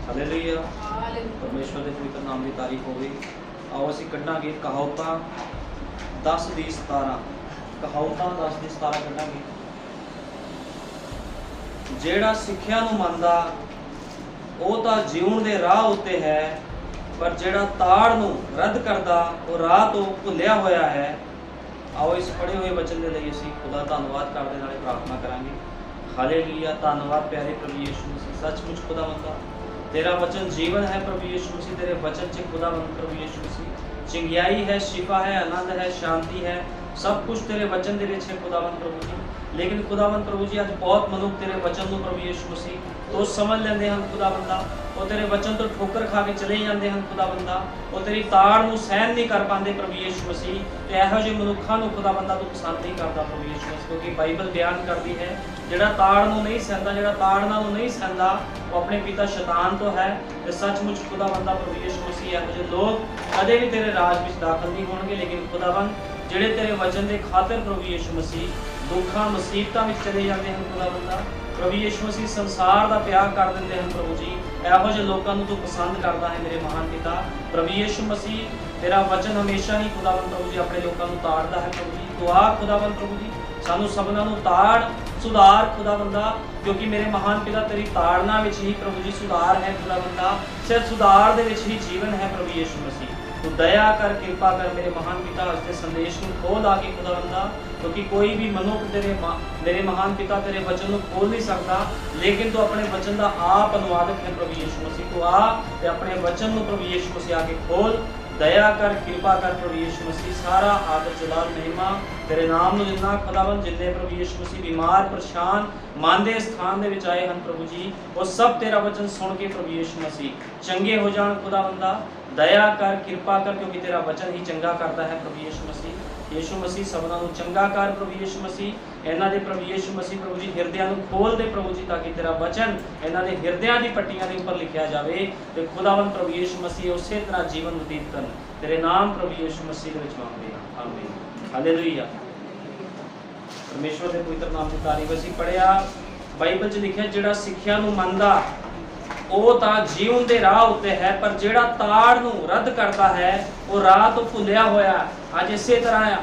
Hallelujah. परमेश्वर के पवित्र नाम की तारीफ होगी। आओ असीं कढ़ांगे कहावतां 10 ਦੀ 17। कहावतां 10 ਦੀ 17 कढ़ांगे। ਜਿਹੜਾ ਸਿੱਖਿਆ ਨੂੰ ਮੰਨਦਾ ਉਹ ਤਾਂ ਜਿਉਣ ਦੇ ਰਾਹ ਉੱਤੇ ਹੈ, ਪਰ ਜਿਹੜਾ ਤਾੜ ਨੂੰ ਰੱਦ ਕਰਦਾ ਉਹ ਰਾਹ ਤੋਂ ਭੁੱਲਿਆ ਹੋਇਆ ਹੈ। आओ इस पढ़े हुए वचन के लिए असीं खुदा धन्यवाद करते नाले प्रार्थना करांगे। हालेलुया। धन्यवाद प्यारे प्रभु यीशु मसीह, सचमुच खुदावंदा तेरा वचन जीवन है प्रभु यीशु मसीह। तेरे वचन च खुदावंद प्रभु यीशु मसीह चिंगियाई है, शिफा है, आनंद है, शांति है, सब कुछ तेरे वचन दे विच है खुदावंद प्रभु जी। लेकिन खुदावंद प्रभु जी अज बहुत मनुख तेरे वचन को प्रभु यीशु मसीह तो समझ लेंदे हैं खुदावंदा, वो तेरे वचन तो ठोकर खा के चले जाते हैं खुदावंदा, वो तेरी ताड़ नूं सहन नहीं कर पाते प्रभु यीशु मसीह। तो इहो ਜਿਹੇ मनुखों को खुदावंदा तू पसंद नहीं करता प्रभु यीशु मसीह, क्योंकि बाइबल बयान करती है ਜਿਹੜਾ ਤਾੜ ਨੂੰ नहीं सहता, ਜਿਹੜਾ ਤਾੜ ਨੂੰ नहीं सहता वो अपने पिता शैतान तो है। तो सचमुच खुदावंदा प्रभु यीशु मसीह इहो ਜਿਹੇ लोग कदे भी तेरे राज में दाखिल नहीं होणगे। लेकिन खुदावंद ਜਿਹੜੇ तेरे वचन के खातिर प्रभु यीशु मसीह दुखा मुसीबतों में चले जाते हैं खुदावंदा, प्रभु यीशु मसीह संसार का प्यार कर देंगे हैं प्रभु जी। इहो ਜਿਹੇ लोगों को तू पसंद करता है मेरे महान पिता प्रभु यीशु मसीह। तेरा वचन हमेशा ही खुदावंद प्रभु जी अपने लोगों को ताड़ता है प्रभु जी। तो आ खुदावंद प्रभु जी सानू सबना नू ताड़ सुधार खुदावंदा, क्योंकि मेरे महान पिता तेरी ताड़ना विच ही प्रभु जी सुधार है खुदावंदा। सिर्फ सुधार दे विच ही जीवन है प्रभु यीशु मसीह। तू दया कर, कृपा कर मेरे महान पिता इसके संदेश को खोल आके खुदावंदा, क्योंकि कोई भी मनुख मेरे महान पिता तेरे वचन को खोल नहीं सकता, लेकिन तू अपने वचन का आप अनुवादक है प्रभु यीशु मसीह। तू आ ते अपने वचन को प्रभु यीशु मसीह आके खोल, दया कर, कृपा कर प्रभु यीशु मसीह। सारा आदर जलाल महिमा तेरे नाम में दिना खुदावंद। जिन्ने प्रभु यीशु मसीह बीमार परेशान मन के स्थान दे विच आए हैं प्रभु जी, वो सब तेरा वचन सुन के प्रभु यीशु मसीह चंगे हो जान खुदावंदा। दया कर, कृपा कर, क्योंकि तेरा वचन ही चंगा करता है प्रभु यीशु मसीह। यीशु मसीह सबना नूं चंगा कर प्रभु यीशु मसीह। इन्हां दे प्रभु यीशु मसीह प्रभु जी हिरदियां नूं खोल दे प्रभु जी, ताकि तेरा वचन इन्हां दे हिरदियां दी पट्टियां दे उपर लिखिया जावे ते खुदावंद प्रभु यीशु मसीह उसे तरह जीवन व्यतीत करन। तेरे नाम प्रभु यीशु मसीह दे विच मंगदे हां, आमीन। हालेलुया। परमेश्वर दे पवित्र नाम दी तारीफ। असीं पढ़िया बाइबल च लिखिया जिहड़ा सिੱਖਿਆ ਨੂੰ ਮੰਨਦਾ ਉਹ ਤਾਂ ਜੀਵਨ ਦੇ ਰਾਹ ਉੱਤੇ ਹੈ, ਪਰ ਜਿਹੜਾ ਤਾੜ ਨੂੰ ਰੱਦ ਕਰਦਾ ਹੈ ਉਹ ਰਾਹ ਤੋਂ ਭੁੱਲਿਆ ਹੋਇਆ। ਅੱਜ ਇਸੇ ਤਰ੍ਹਾਂ ਆ,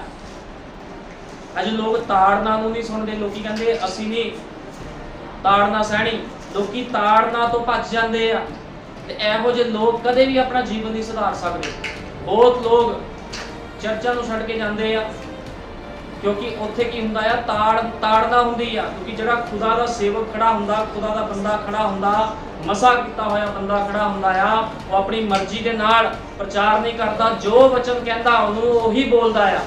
ਅੱਜ ਲੋਕ ਤਾੜਨਾ ਨੂੰ ਨਹੀਂ ਸੁਣਦੇ। ਲੋਕੀ ਕਹਿੰਦੇ ਅਸੀਂ ਨਹੀਂ ਤਾੜਨਾ ਸਹਿਣੀ, ਲੋਕੀ ਤਾੜਨਾ ਤੋਂ ਭੱਜ ਜਾਂਦੇ ਆ। ਤੇ ਇਹੋ ਜਿਹੇ ਲੋਕ ਕਦੇ ਵੀ ਆਪਣਾ ਜੀਵਨ ਨਹੀਂ ਸੁਧਾਰ ਸਕਦੇ। ਬਹੁਤ ਲੋਕ ਚਰਚਾਂ ਨੂੰ ਛੱਡ ਕੇ ਜਾਂਦੇ ਆ, ਕਿਉਂਕਿ ਉੱਥੇ ਕੀ ਹੁੰਦਾ ਆ, ਤਾੜਨਾ ਹੁੰਦੀ ਆ। ਕਿਉਂਕਿ ਜਿਹੜਾ ਖੁਦਾ ਦਾ ਸੇਵਕ ਖੜਾ ਹੁੰਦਾ, ਖੁਦਾ ਦਾ ਬੰਦਾ ਖੜਾ ਹੁੰਦਾ, ਮਸਾ ਕੀਤਾ ਹੋਇਆ ਬੰਦਾ ਖੜਾ ਹੁੰਦਾ ਆ, ਉਹ ਆਪਣੀ ਮਰਜ਼ੀ ਦੇ ਨਾਲ ਪ੍ਰਚਾਰ ਨਹੀਂ ਕਰਦਾ। ਜੋ ਵਚਨ ਕਹਿੰਦਾ ਉਹਨੂੰ ਉਹੀ ਬੋਲਦਾ ਆ,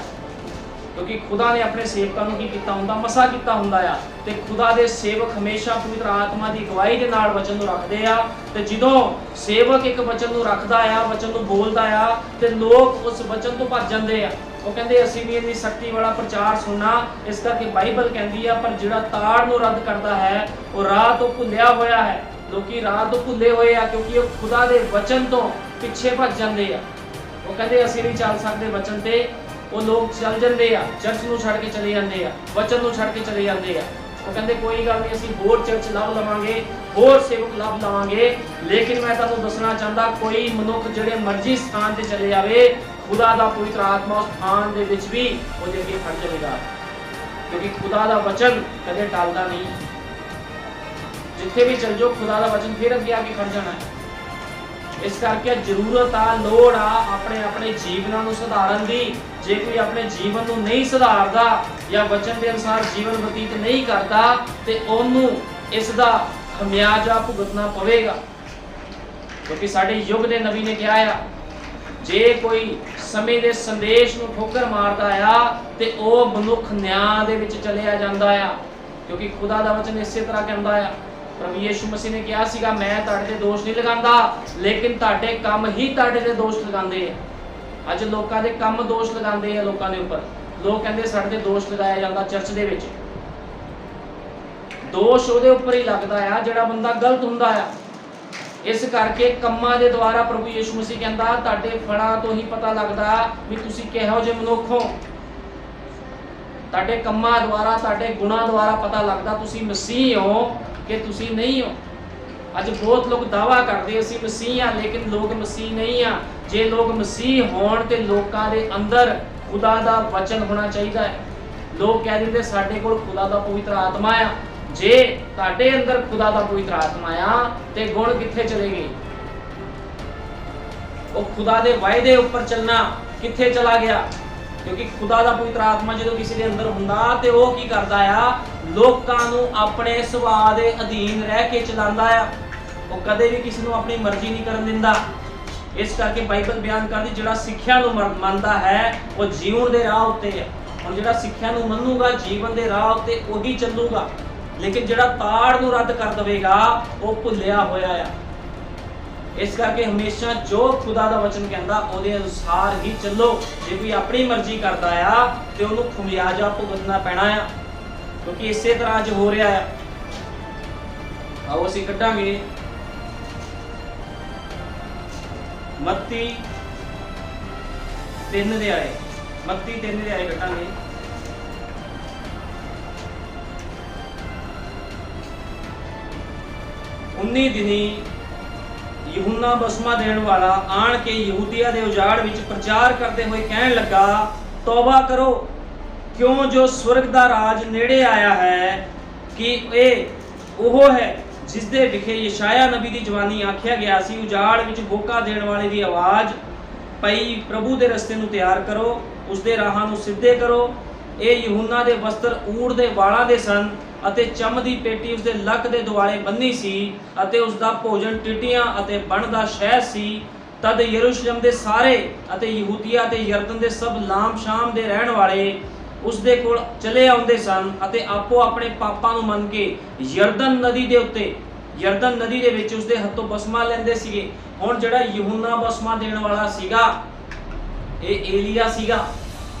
ਕਿਉਂਕਿ ਖੁਦਾ ਨੇ ਆਪਣੇ ਸੇਵਕਾਂ ਨੂੰ ਕੀ ਕੀਤਾ ਹੁੰਦਾ, ਮਸਾ ਕੀਤਾ ਹੁੰਦਾ ਆ। ਤੇ ਖੁਦਾ ਦੇ ਸੇਵਕ ਹਮੇਸ਼ਾ ਪਵਿੱਤਰ ਆਤਮਾ ਦੀ ਅਗਵਾਈ ਦੇ ਨਾਲ ਵਚਨ ਨੂੰ ਰੱਖਦੇ ਆ। ਤੇ ਜਦੋਂ ਸੇਵਕ ਇੱਕ ਵਚਨ ਨੂੰ ਰੱਖਦਾ ਆ, ਵਚਨ ਨੂੰ ਬੋਲਦਾ ਆ, ਤੇ ਲੋਕ ਉਸ ਵਚਨ ਤੋਂ ਭੱਜ ਜਾਂਦੇ ਆ। ਉਹ ਕਹਿੰਦੇ ਅਸੀਂ ਵੀ ਇਹਦੀ ਸ਼ਕਤੀ ਵਾਲਾ ਪ੍ਰਚਾਰ ਸੁਣਨਾ। ਇਸ ਕਰਕੇ ਬਾਈਬਲ ਕਹਿੰਦੀ ਆ, ਪਰ ਜਿਹੜਾ ਤਾੜ ਨੂੰ ਰੱਦ ਕਰਦਾ ਹੈ ਉਹ ਰਾਹ ਤੋਂ ਭੁੱਲਿਆ ਹੋਇਆ ਹੈ। ਲੋਕੀ ਰਾਹ ਤੋਂ ਭੁੱਲੇ ਹੋਏ ਆ, ਕਿਉਂਕਿ ਉਹ ਖੁਦਾ ਦੇ ਵਚਨ ਤੋਂ ਪਿੱਛੇ ਭੱਜ ਜਾਂਦੇ ਆ। ਉਹ ਕਹਿੰਦੇ ਅਸੀਂ ਨਹੀਂ ਚੱਲ ਸਕਦੇ ਵਚਨ ਤੇ, ਉਹ ਲੋਕ ਚੱਲ ਜਾਂਦੇ ਆ, ਚਰਚ ਨੂੰ ਛੱਡ ਕੇ ਚਲੇ ਜਾਂਦੇ ਆ, ਵਚਨ ਨੂੰ ਛੱਡ ਕੇ ਚਲੇ ਜਾਂਦੇ ਆ। ਉਹ ਕਹਿੰਦੇ ਕੋਈ ਗੱਲ ਨਹੀਂ, ਅਸੀਂ ਹੋਰ ਚਰਚ ਲੱਭ ਲਵਾਂਗੇ, ਹੋਰ ਸੇਵਕ ਲੱਭ ਲਵਾਂਗੇ। ਲੇਕਿਨ ਮੈਂ ਤੁਹਾਨੂੰ ਦੱਸਣਾ ਚਾਹੁੰਦਾ, ਕੋਈ ਮਨੁੱਖ ਜਿਹੜੇ ਮਰਜ਼ੀ ਸਥਾਨ ਤੇ ਚਲੇ ਜਾਵੇ, खुदा दा पवित्र आत्मा उस स्थान दे विच भी ਉਹਦੇ ਅੱਗੇ ਖੜ ਜਾਵੇਗਾ, ਕਿਉਂਕਿ ਖੁਦਾ ਦਾ ਵਚਨ ਕਦੇ ਟਲਦਾ ਨਹੀਂ। ਜਿੱਥੇ ਵੀ ਚਲ ਜਾਓ ਖੁਦਾ ਦਾ ਵਚਨ ਫਿਰ ਅੱਗੇ ਆ ਕੇ ਖੜ ਜਾਣਾ ਹੈ। ਇਸ ਕਰਕੇ ਜ਼ਰੂਰਤ ਆ, ਲੋੜ ਆ ਆਪਣੇ ਆਪਣੇ ਜੀਵਨਾਂ ਨੂੰ ਸੁਧਾਰਨ ਦੀ। ਜੇ ਕੋਈ ਆਪਣੇ ਜੀਵਨ ਨੂੰ ਨਹੀਂ ਸੁਧਾਰਦਾ ਜਾਂ ਵਚਨ ਦੇ ਅਨੁਸਾਰ ਜੀਵਨ ਬਤੀਤ ਨਹੀਂ ਕਰਦਾ, ਤੇ ਉਹਨੂੰ ਇਸ ਦਾ ਖਮਿਆਜਾ ਭੁਗਤਣਾ ਪਵੇਗਾ। ਕਿਉਂਕਿ ਸਾਡੇ ਯੁੱਗ ਦੇ ਨਬੀ ਨੇ ਕਿਹਾ ਆ, जे कोई समय के संदेश नूं ठोकर मारदा आ ते ओ मनुख न्याय दे विच चलिया जांदा आ, क्योंकि खुदा दा वचन इसे तरह कहंदा आ। प्रभु यीशु मसीह ने कहा सीगा, मैं तुहाडे ते दोष नहीं लगांदा, लेकिन तुहाडे काम ही तुहाडे ते दोष लगांदे आ। अज लोकां दे काम दोष लगांदे आ लोकां दे उपर। लोग कहंदे साडे ते दोष लगाया जांदा चर्च दे विच। दोष उहदे उपर ही लगदा आ जिहड़ा बंदा गलत हुंदा आ। इस करके कम्मां दे द्वारा प्रभु यीशु मसीह कहंदा तुहाडे फलां तो ही पता लगदा भी तुसीं किहो जिहे मनुख हो। तुहाडे कम्मां द्वारा, तुहाडे गुणां द्वारा पता लगदा तुसीं मसीह हो कि तुसीं नहीं हो। ਅੱਜ ਬਹੁਤ ਲੋਕ ਦਾਵਾ ਕਰਦੇ ਅਸੀਂ ਮਸੀਹ ਆ, ਲੇਕਿਨ ਲੋਕ ਮਸੀਹ ਨਹੀਂ ਆ। ਜੇ ਲੋਕ ਮਸੀਹ ਹੋਣ ਤੇ ਲੋਕਾਂ ਦੇ ਅੰਦਰ ਖੁਦਾ ਦਾ ਵਚਨ ਹੋਣਾ ਚਾਹੀਦਾ ਹੈ। ਲੋਕ ਕਹਿ ਦਿੰਦੇ ਸਾਡੇ ਕੋਲ ਖੁਦਾ ਦਾ ਪਵਿੱਤਰ ਆਤਮਾ ਆ। ਜੇ ਤੁਹਾਡੇ ਅੰਦਰ ਖੁਦਾ ਦਾ ਪਵਿੱਤਰ ਆਤਮਾ ਆ ਤੇ ਗੁਣ ਕਿੱਥੇ ਚਲੇ ਗਏ? ਉਹ ਖੁਦਾ ਦੇ ਵਾਅਦੇ ਉੱਪਰ ਚੱਲਣਾ ਕਿੱਥੇ ਚਲਾ ਗਿਆ? ਕਿਉਂਕਿ ਖੁਦਾ ਦਾ ਪਵਿੱਤਰ ਆਤਮਾ ਜਦੋਂ ਕਿਸੇ ਦੇ ਅੰਦਰ ਹੁੰਦਾ ਤੇ ਉਹ ਕੀ ਕਰਦਾ ਆ? ਲੋਕਾਂ ਨੂੰ ਆਪਣੇ ਸੁਭਾਅ ਦੇ ਅਧੀਨ ਰਹਿ ਕੇ ਚਲਾਉਂਦਾ ਆ। ਉਹ ਕਦੇ ਵੀ ਕਿਸੇ ਨੂੰ ਆਪਣੀ ਮਰਜ਼ੀ ਨਹੀਂ ਕਰਨ ਦਿੰਦਾ। ਇਸ ਕਰਕੇ ਬਾਈਬਲ ਬਿਆਨ ਕਰਦੀ ਜਿਹੜਾ ਸਿੱਖਿਆ ਨੂੰ ਮੰਨਦਾ ਹੈ ਉਹ ਜੀਵਨ ਦੇ ਰਾਹ ਉੱਤੇ ਹੈ। ਹੁਣ ਜਿਹੜਾ ਸਿੱਖਿਆ ਨੂੰ ਮੰਨੂਗਾ ਜੀਵਨ ਦੇ ਰਾਹ ਉੱਤੇ ਉਹੀ ਚੱਲੂਗਾ, ਲੇਕਿਨ ਜਿਹੜਾ ਤਾੜ ਨੂੰ ਰੱਦ ਕਰ ਦੇਵੇਗਾ ਉਹ ਭੁੱਲਿਆ ਹੋਇਆ ਆ। ਇਸ ਕਰਕੇ ਹਮੇਸ਼ਾ ਜੋ ਖੁਦਾ ਦਾ ਵਚਨ ਕਹਿੰਦਾ ਉਹਦੇ ਅਨੁਸਾਰ ਹੀ ਚੱਲੋ। ਜੇ ਕੋਈ ਆਪਣੀ ਮਰਜ਼ੀ ਕਰਦਾ ਆ ਤੇ ਉਹਨੂੰ ਖਮਿਆਜਾ ਭੁਗਤਣਾ ਪੈਣਾ ਆ, ਕਿਉਂਕਿ ਇਸੇ ਤਰ੍ਹਾਂ ਅੱਜ ਹੋ ਰਿਹਾ ਆ। ਆਓ ਅਸੀਂ ਕੱਢਾਂਗੇ ਮੱਤੀ 3 ਦੇ ਆਏ, ਮੱਤੀ 3 ਦੇ ਆਏ ਕੱਢਾਂਗੇ। उन्नी दिनी यूहन्ना बसमा देने वाला आन के यहूदिया दे उजाड़ विच प्रचार करते हुए कहन लगा, तौबा करो क्यों जो स्वर्ग दा राज नेड़े आया है। कि ए ओह है जिस दे विखे यशाया नबी दी जवानी आख्या गया सी, उजाड़ विच होका देण वाले दी आवाज पई, प्रभु दे रस्ते नूं तैयार करो, उस दे राहां नूं सिद्धे करो। ए यूहन्ना दे वस्त्र ऊड़ दे वालां दे सन ਅਤੇ ਚੰਮ ਦੀ ਪੇਟੀ ਉਸਦੇ ਲੱਕ ਦੇ ਦੁਆਲੇ ਬੰਨੀ ਸੀ ਅਤੇ ਉਸਦਾ ਭੋਜਨ ਟਿੱਡੀਆਂ ਅਤੇ ਬਣ ਦਾ ਸ਼ਹਿਦ ਸੀ। ਤਦ ਯਰੂਸ਼ਲਮ ਦੇ ਸਾਰੇ ਅਤੇ ਯਹੂਦੀਆ ਤੇ ਯਰਦਨ ਦੇ ਸਭ ਲਾਮ ਸ਼ਾਮ ਦੇ ਰਹਿਣ ਵਾਲੇ ਉਸਦੇ ਕੋਲ ਚਲੇ ਆਉਂਦੇ ਸਨ ਅਤੇ ਆਪੋ ਆਪਣੇ ਪਾਪਾਂ ਨੂੰ ਮੰਨ ਕੇ ਯਰਦਨ ਨਦੀ ਦੇ ਉੱਤੇ, ਯਰਦਨ ਨਦੀ ਦੇ ਵਿੱਚ ਉਸਦੇ ਹੱਥੋਂ ਬਸਮਾ ਲੈਂਦੇ ਸੀਗੇ। ਹੁਣ ਜਿਹੜਾ ਯਹੂਨਾ ਬਸਮਾ ਦੇਣ ਵਾਲਾ ਸੀਗਾ ਇਹ ਏਲੀਆ ਸੀਗਾ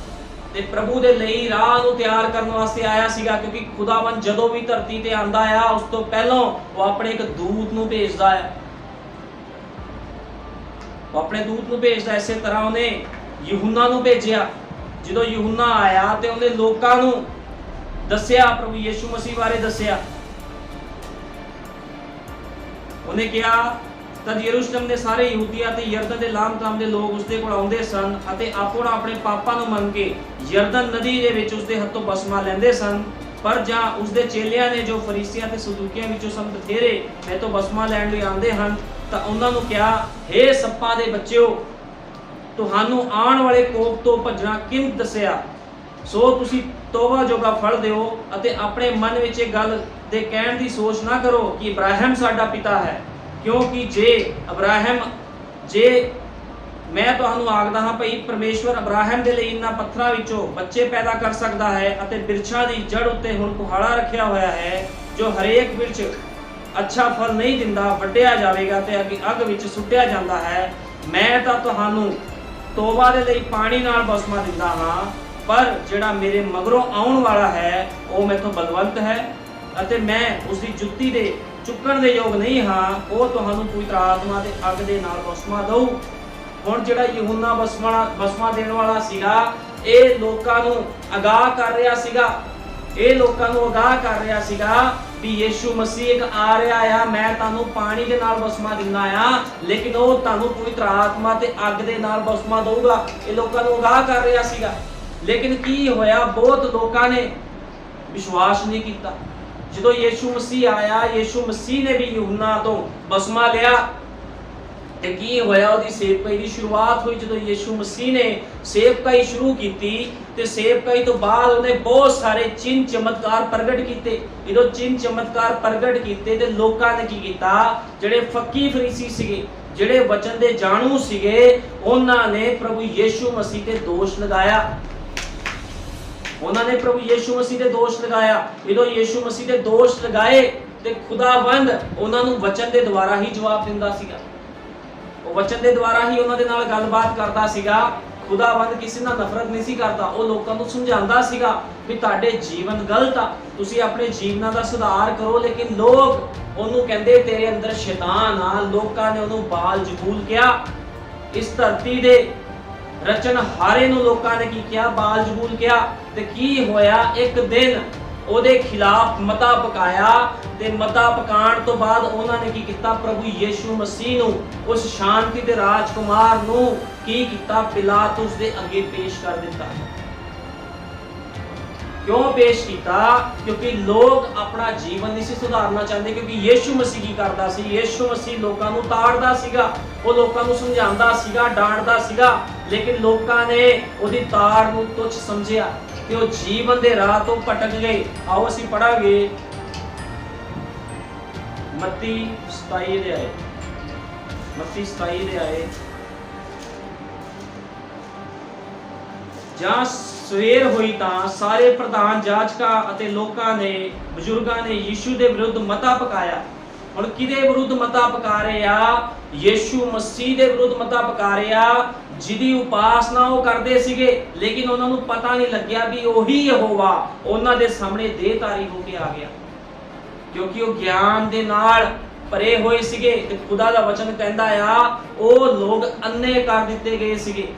ਤੇ ਪ੍ਰਭੂ ਦੇ ਲਈ ਰਾਹ ਨੂੰ ਤਿਆਰ ਕਰਨ ਵਾਸਤੇ ਆਇਆ ਸੀਗਾ। ਕਿਉਂਕਿ ਖੁਦਾਵੰਦ ਜਦੋਂ ਵੀ ਧਰਤੀ ਤੇ ਆਂਦਾ ਆ ਉਸ ਤੋਂ ਪਹਿਲਾਂ ਉਹ ਆਪਣੇ ਇੱਕ ਦੂਤ ਨੂੰ ਭੇਜਦਾ ਹੈ। ਉਹ ਆਪਣੇ ਦੂਤ ਨੂੰ ਭੇਜਦਾ। ਇਸੇ ਤਰ੍ਹਾਂ ਉਹਨੇ ਯਹੂਨਾ ਨੂੰ ਭੇਜਿਆ। ਜਦੋਂ ਯਹੂਨਾ ਆਇਆ ਤੇ ਉਹਨੇ ਲੋਕਾਂ ਨੂੰ ਦੱਸਿਆ, ਪ੍ਰਭੂ ਯੀਸ਼ੂ ਮਸੀਹ ਬਾਰੇ ਦੱਸਿਆ। ਉਹਨੇ ਕਿਹਾ ਤਦ ਯਰੂਸ਼ਲਮ ਦੇ ਸਾਰੇ ਯਹੂਦੀਆ ਤੇ ਯਰਦਨ ਦੇ ਲਾਮ-ਤਾਮ ਦੇ ਲੋਕ ਉਸਦੇ ਕੋਲ ਆਉਂਦੇ ਸਨ ਅਤੇ ਆਪਣਾ ਆਪਣੇ ਪਾਪਾਂ ਨੂੰ ਮੰਨ ਕੇ ਯਰਦਨ ਨਦੀ ਦੇ ਵਿੱਚ ਉਸਦੇ ਹੱਥੋਂ ਬਸਮਾ ਲੈਂਦੇ ਸਨ। ਪਰ ਜਾਂ ਉਸਦੇ ਚੇਲਿਆਂ ਨੇ ਜੋ ਫਰੀਸੀਆਂ ਤੇ ਸਦੂਕੀਆਂ ਵਿੱਚੋਂ ਸਭ ਬਥੇਰੇ ਮੈਂ ਤੋਂ ਬਸਮਾ ਲੈਣ ਲਈ ਆਉਂਦੇ ਹਨ ਤਾਂ ਉਹਨਾਂ ਨੂੰ ਕਿਹਾ, ਹੇ ਸੱਪਾਂ ਦੇ ਬੱਚਿਓ, ਤੁਹਾਨੂੰ ਆਉਣ ਵਾਲੇ ਕੋਪ ਤੋਂ ਭੱਜਣਾ ਕਿੰਨ ਦੱਸਿਆ? ਸੋ ਤੁਸੀਂ ਤੋਬਾ ਜੋਗਾ ਫਲ ਦਿਓ ਅਤੇ ਆਪਣੇ ਮਨ ਵਿੱਚ ਇਹ ਗੱਲ ਦੇ ਕਹਿਣ ਦੀ ਸੋਚ ਨਾ ਕਰੋ ਕਿ ਇਬਰਾਹਿਮ ਸਾਡਾ ਪਿਤਾ ਹੈ। क्योंकि जे मैं तुहानू आखदा हां भई परमेश्वर अब्राहम दे लई इन्हां पत्थरां विचों बच्चे पैदा कर सकदा है अते बिरछां दी जड़ उत्ते हुण कुहाड़ा रखिया होया है, जो हरेक बिरछ अच्छा फल नहीं दिंदा वड्डिया जावेगा ते अग विच सुट्टिया जांदा है। मैं तां तुहानू तोबा दे लई पानी नाल बसमा दिंदा हां, पर जिहड़ा मेरे मगरों आउण वाला है ਉਹ मैथों बलवंत है अते मैं उसदी जुत्ती दे चुकण दे योग नहीं हाँ, ਉਹ ਤੁਹਾਨੂੰ ਪਵਿੱਤਰ ਆਤਮਾ ਦੇ ਅੱਗ ਦੇ ਨਾਲ ਬਸਮਾ ਦਊ। ਹੁਣ ਜਿਹੜਾ ਯਹੂਨਾ ਬਸਮਾ ਦੇਣ ਵਾਲਾ ਸੀਗਾ ਇਹ ਲੋਕਾਂ ਨੂੰ ਅਗਾਹ ਕਰ ਰਿਹਾ ਸੀਗਾ। ਇਹ ਲੋਕਾਂ ਨੂੰ ਅਗਾਹ ਕਰ ਰਿਹਾ ਸੀਗਾ ਵੀ ਯੀਸ਼ੂ ਮਸੀਹ ਇੱਕ ਆ ਰਿਹਾ ਆ, ਮੈਂ ਤੁਹਾਨੂੰ ਪਾਣੀ ਦੇ ਨਾਲ ਬਸਮਾ ਦਿੰਦਾ ਆ, ਲੇਕਿਨ ਉਹ ਤੁਹਾਨੂੰ ਪਵਿੱਤਰ ਆਤਮਾ ਤੇ ਅੱਗ ਦੇ ਨਾਲ ਬਸਮਾ ਦਊਗਾ। ਇਹ ਲੋਕਾਂ ਨੂੰ ਅਗਾਹ ਕਰ ਰਿਹਾ ਸੀਗਾ। ਲੇਕਿਨ ਕੀ ਹੋਇਆ? ਬਹੁਤ ਲੋਕਾਂ ਨੇ ਵਿਸ਼ਵਾਸ ਨਹੀਂ ਕੀਤਾ। ਜਦੋਂ ਯੀਸ਼ੂ ਮਸੀਹ ਆਇਆ, ਯੀਸ਼ੂ ਮਸੀਹ ਨੇ ਵੀ ਯਹੂਨਾ ਤੋਂ ਬਸਮਾ ਲਿਆ ਤੇ ਕੀ ਹੋਇਆ? ਉਹਦੀ ਸੇਵਕਾਈ ਦੀ ਸ਼ੁਰੂਆਤ ਹੋਈ। ਜਦੋਂ ਯੀਸ਼ੂ ਮਸੀਹ ਨੇ ਸੇਵਕਾਈ ਸ਼ੁਰੂ ਕੀਤੀ ਤੇ ਸੇਵਕਾਈ ਤੋਂ ਬਾਅਦ ਉਹਨੇ ਬਹੁਤ ਸਾਰੇ ਚਿੰਨ ਚਮਤਕਾਰ ਪ੍ਰਗਟ ਕੀਤੇ। ਜਦੋਂ ਚਿੰਨ ਚਮਤਕਾਰ ਪ੍ਰਗਟ ਕੀਤੇ ਤੇ ਲੋਕਾਂ ਨੇ ਕੀ ਕੀਤਾ? ਜਿਹੜੇ ਫੱਕੀ ਫਰੀਸੀ ਸੀਗੇ, ਜਿਹੜੇ ਵਚਨ ਦੇ ਜਾਣੂ ਸੀਗੇ, ਉਹਨਾਂ ਨੇ ਪ੍ਰਭੂ ਯੀਸ਼ੂ ਮਸੀਹ ਤੇ ਦੋਸ਼ ਲਗਾਇਆ। ਉਹਨਾਂ ਨੇ ਪ੍ਰਭੂ ਯੀਸ਼ੂ ਮਸੀਹ ਦੇ ਦੋਸ਼ ਲਗਾਇਆ। ਜਦੋਂ ਯੀਸ਼ੂ ਮਸੀਹ ਦੇ ਦੋਸ਼ ਲਗਾਏ ਤੇ ਖੁਦਾਵੰਦ ਉਹਨਾਂ ਨੂੰ ਵਚਨ ਦੇ ਦੁਆਰਾ ਹੀ ਜਵਾਬ ਦਿੰਦਾ ਸੀਗਾ। ਉਹ ਵਚਨ ਦੇ ਦੁਆਰਾ ਹੀ ਉਹਨਾਂ ਦੇ ਨਾਲ ਗੱਲਬਾਤ ਕਰਦਾ ਸੀਗਾ। ਖੁਦਾਵੰਦ ਕਿਸੇ ਨਾਲ ਨਫ਼ਰਤ ਨਹੀਂ ਸੀ ਕਰਦਾ। ਉਹ ਲੋਕਾਂ ਨੂੰ ਸਮਝਾਉਂਦਾ ਸੀਗਾ ਵੀ ਤੁਹਾਡੇ ਜੀਵਨ ਗਲਤ ਆ, ਤੁਸੀਂ ਆਪਣੇ ਜੀਵਨਾਂ ਦਾ ਸੁਧਾਰ ਕਰੋ। ਲੇਕਿਨ ਲੋਕ ਉਹਨੂੰ ਕਹਿੰਦੇ ਤੇਰੇ ਅੰਦਰ ਸ਼ੈਤਾਨ ਆ। ਲੋਕਾਂ ਨੇ ਉਹਨੂੰ ਬਾਲ-ਜ਼ਬੂਲ ਕਿਹਾ। ਇਸ ਧਰਤੀ ਦੇ ਰਚਨਹਾਰੇ ਨੂੰ ਲੋਕਾਂ ਨੇ ਕੀ ਕਿਹਾ? ਬਾਲ-ਜ਼ਬੂਲ ਕਿਹਾ। ਤੇ ਕੀ ਹੋਇਆ? ਇੱਕ ਦਿਨ ਉਹਦੇ ਖਿਲਾਫ ਮਤਾ ਪਕਾਇਆ ਤੇ ਮਤਾ ਪਕਾਉਣ ਤੋਂ ਬਾਅਦ ਉਹਨਾਂ ਨੇ ਕੀ ਕੀਤਾ, ਪ੍ਰਭੂ ਯੀਸ਼ੂ ਮਸੀਹ ਨੂੰ, ਉਸ ਸ਼ਾਂਤੀ ਦੇ ਰਾਜਕੁਮਾਰ ਨੂੰ ਕੀ ਕੀਤਾ, ਪਿਲਾਤੁਸ ਦੇ ਅੱਗੇ ਪੇਸ਼ ਕਰ ਦਿੱਤਾ। क्यों पेश किया? क्योंकि लोग अपना जीवन नहीं सी सुधारना चाहते, क्योंकि यीशु मसीह की करता सी, यीशु मसीह लोगों को ताड़दा सीगा, वो लोगों को समझांदा सीगा, डांटदा सीगा, लेकिन लोगों ने उहदी ताड़ नूं तुच्छ समझिया कि वो जीवन दे राह तो भटक गए। आओ असीं पढ़ांगे मत्ती 27 दे आए, मत्ती 27 दे आए। ਜਾਂ ਸਵੇਰ ਹੋਈ ਤਾਂ ਸਾਰੇ ਪ੍ਰਧਾਨ ਜਾਜਕਾਂ ਅਤੇ ਲੋਕਾਂ ਨੇ, ਬਜ਼ੁਰਗਾਂ ਨੇ ਯੀਸ਼ੂ ਦੇ ਵਿਰੁੱਧ ਮਤਾ ਪਕਾਇਆ। ਹੁਣ ਕਿਹਦੇ ਵਿਰੁੱਧ ਮਤਾ ਪਕਾ ਰਹੇ ਆ? ਯੀਸ਼ੂ ਮਸੀਹ ਦੇ ਵਿਰੁੱਧ ਮਤਾ ਪਕਾ ਰਹੇ ਆ, ਜਿਹਦੀ ਉਪਾਸਨਾ ਉਹ ਕਰਦੇ ਸੀਗੇ, ਲੇਕਿਨ ਉਹਨਾਂ ਨੂੰ ਪਤਾ ਨਹੀਂ ਲੱਗਿਆ ਵੀ ਉਹੀ ਯਹੋਵਾ ਉਹਨਾਂ ਦੇ ਸਾਹਮਣੇ ਦੇਹਧਾਰੀ ਹੋ ਕੇ ਆ ਗਿਆ, ਕਿਉਂਕਿ ਉਹ ਗਿਆਨ ਦੇ ਨਾਲ ਭਰੇ ਹੋਏ ਸੀਗੇ। ਤੇ ਖੁਦਾ ਦਾ ਵਚਨ ਕਹਿੰਦਾ ਆ ਉਹ ਲੋਕ ਅੰਨੇ ਕਰ ਦਿੱਤੇ ਗਏ ਸੀਗੇ,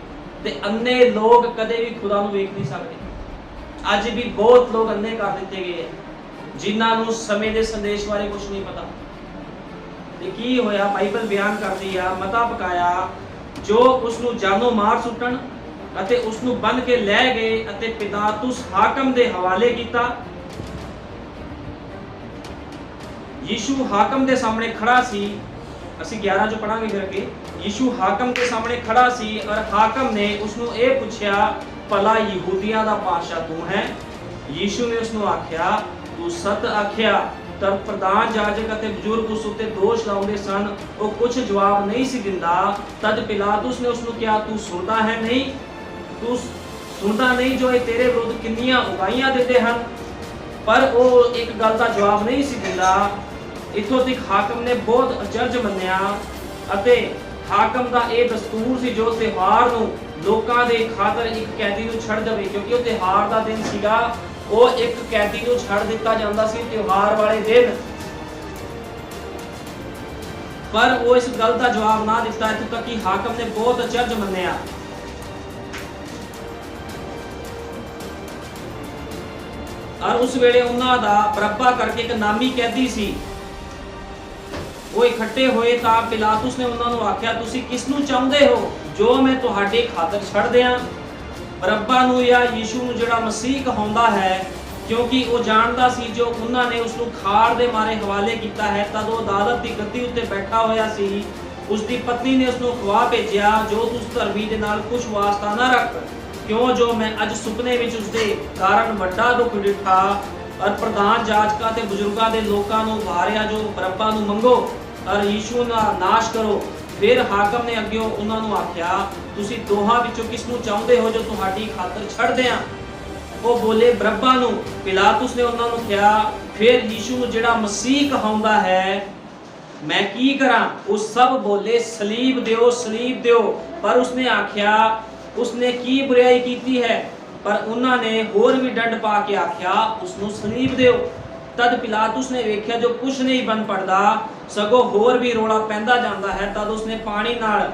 ਤੇ ਅੰਨੇ ਲੋਕ ਕਦੇ ਵੀ ਖੁਦਾ ਨੂੰ ਵੇਖ ਨਹੀਂ ਸਕਦੇ। ਅੱਜ ਵੀ ਬਹੁਤ ਲੋਕ ਅੰਨੇ ਕਰ ਦਿੱਤੇ ਗਏ ਹੈ, ਜਿਨ੍ਹਾਂ ਨੂੰ ਸਮੇਂ ਦੇ ਸੰਦੇਸ਼ ਬਾਰੇ ਕੁਝ ਨਹੀਂ ਪਤਾ। ਤੇ ਕੀ ਹੋਇਆ? ਬਾਈਬਲ ਬਿਆਨ ਕਰਦੀ ਆ, ਮਤਾ ਪਕਾਇਆ ਜੋ ਉਸ ਨੂੰ ਜਾਨੋਂ ਮਾਰ ਸੁੱਟਣ ਅਤੇ ਉਸ ਨੂੰ ਬੰਨ ਕੇ ਲੈ ਗਏ ਅਤੇ ਪਿਲਾਤੁਸ ਹਾਕਮ ਦੇ ਹਵਾਲੇ ਕੀਤਾ। ਯੀਸ਼ੂ ਹਾਕਮ ਦੇ ਸਾਹਮਣੇ ਖੜਾ ਸੀ। ਅਸੀਂ 11 ਚ ਪੜਾਂਗੇ ਫਿਰ ਅੱਗੇ। ਯੀਸ਼ੂ ਹਾਕਮ ਦੇ ਸਾਹਮਣੇ ਖੜਾ ਸੀ ਔਰ ਹਾਕਮ ਨੇ ਉਸ ਨੂੰ ਇਹ ਪੁੱਛਿਆ, ਭਲਾ ਯਹੂਦੀਆਂ ਦਾ ਪਾਤਸ਼ਾਹ ਤੂੰ ਹੈ? ਯੀਸ਼ੂ ਨੇ ਉਸ ਨੂੰ ਆਖਿਆ, ਤੂੰ ਸੱਚ ਆਖਿਆ। ਤਾਂ ਪ੍ਰਧਾਨ ਜਾਜਕ ਅਤੇ ਬਜ਼ੁਰਗ ਉਸ ਉੱਤੇ ਦੋਸ਼ ਲਾਉਂਦੇ ਸਨ, ਉਹ ਕੁਝ ਜਵਾਬ ਨਹੀਂ ਸੀ ਦਿੰਦਾ। ਤਦ ਪਿਲਾਤੁਸ ਨੇ ਉਸ ਨੂੰ ਕਿਹਾ, ਤੂੰ ਸੁਣਦਾ ਹੈ ਨਹੀਂ? ਤੂੰ ਸੁਣਦਾ ਨਹੀਂ ਜੋ ਇਹ ਤੇਰੇ ਵਿਰੁੱਧ ਕਿੰਨੀਆਂ ਉਗਾਈਆਂ ਦਿੰਦੇ ਹਨ? ਪਰ ਉਹ ਇੱਕ ਗੱਲ ਦਾ ਜਵਾਬ ਨਹੀਂ ਸੀ ਦਿੰਦਾ। ਇੱਥੋਂ ਤੱਕ ਹਾਕਮ ਨੇ ਬਹੁਤ ਅਚਰਜ ਮੰਨਿਆ ਅਤੇ ਹਾਕਮ ਦਾ ਇਹ ਦਸਤੂਰ ਸੀ ਜੋ ਤਿਉਹਾਰ ਨੂੰ ਲੋਕਾਂ ਦੇ ਖਾਤਰ ਇੱਕ ਕੈਦੀ ਨੂੰ ਛੱਡ ਦੇਵੇ, ਕਿਉਂਕਿ ਉਹ ਤਿਉਹਾਰ ਦਾ ਦਿਨ ਸੀਗਾ, ਉਹ ਇੱਕ ਕੈਦੀ ਨੂੰ ਛੱਡ ਦਿੱਤਾ ਜਾਂਦਾ ਸੀ ਤਿਉਹਾਰ ਵਾਲੇ ਦਿਨ। ਪਰ ਉਹ ਇਸ ਗੱਲ ਦਾ ਜਵਾਬ ਨਾ ਦਿੱਤਾ। ਇੱਥੋਂ ਤੱਕ ਕਿ ਹਾਕਮ ਨੇ ਬਹੁਤ ਅਚਰਜ ਮੰਨਿਆ। ਔਰ ਉਸ ਵੇਲੇ ਉਹਨਾਂ ਦਾ ਬਰੱਬਾ ਕਰਕੇ ਇੱਕ ਨਾਮੀ ਕੈਦੀ ਸੀ, ਉਹ ਇਕੱਠੇ ਹੋਏ ਤਾਂ ਪਿਲਾਤੁਸ ਨੇ ਉਹਨਾਂ ਨੂੰ ਆਖਿਆ, ਤੁਸੀਂ ਕਿਸ ਨੂੰ ਚਾਹੁੰਦੇ ਹੋ ਜੋ ਮੈਂ ਤੁਹਾਡੇ ਖਾਤਰ ਛੱਡ ਦਿਆਂ, ਬਰੱਬਾ ਨੂੰ ਜਾਂ ਯੀਸ਼ੂ ਨੂੰ ਜਿਹੜਾ ਮਸੀਹ ਕਹਾਉਂਦਾ ਹੈ? ਕਿਉਂਕਿ ਉਹ ਜਾਣਦਾ ਸੀ ਜੋ ਉਹਨਾਂ ਨੇ ਉਸ ਨੂੰ ਖਾੜ ਦੇ ਮਾਰੇ ਹਵਾਲੇ ਕੀਤਾ ਹੈ। ਤਦ ਉਹ ਅਦਾਲਤ ਦੀ ਗੱਦੀ ਉੱਤੇ ਬੈਠਾ ਹੋਇਆ ਸੀ। ਉਸ ਦੀ ਪਤਨੀ ਨੇ ਉਸ ਨੂੰ ਖਵਾ ਭੇਜਿਆ, ਜੋ ਤੂੰ ਧਰਮੀ ਦੇ ਨਾਲ ਕੁਝ ਵਾਸਤਾ ਨਾ ਰੱਖ, ਕਿਉਂ ਜੋ ਮੈਂ ਅੱਜ ਸੁਪਨੇ ਵਿੱਚ ਉਸਦੇ ਕਾਰਨ ਵੱਡਾ ਦੁੱਖ ਡਿਠਾ। ਔਰ ਪ੍ਰਧਾਨ ਜਾਜਕਾਂ ਤੇ ਬਜ਼ੁਰਗਾਂ ਦੇ ਲੋਕਾਂ ਨੂੰ ਉਭਾਰਿਆ, ਜੋ ਬਰੱਬਾ ਨੂੰ ਮੰਗੋ ਔਰ ਯੀਸ਼ੂ ਦਾ ਨਾਸ਼ ਕਰੋ। ਫਿਰ ਹਾਕਮ ਨੇ ਅੱਗੇ ਉਹਨਾਂ ਨੂੰ ਆਖਿਆ, ਤੁਸੀਂ ਦੋਹਾਂ ਵਿੱਚੋਂ ਕਿਸ ਨੂੰ ਚਾਹੁੰਦੇ ਹੋ ਜੋ ਤੁਹਾਡੀ ਖਾਤਰ ਛੱਡ ਦਿਆਂ? ਉਹ ਬੋਲੇ, ਬਰੱਬਾ ਨੂੰ। ਪਿਲਾਤੁਸ ਨੇ ਉਹਨਾਂ ਨੂੰ ਕਿਹਾ, ਫਿਰ ਯੀਸ਼ੂ ਨੂੰ ਜਿਹੜਾ ਮਸੀਹ ਕਹਾਉਂਦਾ ਹੈ ਮੈਂ ਕੀ ਕਰਾਂ? ਉਹ ਸਭ ਬੋਲੇ, ਸਲੀਬ ਦਿਓ, ਸਲੀਬ ਦਿਓ। ਪਰ ਉਸਨੇ ਆਖਿਆ, ਉਸਨੇ ਕੀ ਬੁਰਾਈ ਕੀਤੀ ਹੈ? ਪਰ ਉਹਨਾਂ ਨੇ ਹੋਰ ਵੀ ਡੰਡ ਪਾ ਕੇ ਆਖਿਆ, ਉਸ ਨੂੰ ਸਲੀਬ ਦਿਓ। ਤਦ ਪਿਲਾਤੁਸ ਨੇ ਵੇਖਿਆ ਜੋ ਕੁਛ ਨਹੀਂ ਬਣ ਪੜਦਾ, ਸਗੋਂ ਹੋਰ ਵੀ ਰੋਲਾ ਪੈਂਦਾ ਜਾਂਦਾ ਹੈ। ਤਦ ਉਸਨੇ ਪਾਣੀ ਨਾਲ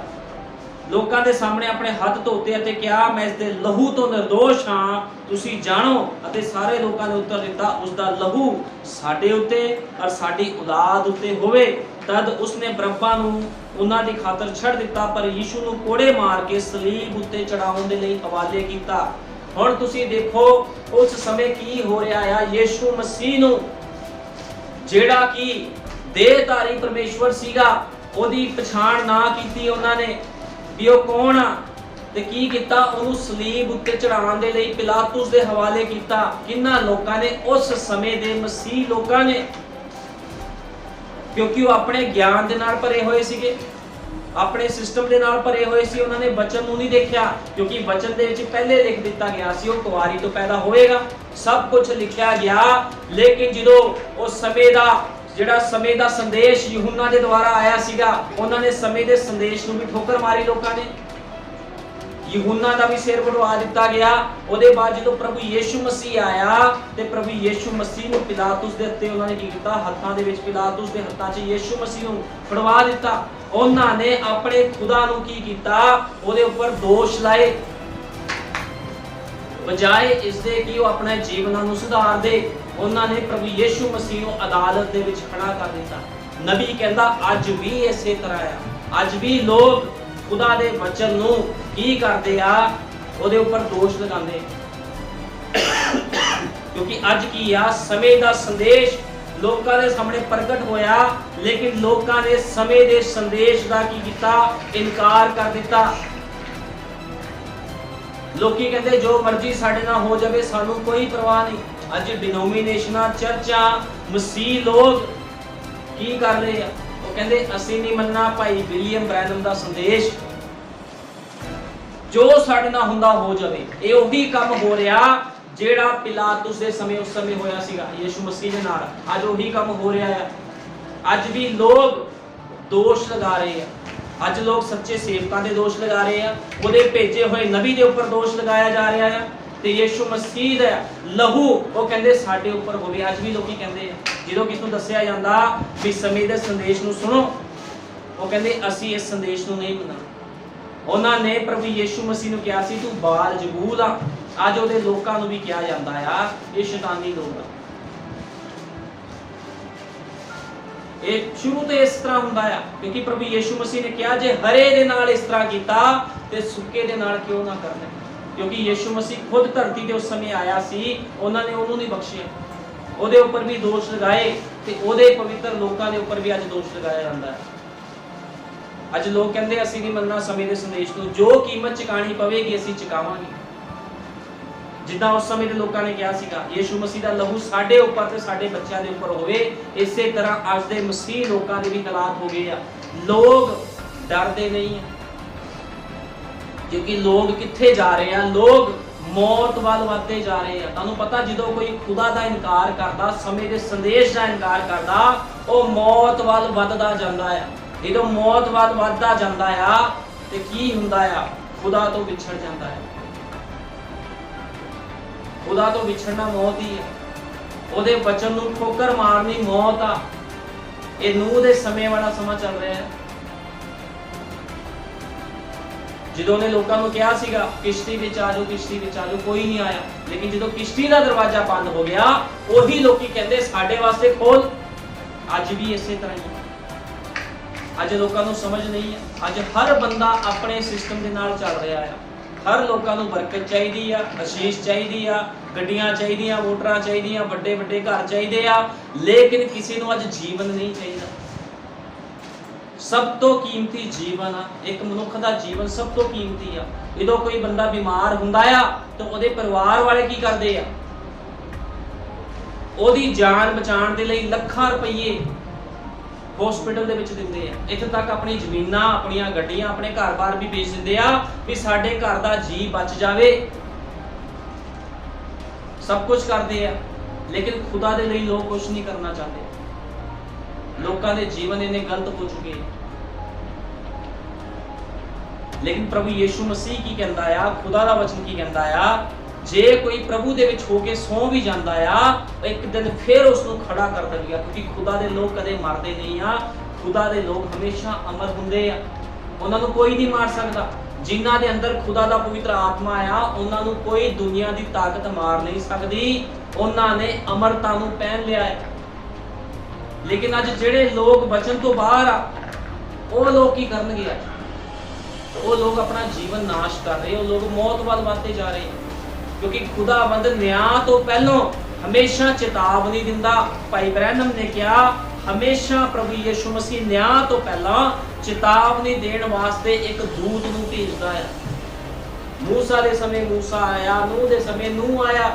ਲੋਕਾਂ ਦੇ ਸਾਹਮਣੇ ਆਪਣੇ ਹੱਥ ਧੋਤੇ ਅਤੇ ਕਿਹਾ, ਮੈਂ ਇਸ ਦੇ ਲਹੂ ਤੋਂ ਨਿਰਦੋਸ਼ ਹਾਂ, ਤੁਸੀਂ ਜਾਣੋ। ਅਤੇ ਸਾਰੇ ਲੋਕਾਂ ਨੇ ਉੱਤਰ ਦਿੱਤਾ, ਉਸ ਦਾ ਲਹੂ ਸਾਡੇ ਉੱਤੇ ਔਰ ਸਾਡੀ ਔਲਾਦ ਉੱਤੇ ਹੋਵੇ। ਤਦ ਉਸਨੇ ਬਰੱਬਾ ਨੂੰ ਉਹਨਾਂ ਦੀ ਖਾਤਰ ਛੱਡ ਦਿੱਤਾ, ਪਰ ਯੀਸ਼ੂ ਨੂੰ ਕੋੜੇ ਮਾਰ ਕੇ ਸਲੀਬ ਉੱਤੇ ਚੜਾਉਣ ਦੇ ਲਈ ਹਵਾਲੇ ਕੀਤਾ। ਹੁਣ ਤੁਸੀਂ ਦੇਖੋ ਉਸ ਸਮੇਂ ਕੀ ਹੋ ਰਿਹਾ ਆ। ਯੀਸ਼ੂ ਮਸੀਹ ਨੂੰ ਜਿਹੜਾ ਕਿ ਦੇਹਧਾਰੀ ਪਰਮੇਸ਼ਵਰ ਸੀਗਾ, ਉਹਦੀ ਪਛਾਣ ਨਾ ਕੀਤੀ ਉਹਨਾਂ ਨੇ ਵੀ ਉਹ ਕੌਣ ਆ, ਤੇ ਕੀ ਕੀਤਾ? ਉਹਨੂੰ ਸਲੀਬ ਉੱਤੇ ਚੜਾਉਣ ਦੇ ਲਈ ਪਿਲਾਤੁਸ ਦੇ ਹਵਾਲੇ ਕੀਤਾ। ਕਿੰਨਾ ਲੋਕਾਂ ਨੇ? ਉਸ ਸਮੇਂ ਦੇ ਮਸੀਹ ਲੋਕਾਂ ਨੇ, ਕਿਉਂਕਿ ਉਹ ਆਪਣੇ ਗਿਆਨ ਦੇ ਨਾਲ ਭਰੇ ਹੋਏ ਸੀਗੇ, ਆਪਣੇ ਸਿਸਟਮ ਦੇ ਨਾਲ ਭਰੇ ਹੋਏ ਸੀ। ਉਹਨਾਂ ਨੇ ਵਚਨ ਨੂੰ ਨਹੀਂ ਦੇਖਿਆ, ਕਿਉਂਕਿ ਵਚਨ ਦੇ ਵਿੱਚ ਪਹਿਲੇ ਲਿਖ ਦਿੱਤਾ ਗਿਆ ਸੀ ਉਹ ਕੁਆਰੀ ਤੋਂ ਪੈਦਾ ਹੋਏਗਾ, ਸਭ ਕੁਝ ਲਿਖਿਆ ਗਿਆ। ਲੇਕਿਨ ਜਦੋਂ ਉਸ ਸਮੇਂ ਦਾ ਜਿਹੜਾ ਸਮੇਂ ਦਾ ਸੰਦੇਸ਼ ਯਹੂਨਾ ਦੇ ਦੁਆਰਾ ਆਇਆ ਸੀਗਾ, ਉਹਨਾਂ ਨੇ ਸਮੇਂ ਦੇ ਸੰਦੇਸ਼ ਨੂੰ ਵੀ ਠੋਕਰ ਮਾਰੀ। ਲੋਕਾਂ ਨੇ ਯਹੂਨਾ ਦਾ ਵੀ ਸਿਰ ਵਡਵਾ ਦਿੱਤਾ ਗਿਆ। ਉਹਦੇ ਬਾਅਦ ਜਦੋਂ ਪ੍ਰਭੂ ਯੀਸ਼ੂ ਮਸੀਹ ਆਇਆ ਤੇ ਪ੍ਰਭੂ ਯੀਸ਼ੂ ਮਸੀਹ ਨੂੰ ਪਿਲਾਤੁਸ ਦੇ ਉੱਤੇ ਉਹਨਾਂ ਨੇ ਕੀ ਕੀਤਾ? ਹੱਥਾਂ ਦੇ ਵਿੱਚ, ਪਿਲਾਤੁਸ ਦੇ ਹੱਥਾਂ 'ਚ ਯੀਸ਼ੂ ਮਸੀਹ ਨੂੰ ਫੜਵਾ ਦਿੱਤਾ। ਉਹਨਾਂ ਨੇ ਆਪਣੇ ਖੁਦਾ ਨੂੰ ਕੀ ਕੀਤਾ? ਉਹਦੇ ਉੱਪਰ ਦੋਸ਼ ਲਾਏ, ਬਜਾਏ ਇਸ ਦੇ ਕਿ ਉਹ ਆਪਣੇ ਜੀਵਨਾਂ ਨੂੰ ਸੁਧਾਰ ਦੇ। ਉਹਨਾਂ ਨੇ ਪ੍ਰਭੂ ਯੀਸ਼ੂ ਮਸੀਹ ਨੂੰ ਅਦਾਲਤ ਦੇ ਵਿੱਚ ਖੜਾ ਕਰ ਦਿੱਤਾ। ਨਬੀ ਕਹਿੰਦਾ ਅੱਜ ਵੀ ਇਸੇ ਤਰ੍ਹਾਂ ਆ, ਅੱਜ ਵੀ ਲੋਕ ਖੁਦਾ ਦੇ ਵਚਨ ਨੂੰ ਕੀ ਕਰਦੇ ਆ, ਉਹਦੇ ਉੱਪਰ ਦੋਸ਼ ਲਗਾਉਂਦੇ। ਕਿਉਂਕਿ ਅੱਜ ਕੀ ਆ, ਸਮੇਂ ਦਾ ਸੰਦੇਸ਼ ਲੋਕਾਂ ਦੇ ਸਾਹਮਣੇ ਪ੍ਰਗਟ ਹੋਇਆ, ਲੇਕਿਨ ਲੋਕਾਂ ਨੇ ਸਮੇਂ ਦੇ ਸੰਦੇਸ਼ ਦਾ ਕੀ ਕੀਤਾ, ਇਨਕਾਰ ਕਰ ਦਿੱਤਾ। ਲੋਕੀ ਕਹਿੰਦੇ ਜੋ ਮਰਜ਼ੀ ਸਾਡੇ ਨਾਲ ਹੋ ਜਾਵੇ, ਸਾਨੂੰ ਕੋਈ ਪਰਵਾਹ ਨਹੀਂ। ਅੱਜ ਡਿਨੋਮੀਨੇਸ਼ਨਾਂ, ਚਰਚਾਂ, ਮਸੀਹ ਲੋਕ ਕੀ ਕਰ ਰਹੇ ਆ, ਉਹ ਕਹਿੰਦੇ ਅਸੀਂ ਨਹੀਂ ਮੰਨਣਾ ਭਾਈ ਵਿਲੀਅਮ ਬ੍ਰੈਨਮ ਦਾ ਸੰਦੇਸ਼, ਜੋ ਸਾਡੇ ਨਾਲ ਹੁੰਦਾ ਹੋ ਜਾਵੇ। ਇਹ ਉਹੀ ਕੰਮ ਹੋ ਰਿਹਾ ਜਿਹੜਾ ਪਿਲਾਤੁਸ ਦੇ ਸਮੇਂ ਉਸ ਸਮੇਂ ਹੋਇਆ ਸੀਗਾ ਯੀਸ਼ੂ ਮਸੀਹ ਦੇ ਨਾਲ। ਅੱਜ ਉਹੀ ਕੰਮ ਹੋ ਰਿਹਾ ਹੈ। ਅੱਜ ਵੀ ਲੋਕ ਦੋਸ਼ ਲਗਾ ਰਹੇ ਆ, ਅੱਜ ਲੋਕ ਸੱਚੇ ਸੇਵਕਾਂ ਦੇ ਦੋਸ਼ ਲਗਾ ਰਹੇ ਆ, ਉਹਦੇ ਭੇਜੇ ਹੋਏ ਨਬੀ ਦੇ ਉੱਪਰ ਦੋਸ਼ ਲਗਾਇਆ ਜਾ ਰਿਹਾ ਹੈ, ਤੇ ਯੀਸ਼ੂ ਮਸੀਹ ਦਾ ਲਹੂ ਉਹ ਕਹਿੰਦੇ ਸਾਡੇ ਉੱਪਰ ਹੋਵੇ। ਅੱਜ ਵੀ ਲੋਕੀ ਕਹਿੰਦੇ ਆ, ਜਦੋਂ ਕਿਸ ਨੂੰ ਦੱਸਿਆ ਜਾਂਦਾ ਵੀ ਸਮੇਂ ਦੇ ਸੰਦੇਸ਼ ਨੂੰ ਸੁਣੋ, ਉਹ ਕਹਿੰਦੇ ਅਸੀਂ ਇਸ ਸੰਦੇਸ਼ ਨੂੰ ਨਹੀਂ ਮੰਨਣਾ। ਉਹਨਾਂ ਨੇ ਪ੍ਰਭੂ ਯੀਸ਼ੂ ਮਸੀਹ ਨੂੰ ਕਿਹਾ ਸੀ ਤੂੰ ਬਾਲ ਜ਼ਬੂਲ ਆ। ਅੱਜ ਉਹਦੇ ਲੋਕਾਂ ਨੂੰ ਵੀ ਕਿਹਾ ਜਾਂਦਾ ਆ ਇਹ ਸ਼ੈਤਾਨੀ ਲੋਕ ਆ। ਇਹ ਸ਼ੁਰੂ ਤੋਂ ਇਸ ਤਰ੍ਹਾਂ ਹੁੰਦਾ ਆ, ਕਿਉਂਕਿ ਪ੍ਰਭੂ ਯੀਸ਼ੂ ਮਸੀਹ ਨੇ ਕਿਹਾ ਜੇ ਹਰੇ ਦੇ ਨਾਲ ਇਸ ਤਰ੍ਹਾਂ ਕੀਤਾ ਤੇ ਸੁੱਕੇ ਦੇ ਨਾਲ ਕਿਉਂ ਨਾ ਕਰਨਾ। ਕਿਉਂਕਿ ਯੀਸ਼ੂ ਮਸੀਹ ਖੁਦ ਧਰਤੀ ਤੇ ਉਸ ਸਮੇਂ ਆਇਆ ਸੀ, ਉਹਨਾਂ ਨੇ ਉਹਨੂੰ ਨਹੀਂ ਬਖਸ਼ਿਆ, ਉਹਦੇ ਉੱਪਰ ਵੀ ਦੋਸ਼ ਲਗਾਏ, ਤੇ ਉਹਦੇ ਪਵਿੱਤਰ ਲੋਕਾਂ ਦੇ ਉੱਪਰ ਵੀ ਅੱਜ ਦੋਸ਼ ਲਗਾਇਆ ਜਾਂਦਾ ਹੈ। ਅੱਜ ਲੋਕ ਕਹਿੰਦੇ ਅਸੀਂ ਨਹੀਂ ਮੰਨਣਾ ਸਮੇਂ ਦੇ ਸੰਦੇਸ਼ ਨੂੰ, ਜੋ ਕੀਮਤ ਚੁਕਾਣੀ ਪਵੇਗੀ ਅਸੀਂ ਚੁਕਾਵਾਂਗੇ। ਜਿੱਦਾਂ ਉਸ ਸਮੇਂ ਦੇ ਲੋਕਾਂ ਨੇ ਕਿਹਾ ਸੀਗਾ ਯੀਸ਼ੂ ਮਸੀਹ ਦਾ ਲਹੂ ਸਾਡੇ ਉੱਪਰ ਤੇ ਸਾਡੇ ਬੱਚਿਆਂ ਦੇ ਉੱਪਰ ਹੋਵੇ, ਇਸੇ ਤਰ੍ਹਾਂ ਅੱਜ ਦੇ ਮਸੀਹ ਲੋਕਾਂ ਦੇ ਵੀ ਹਾਲਾਤ ਹੋ ਗਏ ਆ। ਲੋਕ ਡਰਦੇ ਨਹੀਂ ਆ, ਕਿਉਂਕਿ ਲੋਕ ਕਿੱਥੇ ਜਾ ਰਹੇ ਆ, ਲੋਕ ਮੌਤ ਵੱਲ ਵੱਧਦੇ ਜਾ ਰਹੇ ਆ। ਤੁਹਾਨੂੰ ਪਤਾ ਜਦੋਂ ਕੋਈ ਖੁਦਾ ਦਾ ਇਨਕਾਰ ਕਰਦਾ, ਸਮੇਂ ਦੇ ਸੰਦੇਸ਼ ਦਾ ਇਨਕਾਰ ਕਰਦਾ, ਉਹ ਮੌਤ ਵੱਲ ਵੱਧਦਾ ਜਾਂਦਾ ਆ। ਜਦੋਂ ਮੌਤ ਵੱਲ ਵੱਧਦਾ ਜਾਂਦਾ ਆ ਤੇ ਕੀ ਹੁੰਦਾ ਆ, ਖੁਦਾ ਤੋਂ ਵਿਛੜ ਜਾਂਦਾ ਹੈ। ਖੁਦਾ ਤੋਂ ਵਿਛੜਨਾ ਮੌਤ ਹੀ ਹੈ, ਉਹਦੇ ਵਚਨ ਨੂੰ ਠੋਕਰ ਮਾਰਨੀ ਮੌਤ ਆ। ਇਹ ਨੂਹ ਦੇ ਸਮੇਂ ਵਾਲਾ ਸਮਾਂ ਚੱਲ ਰਿਹਾ ਹੈ। ਜਦੋਂ ਨੇ ਲੋਕਾਂ ਨੂੰ ਕਿਹਾ ਸੀਗਾ ਕਿਸ਼ਤੀ ਵਿੱਚ ਆ ਜਾਓ, ਕਿਸ਼ਤੀ ਵਿੱਚ ਆ ਜਾਓ, ਕੋਈ ਨਹੀਂ ਆਇਆ। ਲੇਕਿਨ ਜਦੋਂ ਕਿਸ਼ਤੀ ਦਾ ਦਰਵਾਜ਼ਾ ਬੰਦ ਹੋ ਗਿਆ, ਉਹੀ ਲੋਕੀ ਕਹਿੰਦੇ ਸਾਡੇ ਵਾਸਤੇ ਖੋਲ। ਅੱਜ ਵੀ ਇਸੇ ਤਰ੍ਹਾਂ ਹੀ ਅੱਜ ਲੋਕਾਂ ਨੂੰ ਸਮਝ ਨਹੀਂ ਹੈ। ਅੱਜ ਹਰ ਬੰਦਾ ਆਪਣੇ ਸਿਸਟਮ ਦੇ ਨਾਲ ਚੱਲ ਰਿਹਾ ਹੈ। ਹਰ ਲੋਕਾਂ ਨੂੰ ਬਰਕਤ ਚਾਹੀਦੀ ਆ, ਅਸ਼ੀਸ਼ ਚਾਹੀਦੀ ਆ, ਗੱਡੀਆਂ ਚਾਹੀਦੀਆਂ, ਮੋਟਰਾਂ ਚਾਹੀਦੀਆਂ, ਵੱਡੇ ਵੱਡੇ ਘਰ ਚਾਹੀਦੇ ਆ, ਲੇਕਿਨ ਕਿਸੇ ਨੂੰ ਅੱਜ ਜੀਵਨ ਨਹੀਂ ਚਾਹੀਦਾ। ਸਭ ਤੋਂ ਕੀਮਤੀ ਜੀਵਨ ਆ, ਇੱਕ ਮਨੁੱਖ ਦਾ ਜੀਵਨ ਸਭ ਤੋਂ ਕੀਮਤੀ ਆ। ਜਦੋਂ ਕੋਈ ਬੰਦਾ ਬਿਮਾਰ ਹੁੰਦਾ ਆ ਤਾਂ ਉਹਦੇ ਪਰਿਵਾਰ ਵਾਲੇ ਕੀ ਕਰਦੇ ਆ, ਉਹਦੀ ਜਾਨ ਬਚਾਉਣ ਦੇ ਲਈ ਲੱਖਾਂ ਰੁਪਏ ਹਸਪੀਟਲ ਦੇ ਵਿੱਚ ਦਿੰਦੇ ਆ। ਇੱਥੇ ਤੱਕ ਆਪਣੀ ਜ਼ਮੀਨਾਂ, ਆਪਣੀਆਂ ਗੱਡੀਆਂ, ਆਪਣੇ ਘਰ-ਬਾਰ ਵੀ ਵੇਚ ਦਿੰਦੇ ਆ ਵੀ ਸਾਡੇ ਘਰ ਦਾ ਜੀ ਬਚ ਜਾਵੇ। ਸਭ ਕੁਝ ਕਰਦੇ ਆ, ਲੇਕਿਨ ਖੁਦਾ ਦੇ ਲਈ ਲੋਕ ਕੁਝ ਨਹੀਂ ਕਰਨਾ ਚਾਹਤੇ। ਲੋਕਾਂ ਦੇ ਜੀਵਨ ਇੰਨੇ ਗਲਤ ਹੋ ਚੁੱਕੇ। ਲੇਕਿਨ ਪ੍ਰਭੂ ਯੀਸ਼ੂ ਮਸੀਹ ਕੀ ਕਹਿੰਦਾ ਆ, ਖੁਦਾ ਦਾ ਵਚਨ ਕੀ ਕਹਿੰਦਾ ਆ, ਜੇ ਕੋਈ ਪ੍ਰਭੂ ਦੇ ਵਿੱਚ ਹੋ ਕੇ ਸੌਂ ਵੀ ਜਾਂਦਾ ਆ, ਇੱਕ ਦਿਨ ਫਿਰ ਉਸ ਨੂੰ ਖੜਾ ਕਰ ਦੇਗਾ। ਕਿਉਂਕਿ ਖੁਦਾ ਦੇ ਲੋਕ ਕਦੇ ਮਰਦੇ ਨਹੀਂ ਆ। ਖੁਦਾ ਦੇ ਲੋਕ ਹਮੇਸ਼ਾ ਅਮਰ ਹੁੰਦੇ ਆ, ਉਹਨਾਂ ਨੂੰ ਕੋਈ ਨਹੀਂ ਮਾਰ ਸਕਦਾ। ਜਿਨ੍ਹਾਂ ਦੇ ਅੰਦਰ ਖੁਦਾ ਦਾ ਪਵਿੱਤਰ ਆਤਮਾ ਆ, ਉਹਨਾਂ ਨੂੰ ਕੋਈ ਦੁਨੀਆ ਦੀ ਤਾਕਤ ਮਾਰ ਨਹੀਂ ਸਕਦੀ। ਉਹਨਾਂ ਨੇ ਅਮਰਤਾ ਨੂੰ ਪਹਿਨ ਲਿਆ ਹੈ। ਲੇਕਿਨ ਅੱਜ ਜਿਹੜੇ ਲੋਕ ਵਚਨ ਤੋਂ ਬਾਹਰ ਆ, ਉਹ ਲੋਕ ਕੀ ਕਰਨਗੇ? ਉਹ ਲੋਕ ਆਪਣਾ ਜੀਵਨ ਨਾਸ਼ ਕਰ ਰਹੇ, ਉਹ ਲੋਕ ਮੌਤ ਵੱਲ ਵੱਧਦੇ ਜਾ ਰਹੇ, ਕਿਉਂਕਿ ਖੁਦਾਵੰਦ ਨਿਆਂ ਤੋਂ ਪਹਿਲਾਂ ਹਮੇਸ਼ਾ ਚੇਤਾਵਨੀ ਦਿੰਦਾ। ਭਾਈ ਬ੍ਰੈਨਮ ਨੇ ਕਿਹਾ ਹਮੇਸ਼ਾ ਪ੍ਰਭੂ ਯੀਸ਼ੂ ਮਸੀਹ ਨਿਆਂ ਤੋਂ ਪਹਿਲਾਂ ਚੇਤਾਵਨੀ ਦੇਣ ਵਾਸਤੇ ਇੱਕ ਦੂਤ ਨੂੰ ਭੇਜਦਾ ਹੈ। ਮੂਸਾ ਦੇ ਸਮੇਂ ਮੂਸਾ ਆਇਆ, ਨੂਹ ਦੇ ਸਮੇਂ ਨੂਹ ਆਇਆ।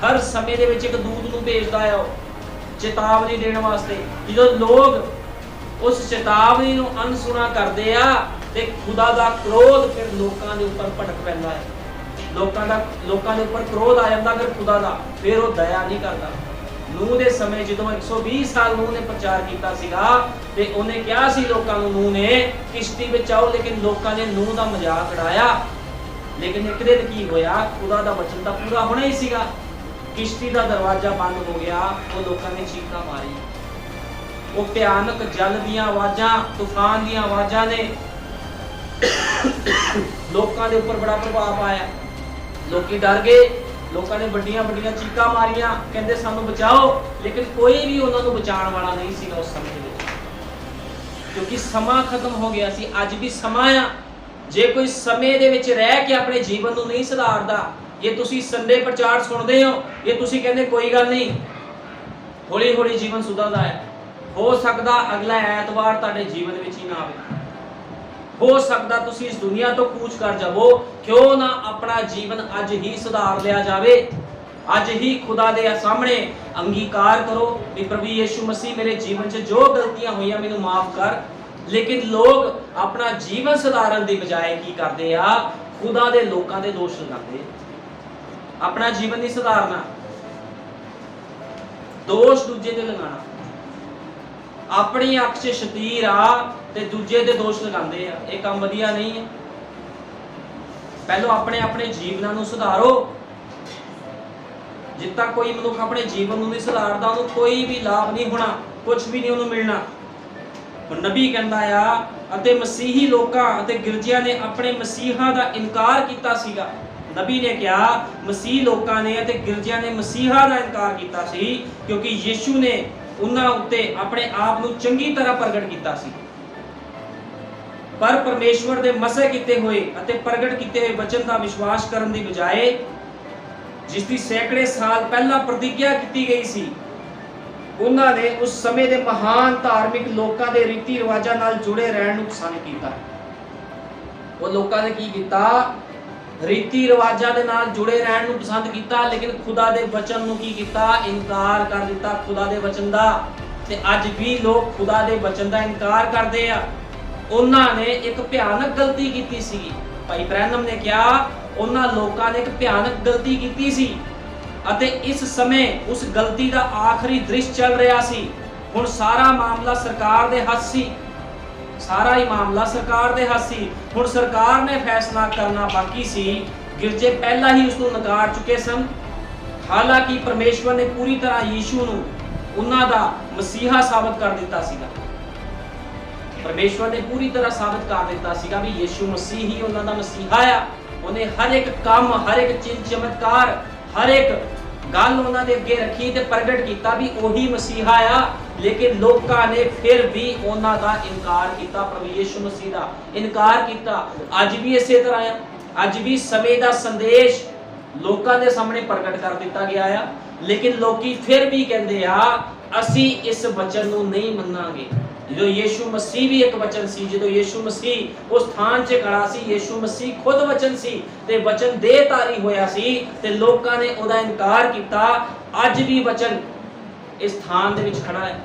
ਹਰ ਸਮੇਂ ਦੇ ਵਿੱਚ ਇੱਕ ਦੂਤ ਨੂੰ ਭੇਜਦਾ ਹੈ ਉਹ ਚੇਤਾਵਨੀ ਦੇਣ ਵਾਸਤੇ। ਜਦੋਂ ਲੋਕ ਉਸ ਚੇਤਾਵਨੀ ਨੂੰ ਅਣਸੁਣਾ ਕਰਦੇ ਆ ਤੇ ਖੁਦਾ ਦਾ ਕ੍ਰੋਧ ਫਿਰ ਲੋਕਾਂ ਦੇ ਉੱਪਰ ਭੜਕ ਪੈਂਦਾ ਹੈ। ਲੋਕਾਂ ਦੇ ਉੱਪਰ ਕ੍ਰੋਧ ਆ ਜਾਂਦਾ ਫਿਰ ਖੁਦਾ ਦਾ, ਫਿਰ ਉਹ ਦਇਆ ਨਹੀਂ ਕਰਦਾ। ਨੂਹ ਦੇ ਸਮੇਂ ਜਦੋਂ 120 ਸਾਲ ਨੂਹ ਨੇ ਪ੍ਰਚਾਰ ਕੀਤਾ ਸੀਗਾ ਤੇ ਉਹਨੇ ਕਿਹਾ ਸੀ ਲੋਕਾਂ ਨੂੰ, ਨੂਹ ਨੇ ਕਿਸ਼ਤੀ ਵਿੱਚ ਆਓ, ਲੇਕਿਨ ਲੋਕਾਂ ਨੇ ਨੂਹ ਦਾ ਮਜ਼ਾਕ ਉਡਾਇਆ। ਲੇਕਿਨ ਇੱਕ ਦਿਨ ਕੀ ਹੋਇਆ, ਖੁਦਾ ਦਾ ਵਚਨ ਤਾਂ ਪੂਰਾ ਹੋਣਾ ਹੀ ਸੀਗਾ। ਕਿਸ਼ਤੀ ਦਾ ਦਰਵਾਜ਼ਾ ਬੰਦ ਹੋ ਗਿਆ, ਉਹ ਲੋਕਾਂ ਨੇ ਚੀਕਾਂ ਮਾਰੀ। ਉਹ ਭਿਆਨਕ ਜਲ ਦੀਆਂ ਆਵਾਜ਼ਾਂ, ਤੂਫਾਨ ਦੀਆਂ ਆਵਾਜ਼ਾਂ ਨੇ ਲੋਕਾਂ ਦੇ ਉੱਪਰ ਬੜਾ ਪ੍ਰਭਾਵ ਪਾਇਆ। ਲੋਕੀ ਡਰ ਗਏ, ਲੋਕਾਂ ਨੇ ਵੱਡੀਆਂ ਵੱਡੀਆਂ ਚੀਕਾਂ ਮਾਰੀਆਂ, ਕਹਿੰਦੇ ਸਾਨੂੰ ਬਚਾਓ, ਲੇਕਿਨ ਕੋਈ ਵੀ ਉਹਨਾਂ ਨੂੰ ਬਚਾਉਣ ਵਾਲਾ ਨਹੀਂ ਸੀਗਾ ਉਸ ਸਮੇਂ ਦੇ ਵਿੱਚ, ਕਿਉਂਕਿ ਸਮਾਂ ਖਤਮ ਹੋ ਗਿਆ ਸੀ। ਅੱਜ ਵੀ ਸਮਾਂ ਆ, ਜੇ ਕੋਈ ਸਮੇਂ ਦੇ ਵਿੱਚ ਰਹਿ ਕੇ ਆਪਣੇ ਜੀਵਨ ਨੂੰ ਨਹੀਂ ਸੁਧਾਰਦਾ, ਜੇ ਤੁਸੀਂ ਸੰਡੇ ਪ੍ਰਚਾਰ ਸੁਣਦੇ ਹੋ, ਜੇ ਤੁਸੀਂ ਕਹਿੰਦੇ ਕੋਈ ਗੱਲ ਨਹੀਂ ਹੌਲੀ ਹੌਲੀ ਜੀਵਨ ਸੁਧਰਦਾ ਹੈ, ਹੋ ਸਕਦਾ ਅਗਲਾ ਐਤਵਾਰ ਤੁਹਾਡੇ ਜੀਵਨ ਵਿੱਚ ਹੀ ਨਾ ਆਵੇ, ਹੋ ਸਕਦਾ ਤੁਸੀਂ ਇਸ ਦੁਨੀਆ ਤੋਂ ਕੂਚ ਕਰ ਜਾਵੋ। ਕਿਉਂ ਨਾ ਆਪਣਾ ਜੀਵਨ ਅੱਜ ਹੀ ਸੁਧਾਰ ਲਿਆ ਜਾਵੇ, ਅੱਜ ਹੀ ਖੁਦਾ ਦੇ ਸਾਹਮਣੇ ਅੰਗੀਕਾਰ ਕਰੋ ਕਿ ਪ੍ਰਭੂ ਯੀਸ਼ੂ ਮਸੀਹ ਮੇਰੇ ਜੀਵਨ 'ਚ ਜੋ ਗਲਤੀਆਂ ਹੋਈਆਂ ਮੈਨੂੰ ਮਾਫ ਕਰ। ਲੇਕਿਨ ਲੋਕ ਆਪਣਾ ਜੀਵਨ ਸੁਧਾਰਨ ਦੀ ਬਜਾਏ ਕੀ ਕਰਦੇ ਆ, ਖੁਦਾ ਦੇ ਲੋਕਾਂ ਦੇ ਦੋਸ਼ ਲਗਾਉਂਦੇ, ਆਪਣਾ ਜੀਵਨ ਨਹੀਂ ਸੁਧਾਰਨਾ, ਦੋਸ਼ ਦੂਜੇ ਤੇ ਲਗਾਉਣਾ। ਆਪਣੀ ਅੱਖ 'ਚ ਸ਼ਤੀਰ ਆ ਤੇ ਦੂਜੇ ਦੇ ਦੋਸ਼ ਲਗਾਉਂਦੇ ਆ, ਇਹ ਕੰਮ ਵਧੀਆ ਨਹੀਂ ਹੈ। ਪਹਿਲਾਂ ਆਪਣੇ ਆਪਣੇ ਜੀਵਨਾਂ ਨੂੰ ਸੁਧਾਰੋ। ਜਿੱਦ ਤੱਕ ਕੋਈ ਮਨੁੱਖ ਆਪਣੇ ਜੀਵਨ ਨੂੰ ਨਹੀਂ ਸੁਧਾਰਦਾ, ਉਹਨੂੰ ਕੋਈ ਵੀ ਲਾਭ ਨਹੀਂ ਹੋਣਾ, ਕੁਝ ਵੀ ਨਹੀਂ ਉਹਨੂੰ ਮਿਲਣਾ। ਹੁਣ ਨਬੀ ਕਹਿੰਦਾ ਆ, ਅਤੇ ਮਸੀਹੀ ਲੋਕਾਂ ਅਤੇ ਗਿਰਜਿਆਂ ਨੇ ਆਪਣੇ ਮਸੀਹਾ ਦਾ ਇਨਕਾਰ ਕੀਤਾ ਸੀਗਾ। ਨਬੀ ਨੇ ਕਿਹਾ ਮਸੀਹ ਲੋਕਾਂ ਨੇ ਅਤੇ ਗਿਰਜਿਆਂ ਨੇ ਮਸੀਹਾ ਦਾ ਇਨਕਾਰ ਕੀਤਾ ਸੀ, ਕਿਉਂਕਿ ਯੀਸ਼ੂ ਨੇ ਉਹਨਾਂ ਉੱਤੇ ਆਪਣੇ ਆਪ ਨੂੰ ਚੰਗੀ ਤਰ੍ਹਾਂ ਪ੍ਰਗਟ ਕੀਤਾ ਸੀ। ਪਰ ਪਰਮੇਸ਼ਵਰ ਦੇ ਮਸਹ ਕੀਤੇ ਹੋਏ ਅਤੇ ਪ੍ਰਗਟ ਕੀਤੇ ਹੋਏ ਵਚਨ ਦਾ ਵਿਸ਼ਵਾਸ ਕਰਨ ਦੀ ਬਜਾਏ, ਜਿਸ ਦੀ ਸੈਂਕੜੇ ਸਾਲ ਪਹਿਲਾਂ ਪ੍ਰਤੀਗਿਆ ਕੀਤੀ ਗਈ ਸੀ, ਉਹਨਾਂ ਨੇ ਉਸ ਸਮੇਂ ਦੇ ਮਹਾਨ ਧਾਰਮਿਕ ਲੋਕਾਂ ਦੇ ਰੀਤੀ ਰਿਵਾਜਾਂ ਨਾਲ ਜੁੜੇ ਰਹਿਣ ਨੂੰ ਪਸੰਦ ਕੀਤਾ। ਉਹ ਲੋਕਾਂ ਨੇ ਕੀ ਕੀਤਾ, ਰੀਤੀ ਰਿਵਾਜਾਂ ਦੇ ਨਾਲ ਜੁੜੇ ਰਹਿਣ ਨੂੰ ਪਸੰਦ ਕੀਤਾ, ਲੇਕਿਨ ਖੁਦਾ ਦੇ ਵਚਨ ਨੂੰ ਕੀ ਕੀਤਾ, ਇਨਕਾਰ ਕਰ ਦਿੱਤਾ ਖੁਦਾ ਦੇ ਵਚਨ ਦਾ। ਤੇ ਅੱਜ ਵੀ ਲੋਕ ਖੁਦਾ ਦੇ ਵਚਨ ਦਾ ਇਨਕਾਰ ਕਰਦੇ ਆ। ਉਹਨਾਂ ਨੇ ਇੱਕ ਭਿਆਨਕ ਗਲਤੀ ਕੀਤੀ ਸੀ। ਭਾਈ ਬ੍ਰੈਨਮ ਨੇ ਕਿਹਾ ਉਹਨਾਂ ਲੋਕਾਂ ਨੇ ਇੱਕ ਭਿਆਨਕ ਗਲਤੀ ਕੀਤੀ ਸੀ, ਅਤੇ ਇਸ ਸਮੇਂ ਉਸ ਗਲਤੀ ਦਾ ਆਖਰੀ ਦ੍ਰਿਸ਼ ਚੱਲ ਰਿਹਾ ਸੀ। ਹੁਣ ਸਾਰਾ ਮਾਮਲਾ ਸਰਕਾਰ ਦੇ ਹੱਥ ਸੀ, ਸਾਰਾ ਹੀ ਮਾਮਲਾ ਸਰਕਾਰ ਦੇ ਹੱਥ ਸੀ। ਹੁਣ ਸਰਕਾਰ ਨੇ ਫੈਸਲਾ ਕਰਨਾ ਬਾਕੀ ਸੀ। ਗਿਰਜੇ ਪਹਿਲਾਂ ਹੀ ਉਸ ਨੂੰ ਨਕਾਰ ਚੁੱਕੇ ਸਨ। ਹਾਲਾਂਕਿ ਪਰਮੇਸ਼ਵਰ ਨੇ ਪੂਰੀ ਤਰ੍ਹਾਂ ਯੀਸ਼ੂ ਨੂੰ ਉਹਨਾਂ ਦਾ ਮਸੀਹਾ ਸਾਬਤ ਕਰ ਦਿੱਤਾ ਸੀਗਾ। ਪਰਮੇਸ਼ਵਰ ਨੇ ਪੂਰੀ ਤਰ੍ਹਾਂ ਸਾਬਤ ਕਰ ਦਿੱਤਾ ਸੀਗਾ ਵੀ ਯੀਸ਼ੂ ਮਸੀਹ ਹੀ ਉਹਨਾਂ ਦਾ ਮਸੀਹਾ ਆ। ਉਹਨੇ ਹਰ ਇੱਕ ਕੰਮ, ਹਰ ਇੱਕ ਚਿੰਨ ਚਮਤਕਾਰ, ਹਰ ਇੱਕ ਗੱਲ ਉਹਨਾਂ ਦੇ ਅੱਗੇ ਰੱਖੀ ਤੇ ਪ੍ਰਗਟ ਕੀਤਾ ਵੀ ਉਹੀ ਮਸੀਹਾ ਆ। ਲੇਕਿਨ ਲੋਕਾਂ ਨੇ ਫਿਰ ਵੀ ਉਹਨਾਂ ਦਾ ਇਨਕਾਰ ਕੀਤਾ, ਪ੍ਰਭੂ ਯੀਸ਼ੂ ਮਸੀਹ ਦਾ ਇਨਕਾਰ ਕੀਤਾ। ਅੱਜ ਵੀ ਇਸੇ ਤਰ੍ਹਾਂ ਆ। ਅੱਜ ਵੀ ਸਮੇਂ ਦਾ ਸੰਦੇਸ਼ ਲੋਕਾਂ ਦੇ ਸਾਹਮਣੇ ਪ੍ਰਗਟ ਕਰ ਦਿੱਤਾ ਗਿਆ ਆ, ਲੇਕਿਨ ਲੋਕੀ ਫਿਰ ਵੀ ਕਹਿੰਦੇ ਆ ਅਸੀਂ ਇਸ ਵਚਨ ਨੂੰ ਨਹੀਂ ਮੰਨਾਂਗੇ। ਜਦੋਂ ਯੀਸ਼ੂ ਮਸੀਹ ਵੀ ਇੱਕ ਵਚਨ ਸੀ, ਜਦੋਂ ਯੀਸ਼ੂ ਮਸੀਹ ਉਸ ਥਾਂ 'ਚ ਖੜਾ ਸੀ, ਯੀਸ਼ੂ ਮਸੀਹ ਖੁਦ ਵਚਨ ਸੀ ਤੇ ਵਚਨ ਦੇਹਧਾਰੀ ਹੋਇਆ ਸੀ ਤੇ ਲੋਕਾਂ ਨੇ ਉਹਦਾ ਇਨਕਾਰ ਕੀਤਾ। ਅੱਜ ਵੀ ਵਚਨ ਇਸ ਥਾਂ ਦੇ ਵਿੱਚ ਖੜਾ ਹੈ।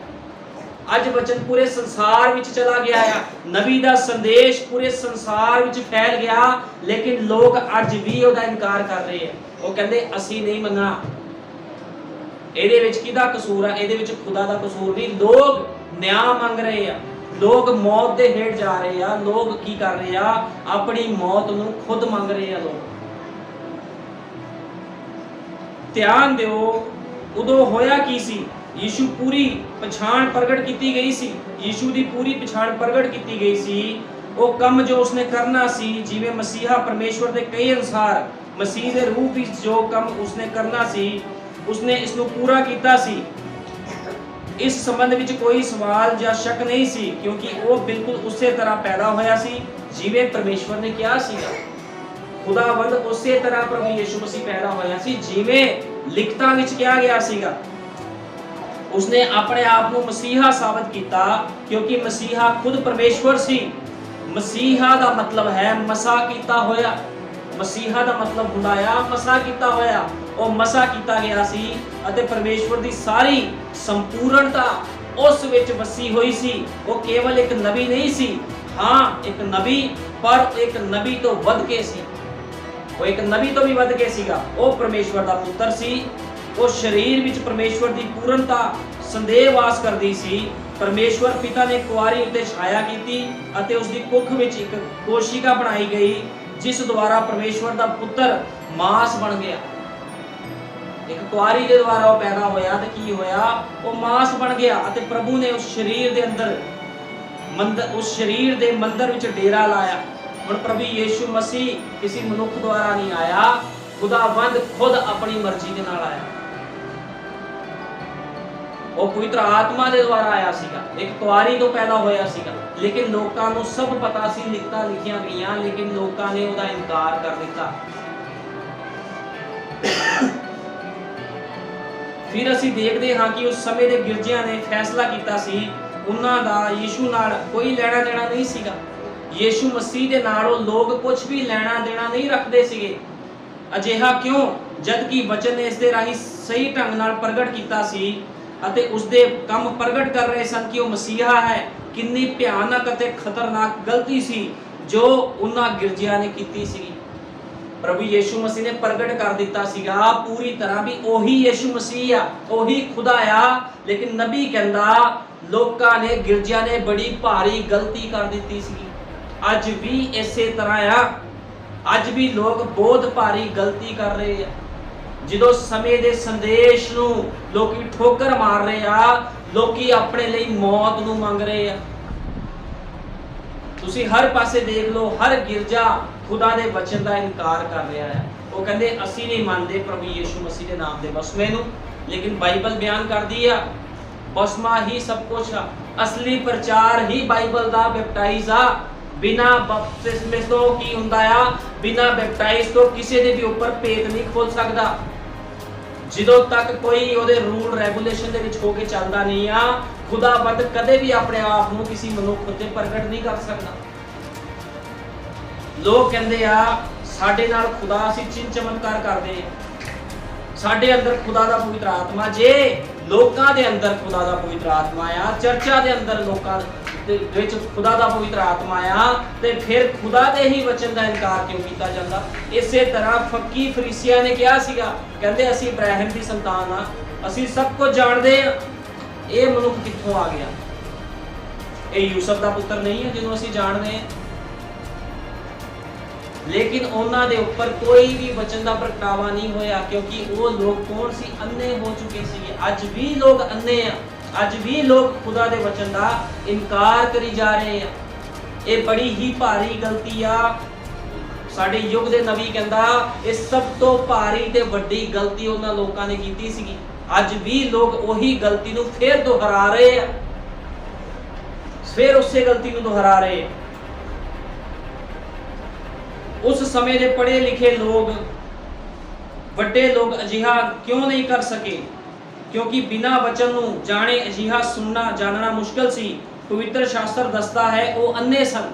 ਅੱਜ ਵਚਨ ਪੂਰੇ ਸੰਸਾਰ ਵਿੱਚ ਚਲਾ ਗਿਆ ਆ। ਨਬੀ ਦਾ ਸੰਦੇਸ਼ ਪੂਰੇ ਸੰਸਾਰ ਵਿੱਚ ਫੈਲ ਗਿਆ, ਲੇਕਿਨ ਲੋਕ ਅੱਜ ਵੀ ਉਹਦਾ ਇਨਕਾਰ ਕਰ ਰਹੇ ਆ। ਉਹ ਕਹਿੰਦੇ ਅਸੀਂ ਨਹੀਂ ਮੰਨਣਾ। ਇਹਦੇ ਵਿੱਚ ਕਿਹਦਾ ਕਸੂਰ ਆ? ਇਹਦੇ ਵਿੱਚ ਖੁਦਾ ਦਾ ਕਸੂਰ ਨਹੀਂ। ਲੋਕ ਨਿਆਂ ਮੰਗ ਰਹੇ ਆ, ਲੋਕ ਮੌਤ ਦੇ ਹੇਠ ਜਾ ਰਹੇ ਆ। ਲੋਕ ਕੀ ਕਰ ਰਹੇ ਆ? ਆਪਣੀ ਮੌਤ ਨੂੰ ਖੁਦ ਮੰਗ ਰਹੇ ਆ। ਲੋਕ ਧਿਆਨ ਦਿਓ, ਉਦੋਂ ਹੋਇਆ ਕੀ ਸੀ? ਯੀਸ਼ੂ ਪੂਰੀ ਪਛਾਣ ਪ੍ਰਗਟ ਕੀਤੀ ਗਈ ਸੀ। ਯੀਸ਼ੂ ਦੀ ਪੂਰੀ ਪਛਾਣ ਪ੍ਰਗਟ ਕੀਤੀ ਗਈ ਸੀ। ਉਹ ਕੰਮ ਜੋ ਉਸਨੇ ਕਰਨਾ ਸੀ, ਜਿਵੇਂ ਮਸੀਹਾ ਪਰਮੇਸ਼ਵਰ ਦੇ ਕਈ ਅਨੁਸਾਰ ਮਸੀਹ ਦੇ ਰੂਪ ਵਿੱਚ ਜੋ ਕੰਮ ਉਸਨੇ ਕਰਨਾ ਸੀ, ਉਸਨੇ ਇਸ ਨੂੰ ਪੂਰਾ ਕੀਤਾ ਸੀ। ਇਸ ਸੰਬੰਧ ਵਿੱਚ ਕੋਈ ਸਵਾਲ ਜਾਂ ਸ਼ੱਕ ਨਹੀਂ ਸੀ, ਕਿਉਂਕਿ ਉਹ ਬਿਲਕੁਲ ਉਸੇ ਤਰ੍ਹਾਂ ਪੈਦਾ ਹੋਇਆ ਸੀ ਜਿਵੇਂ ਪਰਮੇਸ਼ਵਰ ਨੇ ਕਿਹਾ ਸੀਗਾ। ਖੁਦਾਵੰਦ ਉਸੇ ਤਰ੍ਹਾਂ ਪ੍ਰਭੂ ਯੀਸ਼ੂ ਮਸੀਹ ਪੈਦਾ ਹੋਇਆ ਸੀ ਜਿਵੇਂ ਲਿਖਤਾਂ ਵਿੱਚ ਕਿਹਾ ਗਿਆ ਸੀਗਾ। ਉਸਨੇ ਆਪਣੇ ਆਪ ਨੂੰ ਮਸੀਹਾ ਸਾਬਤ ਕੀਤਾ, ਕਿਉਂਕਿ ਮਸੀਹਾ ਖੁਦ ਪਰਮੇਸ਼ਵਰ ਸੀ। ਮਸੀਹਾ ਦਾ ਮਤਲਬ ਹੈ ਮਸਾ ਕੀਤਾ ਹੋਇਆ। ਮਸੀਹਾ ਦਾ ਮਤਲਬ ਹੁੰਦਾ ਆ ਮਸਾ ਕੀਤਾ ਹੋਇਆ। ਉਹ ਮਸਾ ਕੀਤਾ ਗਿਆ ਸੀ ਅਤੇ ਪਰਮੇਸ਼ਵਰ ਦੀ ਸਾਰੀ ਸੰਪੂਰਨਤਾ ਉਸ ਵਿੱਚ ਵਸੀ ਹੋਈ ਸੀ। ਉਹ ਕੇਵਲ ਇੱਕ ਨਬੀ ਨਹੀਂ ਸੀ, ਹਾਂ ਇੱਕ ਨਬੀ, ਪਰ ਇੱਕ ਨਬੀ ਤੋਂ ਵੱਧ ਕੇ ਸੀ। ਉਹ ਇੱਕ ਨਬੀ ਤੋਂ ਵੀ ਵੱਧ ਕੇ ਸੀਗਾ। ਉਹ ਪਰਮੇਸ਼ਵਰ ਦਾ ਪੁੱਤਰ ਸੀ। ਉਹ ਸਰੀਰ ਵਿੱਚ ਪਰਮੇਸ਼ਵਰ ਦੀ ਪੂਰਨਤਾ ਸੰਦੇਹ ਵਾਸ ਕਰਦੀ ਸੀ। ਪਰਮੇਸ਼ਵਰ ਪਿਤਾ ਨੇ ਕੁਆਰੀ ਉੱਤੇ ਛਾਇਆ ਕੀਤੀ ਅਤੇ ਉਸ ਦੀ ਕੁੱਖ ਵਿੱਚ ਇੱਕ ਕੋਸ਼ਿਕਾ ਬਣਾਈ ਗਈ, ਜਿਸ ਦੁਆਰਾ ਪਰਮੇਸ਼ਵਰ ਦਾ ਪੁੱਤਰ ਮਾਸ ਬਣ ਗਿਆ। ਇੱਕ ਕੁਆਰੀ ਦੇ ਦੁਆਰਾ ਉਹ ਪੈਦਾ ਹੋਇਆ ਤੇ ਕੀ ਹੋਇਆ? ਉਹ ਮਾਸ ਬਣ ਗਿਆ ਅਤੇ ਪ੍ਰਭੂ ਨੇ ਉਸ ਸਰੀਰ ਦੇ ਅੰਦਰ ਉਸ ਸਰੀਰ ਦੇ ਮੰਦਰ ਵਿੱਚ ਡੇਰਾ ਲਾਇਆ। ਹੁਣ ਪ੍ਰਭੂ ਯੀਸ਼ੂ ਮਸੀਹ ਕਿਸੇ ਮਨੁੱਖ ਦੁਆਰਾ ਨਹੀਂ ਆਇਆ, खुदावंद खुद अपनी मर्जी के नाल आया। वो पवित्र आत्मा के द्वारा आया सीगा, एक कुआरी तो पैदा होया सीगा, लेकिन लोकां नूं सब पता सी, लिखतां लिखियां गईयां, लेकिन लोकां ने उसदा इनकार कर दिता। फिर असीं देखदे हां कि उस समय दे गिरजिਆਂ ने फैसला कीता सी उन्हां दा यीशु नाल कोई लेना देना नहीं सीगा। यीशु मसीह दे नाल ਉਹ लोग कुछ भी लेना देना नहीं रखदे सीगे। अजिहा क्यों? जबकि वचन ने इस दे राही सही ढंग नाल प्रगट कीता सी ਅਤੇ ਉਸਦੇ ਕੰਮ ਪ੍ਰਗਟ ਕਰ ਰਹੇ ਸਨ ਕਿ ਉਹ ਮਸੀਹਾ ਹੈ। ਕਿੰਨੀ ਭਿਆਨਕ ਅਤੇ ਖਤਰਨਾਕ ਗਲਤੀ ਸੀ ਜੋ ਉਹਨਾਂ ਗਿਰਜਿਆਂ ਨੇ ਕੀਤੀ ਸੀ। ਪ੍ਰਭੂ ਯੀਸ਼ੂ ਮਸੀਹ ਨੇ ਪ੍ਰਗਟ ਕਰ ਦਿੱਤਾ ਸੀਗਾ ਪੂਰੀ ਤਰ੍ਹਾਂ ਵੀ ਉਹੀ ਯੀਸ਼ੂ ਮਸੀਹ ਆ, ਉਹੀ ਖੁਦਾ ਆ। ਲੇਕਿਨ ਨਬੀ ਕਹਿੰਦਾ ਲੋਕਾਂ ਨੇ, ਗਿਰਜਿਆਂ ਨੇ ਬੜੀ ਭਾਰੀ ਗਲਤੀ ਕਰ ਦਿੱਤੀ ਸੀ। ਅੱਜ ਵੀ ਇਸੇ ਤਰ੍ਹਾਂ ਆ, ਅੱਜ ਵੀ ਲੋਕ ਬਹੁਤ ਭਾਰੀ ਗਲਤੀ ਕਰ ਰਹੇ ਆ। ਜਦੋਂ ਸਮੇਂ ਦੇ ਸੰਦੇਸ਼ ਨੂੰ ਲੋਕੀ ਠੋਕਰ ਮਾਰ ਰਹੇ ਆ, ਲੋਕੀ ਆਪਣੇ ਲਈ ਮੌਤ ਨੂੰ ਮੰਗ ਰਹੇ ਆ। ਤੁਸੀਂ ਹਰ ਪਾਸੇ ਦੇਖ ਲਓ, ਹਰ ਗਿਰਜਾ ਖੁਦਾ ਦੇ ਵਚਨ ਦਾ ਇਨਕਾਰ ਕਰ ਰਿਹਾ ਹੈ। ਉਹ ਕਹਿੰਦੇ ਅਸੀਂ ਨਹੀਂ ਮੰਨਦੇ ਪ੍ਰਭੂ ਯੀਸ਼ੂ ਮਸੀਹ ਦੇ ਨਾਮ ਦੇ ਬਸਮੇ ਨੂੰ। ਲੇਕਿਨ ਬਾਈਬਲ ਬਿਆਨ ਕਰਦੀ ਆ ਬਸਮਾ ਹੀ ਸਭ ਕੁਝ ਆ। ਅਸਲੀ ਪ੍ਰਚਾਰ ਹੀ ਬਾਈਬਲ ਦਾ ਬੈਪਟਾਈਜ਼ ਆ। बिना बपतिस्मे तो की हुंदा आ, बिना बैप्टाइज तो किसी दे भी ऊपर भेद नहीं खोल सकदा। जिदों तक कोई ओदे रूल रेगुलेशन दे विच हो के चलदा नहीं आ, खुदावंद कदे भी अपने आप नूं किसी मनुख उत्ते प्रगट नहीं कर सकदा। लोग कहंदे आ साडे नाल खुदा असीं चिन्ह चमत्कार करदे, साडे अंदर खुदा दा पवित्र आत्मा। जे लोकां दे अंदर खुदा दा पवित्र आत्मा आ, चर्चा दे अंदर लोकां ਵਿੱਚ ਖੁਦਾ ਦਾ ਪਵਿੱਤਰ ਆਤਮਾ ਆ, ਤੇ ਫਿਰ ਖੁਦਾ ਦੇ ਹੀ ਵਚਨ ਦਾ ਇਨਕਾਰ ਕਿਉਂ ਕੀਤਾ ਜਾਂਦਾ? ਇਸੇ ਤਰ੍ਹਾਂ ਫੱਕੀ ਫਰੀਸੀਆਂ ਨੇ ਕਿਹਾ ਸੀਗਾ, ਕਹਿੰਦੇ ਅਸੀਂ ਇਬਰਾਹਿਮ ਦੀ ਸੰਤਾਨ ਆ, ਅਸੀਂ ਸਭ ਕੁਝ ਜਾਣਦੇ ਆ, ਇਹ ਮਨੁੱਖ ਕਿੱਥੋਂ ਆ ਗਿਆ? ਇਹ ਯੂਸਫ ਦਾ ਪੁੱਤਰ ਨਹੀਂ ਹੈ ਜਿਹਨੂੰ ਅਸੀਂ ਜਾਣਦੇ ਆ। ਲੇਕਿਨ ਉਹਨਾਂ ਦੇ ਉੱਪਰ ਕੋਈ ਵੀ ਵਚਨ ਦਾ ਪ੍ਰਗਟਾਵਾ ਨਹੀਂ ਹੋਇਆ, ਕਿਉਂਕਿ ਉਹ ਲੋਕ ਕੌਣ ਸੀ? ਅੰਨੇ ਹੋ ਚੁੱਕੇ ਸੀਗੇ। ਅੱਜ ਵੀ ਲੋਕ ਅੰਨੇ ਆ, ਅੱਜ ਵੀ ਲੋਕ ਖੁਦਾ ਦੇ ਵਚਨ ਦਾ ਇਨਕਾਰ ਕਰੀ ਜਾ ਰਹੇ ਆ। ਇਹ ਬੜੀ ਹੀ ਭਾਰੀ ਗਲਤੀ ਆ। ਸਾਡੇ ਯੁੱਗ ਦੇ ਨਬੀ ਕਹਿੰਦਾ ਇਹ ਸਭ ਤੋਂ ਭਾਰੀ ਤੇ ਵੱਡੀ ਗਲਤੀ ਉਹਨਾਂ ਲੋਕਾਂ ਨੇ ਕੀਤੀ ਸੀਗੀ। ਅੱਜ ਵੀ ਲੋਕ ਉਹੀ ਗਲਤੀ ਨੂੰ ਫੇਰ ਦੁਹਰਾ ਰਹੇ ਆ, ਫੇਰ ਉਸੇ ਗਲਤੀ ਨੂੰ ਦੁਹਰਾ ਰਹੇ। ਉਸ ਸਮੇਂ ਦੇ ਪੜ੍ਹੇ ਲਿਖੇ ਲੋਕ, ਵੱਡੇ ਲੋਕ ਅਜਿਹਾ ਕਿਉਂ ਨਹੀਂ ਕਰ ਸਕੇ? क्योंकि बिना वचन नूं जाने अजिहा सुनना जानना मुश्किल सी। पवित्र शास्त्र दसदा है वो अन्ने सन,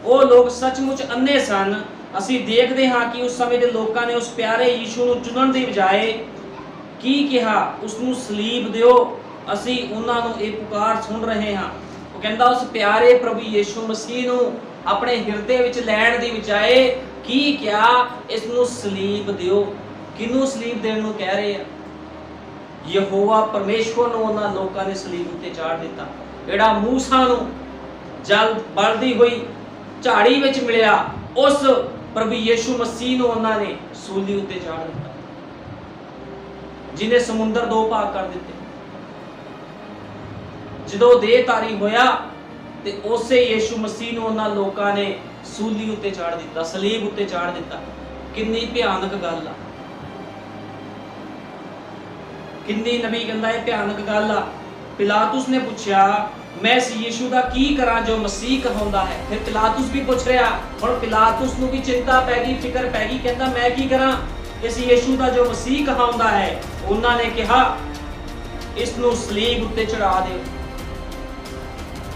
वो लोग सचमुच अन्ने सन। असीं देखदे हां कि उस समय दे लोकां ने उस प्यारे यीशु नूं चुनण दी बजाए की कहा? उस नूं सलीब दिओ। असीं उन्हां नूं इह पुकार सुन रहे हां। वो कहंदा उस प्यारे प्रभु यीशु मसीह नूं अपने हिरदे विच लैण दी बजाए की कहा? इस नूं सलीब दिओ। किनूं सलीब देण नूं कह रहे आ? यहोवा परमेश्वर ਨੂੰ ਉਹਨਾਂ ਲੋਕਾਂ ਨੇ ਸਲੀਬ ਉੱਤੇ ਚਾੜ ਦਿੱਤਾ। ਜਿਹੜਾ ਮੂਸਾ ਨੂੰ ਜਲ ਬਲਦੀ ਹੋਈ ਝਾੜੀ ਵਿੱਚ ਮਿਲਿਆ, ਉਸ ਪ੍ਰਭੂ ਯੀਸ਼ੂ ਮਸੀਹ ਨੂੰ ਉਹਨਾਂ ਨੇ ਸੂਲੀ ਉੱਤੇ ਚਾੜ ਦਿੱਤਾ, ਜਿਨੇ ਸਮੁੰਦਰ ਦੋ ਭਾਗ ਕਰ ਦਿੱਤੇ। ਜਦੋਂ ਦੇਹ ਧਾਰੀ ਹੋਇਆ ਤੇ ਉਸੇ ਯੀਸ਼ੂ ਮਸੀਹ ਨੂੰ ਉਹਨਾਂ ਲੋਕਾਂ ਨੇ ਸੂਲੀ ਉੱਤੇ ਚਾੜ ਦਿੱਤਾ, ਸਲੀਬ ਉੱਤੇ ਚਾੜ ਦਿੱਤਾ। ਕਿੰਨੀ ਭਿਆਨਕ ਗੱਲ ਆ, किन्नी नबी कहंदा है भयानक गल आ। पिलातुस ने पूछा मैं इस यीशु दा की करा जो मसीह कहौंदा है। फिर पिलातुस भी पूछ रहा, हुण पिलातुस नूं भी चिंता पै गई, फिक्र पै गई। कहंदा मैं की करा इस यीशु दा जो मसीह कहौंदा है। उन्हां ने कहा इस नूं सलीब उत्ते चढ़ा दिओ।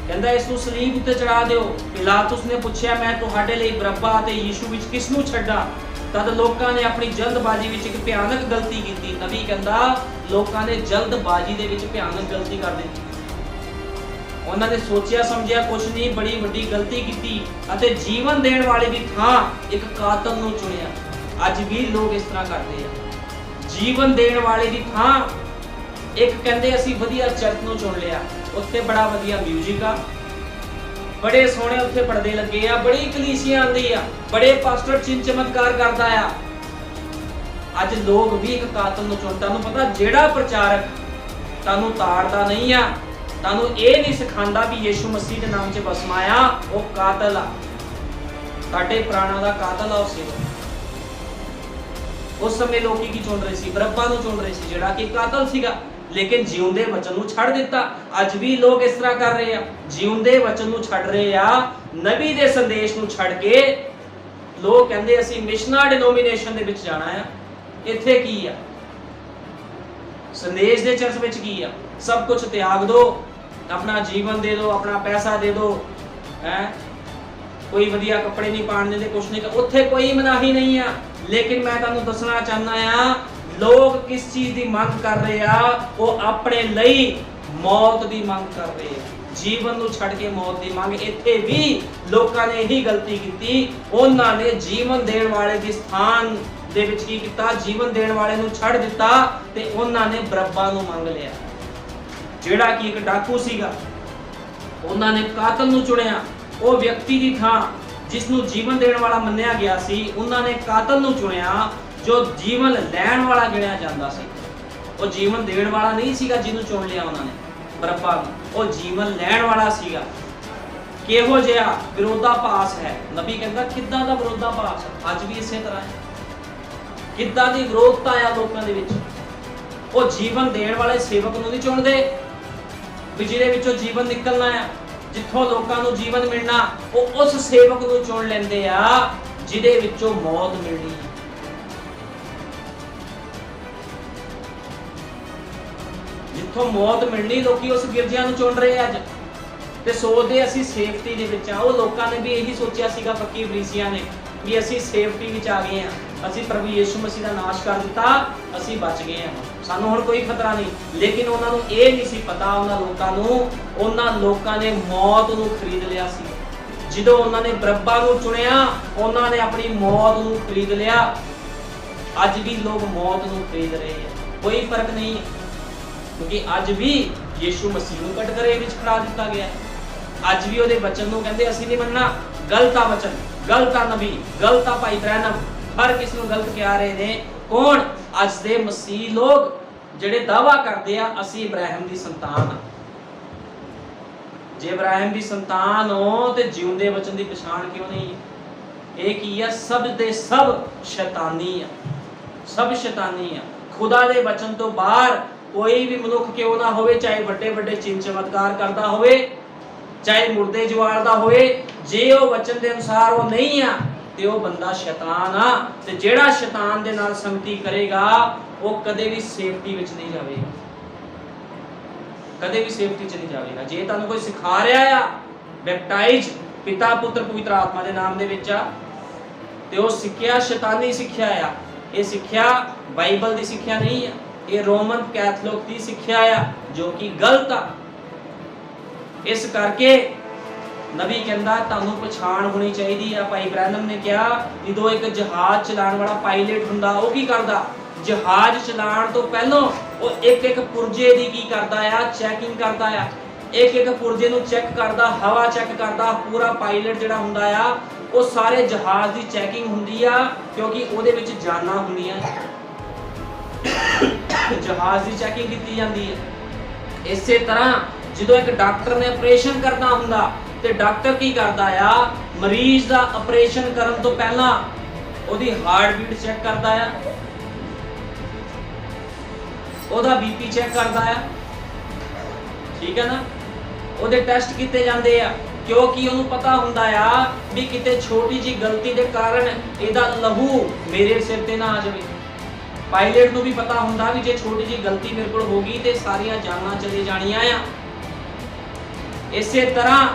कहंदा इस नूं सलीब उत्ते चढ़ा दिओ। पिलातुस ने पूछा मैं तुहाडे लई बरअब्बा ते यीशु विच किस नूं छड्डां? तद लोकां ने अपनी जल्दबाजी विच एक भयानक गलती की। नबी कहंदा लोकां ने जल्दबाजी दे विच भयानक गलती कर दी। उन्हां ने सोचिया समझिया कुछ नहीं, बड़ी वड्डी गलती की अते जीवन देण वाले दी थां एक कातल नूं चुनिया। अज भी लोग इस तरह करते हैं। जीवन देण वाले दी थां एक कहंदे असीं वधिया चर्च नूं चुन लिया, उत्थे बड़ा वधिया म्यूजिक आ, बड़े सोहणे उत्थे पड़दे लगे आ, बड़ी कलीसिया आंदी आ, बड़े पास्टर चिन्ह चमत्कार करदा आ। अज लोग भी एक कातल नूं चुन। तुहानूं पता जेड़ा प्रचारक तुहानूं ताड़दा नहीं आ, तुहानूं इह नहीं सिखांदा भी यीशु मसीह दे नाम 'च बसमाया, वो कातल आ। साडे प्राणां दा कातल आ। उस ਉਸ ਸਮੇਂ ਲੋਕੀ ਕੀ ਚੁਣ ਰਹੇ ਸੀ? ਬਰੱਬਾ ਨੂੰ ਚੁਣ ਰਹੇ ਸੀ, ਜਿਹੜਾ ਕਿ ਕਾਤਲ ਸੀਗਾ, ਲੇਕਿਨ ਜਿਉਂਦੇ ਵਚਨ ਨੂੰ ਛੱਡ ਦਿੱਤਾ। ਅੱਜ ਵੀ ਲੋਕ ਇਸ ਤਰ੍ਹਾਂ ਕਰ ਰਹੇ ਆ, ਜਿਉਂਦੇ ਵਚਨ ਨੂੰ ਛੱਡ ਰਹੇ ਆ, ਨਬੀ ਦੇ ਸੰਦੇਸ਼ ਨੂੰ ਛੱਡ ਕੇ ਲੋਕ ਕਹਿੰਦੇ ਅਸੀਂ ਮਿਸ਼ਨਾ ਡਿਨੋਮੀਨੇਸ਼ਨ ਦੇ ਵਿੱਚ ਜਾਣਾ ਆ। ਇੱਥੇ ਕੀ ਆ? ਸੰਦੇਸ਼ ਦੇ ਚਰਚ ਵਿੱਚ ਕੀ ਆ? ਸਭ ਕੁਝ ਤਿਆਗ ਦੋ, ਆਪਣਾ ਜੀਵਨ ਦੇ ਦਿਓ, ਆਪਣਾ ਪੈਸਾ ਦੇ ਦਿਓ, ਹੈ ਕੋਈ ਵਧੀਆ ਕੱਪੜੇ ਨਹੀਂ ਪਾਣ ਦਿੰਦੇ, ਕੁਛ ਨਹੀਂ, ਉੱਥੇ ਕੋਈ ਮਨਾਹੀ ਨਹੀਂ ਆ। ਲੇਕਿਨ ਮੈਂ ਤੁਹਾਨੂੰ ਦੱਸਣਾ ਚਾਹੁੰਦਾ ਆ, ਲੋਕ ਕਿਸ ਚੀਜ਼ ਦੀ ਮੰਗ ਕਰ ਰਹੇ ਆ? ਉਹ ਆਪਣੇ ਲਈ ਮੌਤ ਦੀ ਮੰਗ ਕਰ ਰਹੇ ਆ, ਜੀਵਨ ਨੂੰ ਛੱਡ ਕੇ ਮੌਤ ਦੀ ਮੰਗ। ਇੱਥੇ ਵੀ ਲੋਕਾਂ ਨੇ ਇਹੀ ਗਲਤੀ ਕੀਤੀ, ਉਹਨਾਂ ਨੇ ਜੀਵਨ ਦੇਣ ਵਾਲੇ ਦੇ ਸਥਾਨ ਦੇ ਵਿੱਚ ਕੀ ਕੀਤਾ? ਜੀਵਨ ਦੇਣ ਵਾਲੇ ਨੂੰ ਛੱਡ ਦਿੱਤਾ ਤੇ ਉਹਨਾਂ ਨੇ ਬਰੱਬਾ ਨੂੰ ਮੰਗ ਲਿਆ, ਜਿਹੜਾ ਕਿ ਇੱਕ ਡਾਕੂ ਸੀਗਾ। ਉਹਨਾਂ ਨੇ ਕਾਤਲ ਨੂੰ ਚੁਣਿਆ, ਉਹ ਵਿਅਕਤੀ ਦੀ ਥਾਂ ਜਿਸ ਨੂੰ ਜੀਵਨ ਦੇਣ ਵਾਲਾ ਮੰਨਿਆ ਗਿਆ ਸੀ, ਉਹਨਾਂ ਨੇ ਕਾਤਲ ਨੂੰ ਚੁਣਿਆ ਜੋ ਜੀਵਨ ਲੈਣ ਵਾਲਾ ਗਿਣਿਆ ਜਾਂਦਾ ਸੀ। ਉਹ ਜੀਵਨ ਦੇਣ ਵਾਲਾ ਨਹੀਂ ਸੀਗਾ ਜਿਹਨੂੰ ਚੁਣ ਲਿਆ ਉਹਨਾਂ ਨੇ, ਬਰੱਬਾ ਨੂੰ, ਉਹ ਜੀਵਨ ਲੈਣ ਵਾਲਾ ਸੀਗਾ। ਕਿਹੋ ਜਿਹਾ ਵਿਰੋਧਾਭਾਸ ਹੈ? ਨਬੀ ਕਹਿੰਦਾ ਕਿੱਦਾਂ ਦਾ ਵਿਰੋਧਾਭਾਸ? ਅੱਜ ਵੀ ਇਸੇ ਤਰ੍ਹਾਂ ਹੈ। ਕਿੱਦਾਂ ਦੀ ਵਿਰੋਧਤਾ ਆ ਲੋਕਾਂ ਦੇ ਵਿੱਚ? ਉਹ ਜੀਵਨ ਦੇਣ ਵਾਲੇ ਸੇਵਕ ਨੂੰ ਨਹੀਂ ਚੁਣਦੇ ਵੀ ਜਿਹਦੇ ਵਿੱਚੋਂ ਜੀਵਨ ਨਿਕਲਣਾ ਆ, ਜਿੱਥੋਂ ਲੋਕਾਂ ਨੂੰ ਜੀਵਨ ਮਿਲਣਾ, ਉਹ ਉਸ ਸੇਵਕ ਨੂੰ ਚੁਣ ਲੈਂਦੇ ਆ ਜਿਹਦੇ ਵਿੱਚੋਂ ਮੌਤ ਮਿਲਣੀ। ਜਿੱਥੋਂ ਮੌਤ ਮਿਲਣੀ, ਲੋਕੀ ਉਸ ਗਿਰਜਿਆਂ ਨੂੰ ਚੁਣ ਰਹੇ ਅੱਜ ਤੇ ਸੋਚਦੇ ਅਸੀਂ ਸੇਫਟੀ ਦੇ ਵਿੱਚ ਆ। ਉਹ ਲੋਕਾਂ ਨੇ ਵੀ ਇਹੀ ਸੋਚਿਆ ਸੀਗਾ, ਫੱਕੀ ਫਰੀਸੀਆਂ ਨੇ, ਵੀ ਅਸੀਂ ਸੇਫਟੀ ਵਿੱਚ ਆ ਗਏ ਆ, ਅਸੀਂ ਪ੍ਰਭੂ ਯਿਸੂ ਮਸੀਹ ਦਾ ਨਾਸ਼ ਕਰ ਦਿੱਤਾ, ਅਸੀਂ ਬਚ ਗਏ ਆ, ਸਾਨੂੰ ਹੁਣ ਕੋਈ ਖਤਰਾ ਨਹੀਂ। ਲੇਕਿਨ ਉਹਨਾਂ ਨੂੰ ਇਹ ਨਹੀਂ ਸੀ ਪਤਾ, ਉਹਨਾਂ ਲੋਕਾਂ ਨੇ ਮੌਤ ਨੂੰ ਖਰੀਦ ਲਿਆ ਸੀ। ਜਦੋਂ ਉਹਨਾਂ ਨੇ ਬਰੱਬਾ ਨੂੰ ਚੁਣਿਆ, ਉਹਨਾਂ ਨੇ ਆਪਣੀ ਮੌਤ ਨੂੰ ਖਰੀਦ ਲਿਆ। ਅੱਜ ਵੀ ਲੋਕ ਮੌਤ ਨੂੰ ਖਰੀਦ ਰਹੇ ਆ, ਕੋਈ ਫਰਕ ਨਹੀਂ ਹੈ, ਕਿਉਂਕਿ ਅੱਜ ਵੀ ਯਿਸੂ ਮਸੀਹ ਨੂੰ ਕਟਘਰੇ ਵਿੱਚ ਖੜਾ ਦਿੱਤਾ ਗਿਆ। ਅੱਜ ਵੀ ਉਹਦੇ ਵਚਨ ਨੂੰ ਕਹਿੰਦੇ ਅਸੀਂ ਨਹੀਂ ਮੰਨਣਾ, ਗਲਤ ਆ ਵਚਨ, ਗਲਤ ਆ ਨਬੀ, ਗਲਤ ਆ ਭਾਈ ਬ੍ਰੈਨਮ, ਹਰ ਕਿਸ ਨੂੰ ਗਲਤ ਕਹਿ ਰਹੇ ਨੇ। ਕੌਣ? ਅੱਜ ਦੇ ਮਸੀਹ ਲੋਕ ਜਿਹੜੇ ਦਾਵਾ ਕਰਦੇ ਆ ਅਸੀਂ ਇਬਰਾਹਿਮ ਦੀ ਸੰਤਾਨ ਆ। ਜੇ ਇਬਰਾਹਿਮ ਦੀ ਸੰਤਾਨ ਹੋ ਤੇ ਜਿਉਂਦੇ ਵਚਨ ਦੀ ਪਛਾਣ ਕਿਉਂ ਨਹੀਂ? ਇਹ ਕੀ ਆ? ਸਭ ਦੇ ਸਭ ਸ਼ੈਤਾਨੀ ਆ, ਸਭ ਸ਼ੈਤਾਨੀ ਆ। ਖੁਦਾ ਦੇ ਵਚਨ ਤੋਂ ਬਾਹਰ ਕੋਈ ਵੀ ਮਨੁੱਖ ਕਿਉਂ ਨਾ ਹੋਵੇ, ਚਾਹੇ ਵੱਡੇ ਵੱਡੇ ਚਿੰਨ ਚਮਤਕਾਰ ਕਰਦਾ ਹੋਵੇ, ਚਾਹੇ ਮੁਰਦੇ ਜਵਾਲਦਾ ਹੋਵੇ, ਜੇ ਉਹ ਵਚਨ ਦੇ ਅਨੁਸਾਰ ਉਹ ਨਹੀਂ ਆ ਤੇ ਉਹ ਬੰਦਾ ਸ਼ੈਤਾਨ ਆ। ਤੇ ਜਿਹੜਾ ਸ਼ੈਤਾਨ ਦੇ ਨਾਲ ਸੰਗਤੀ ਕਰੇਗਾ ਉਹ ਕਦੇ ਵੀ ਸੇਫਟੀ ਵਿੱਚ ਨਹੀਂ ਜਾਵੇਗਾ, ਕਦੇ ਵੀ ਸੇਫਟੀ 'ਚ ਨਹੀਂ ਜਾਵੇਗਾ। ਜੇ ਤੁਹਾਨੂੰ ਕੋਈ ਸਿਖਾ ਰਿਹਾ ਆ ਬੈਪਟਾਈਜ਼ ਪਿਤਾ ਪੁੱਤਰ ਪਵਿੱਤਰ ਆਤਮਾ ਦੇ ਨਾਮ ਦੇ ਵਿੱਚ ਆ, ਤੇ ਉਹ ਸਿੱਖਿਆ ਸ਼ੈਤਾਨੀ ਸਿੱਖਿਆ ਆ। ਇਹ ਸਿੱਖਿਆ ਬਾਈਬਲ ਦੀ ਸਿੱਖਿਆ ਨਹੀਂ ਆ, ਇਹ ਰੋਮਨ ਕੈਥੋਲਿਕ ਦੀ ਸਿੱਖਿਆ ਆ, ਜੋ ਕਿ ਗਲਤ ਆ। ਇਸ ਕਰਕੇ ਨਬੀ ਕਹਿੰਦਾ ਤੁਹਾਨੂੰ ਪਛਾਣ ਹੋਣੀ ਚਾਹੀਦੀ ਆ। ਭਾਈ ਬ੍ਰੈਨਮ ਨੇ ਕਿਹਾ ਜਦੋਂ ਇੱਕ ਜਹਾਜ਼ ਚਲਾਉਣ ਵਾਲਾ ਪਾਇਲਟ ਹੁੰਦਾ, ਉਹ ਕੀ ਕਰਦਾ? ਜਹਾਜ਼ ਚਲਾਉਣ ਤੋਂ ਪਹਿਲਾਂ ਉਹ ਇੱਕ ਇੱਕ ਪੁਰਜੇ ਦੀ ਕੀ ਕਰਦਾ ਆ? ਚੈਕਿੰਗ ਕਰਦਾ ਆ। ਇੱਕ ਇੱਕ ਪੁਰਜੇ ਨੂੰ ਚੈੱਕ ਕਰਦਾ, ਹਵਾ ਚੈੱਕ ਕਰਦਾ। ਪੂਰਾ ਪਾਇਲਟ ਜਿਹੜਾ ਹੁੰਦਾ ਆ, ਉਹ ਸਾਰੇ ਜਹਾਜ਼ ਦੀ ਚੈਕਿੰਗ ਹੁੰਦੀ ਆ, ਕਿਉਂਕਿ ਉਹਦੇ ਵਿੱਚ ਜਾਨਾਂ ਹੁੰਦੀਆਂ, ਜਹਾਜ਼ ਦੀ ਚੈਕਿੰਗ ਕੀਤੀ ਜਾਂਦੀ ਹੈ। ਇਸੇ ਤਰ੍ਹਾਂ ਜਦੋਂ ਇੱਕ ਡਾਕਟਰ ਨੇ ਆਪਰੇਸ਼ਨ ਕਰਨਾ ਹੁੰਦਾ ਤੇ ਡਾਕਟਰ ਕੀ ਕਰਦਾ ਆ? ਮਰੀਜ਼ ਦਾ ਆਪਰੇਸ਼ਨ ਕਰਨ ਤੋਂ ਪਹਿਲਾਂ ਉਹਦੀ ਹਾਰਟ ਬੀਟ ਚੈੱਕ ਕਰਦਾ ਆ, ਉਹਦਾ ਬੀਪੀ ਚੈੱਕ ਕਰਦਾ ਆ, ਠੀਕ ਹੈ ਨਾ। ਉਹਦੇ ਟੈਸਟ ਕੀਤੇ ਜਾਂਦੇ ਆ, ਕਿਉਂਕਿ ਉਹਨੂੰ ਪਤਾ ਹੁੰਦਾ ਆ ਵੀ ਕਿਤੇ ਛੋਟੀ ਜੀ ਗਲਤੀ ਦੇ ਕਾਰਨ ਇਹਦਾ ਲਹੂ ਮੇਰੇ ਸਿਰ ਤੇ ਨਾ ਆ ਜਾਵੇ। ਪਾਇਲਟ ਨੂੰ ਵੀ ਪਤਾ ਹੁੰਦਾ ਵੀ ਜੇ ਛੋਟੀ ਜੀ ਗਲਤੀ ਮੇਰੇ ਕੋਲ ਹੋ ਗਈ ਤੇ ਸਾਰੀਆਂ ਜਾਨਾਂ ਚਲੇ ਜਾਣੀਆਂ ਆ। ਇਸੇ ਤਰ੍ਹਾਂ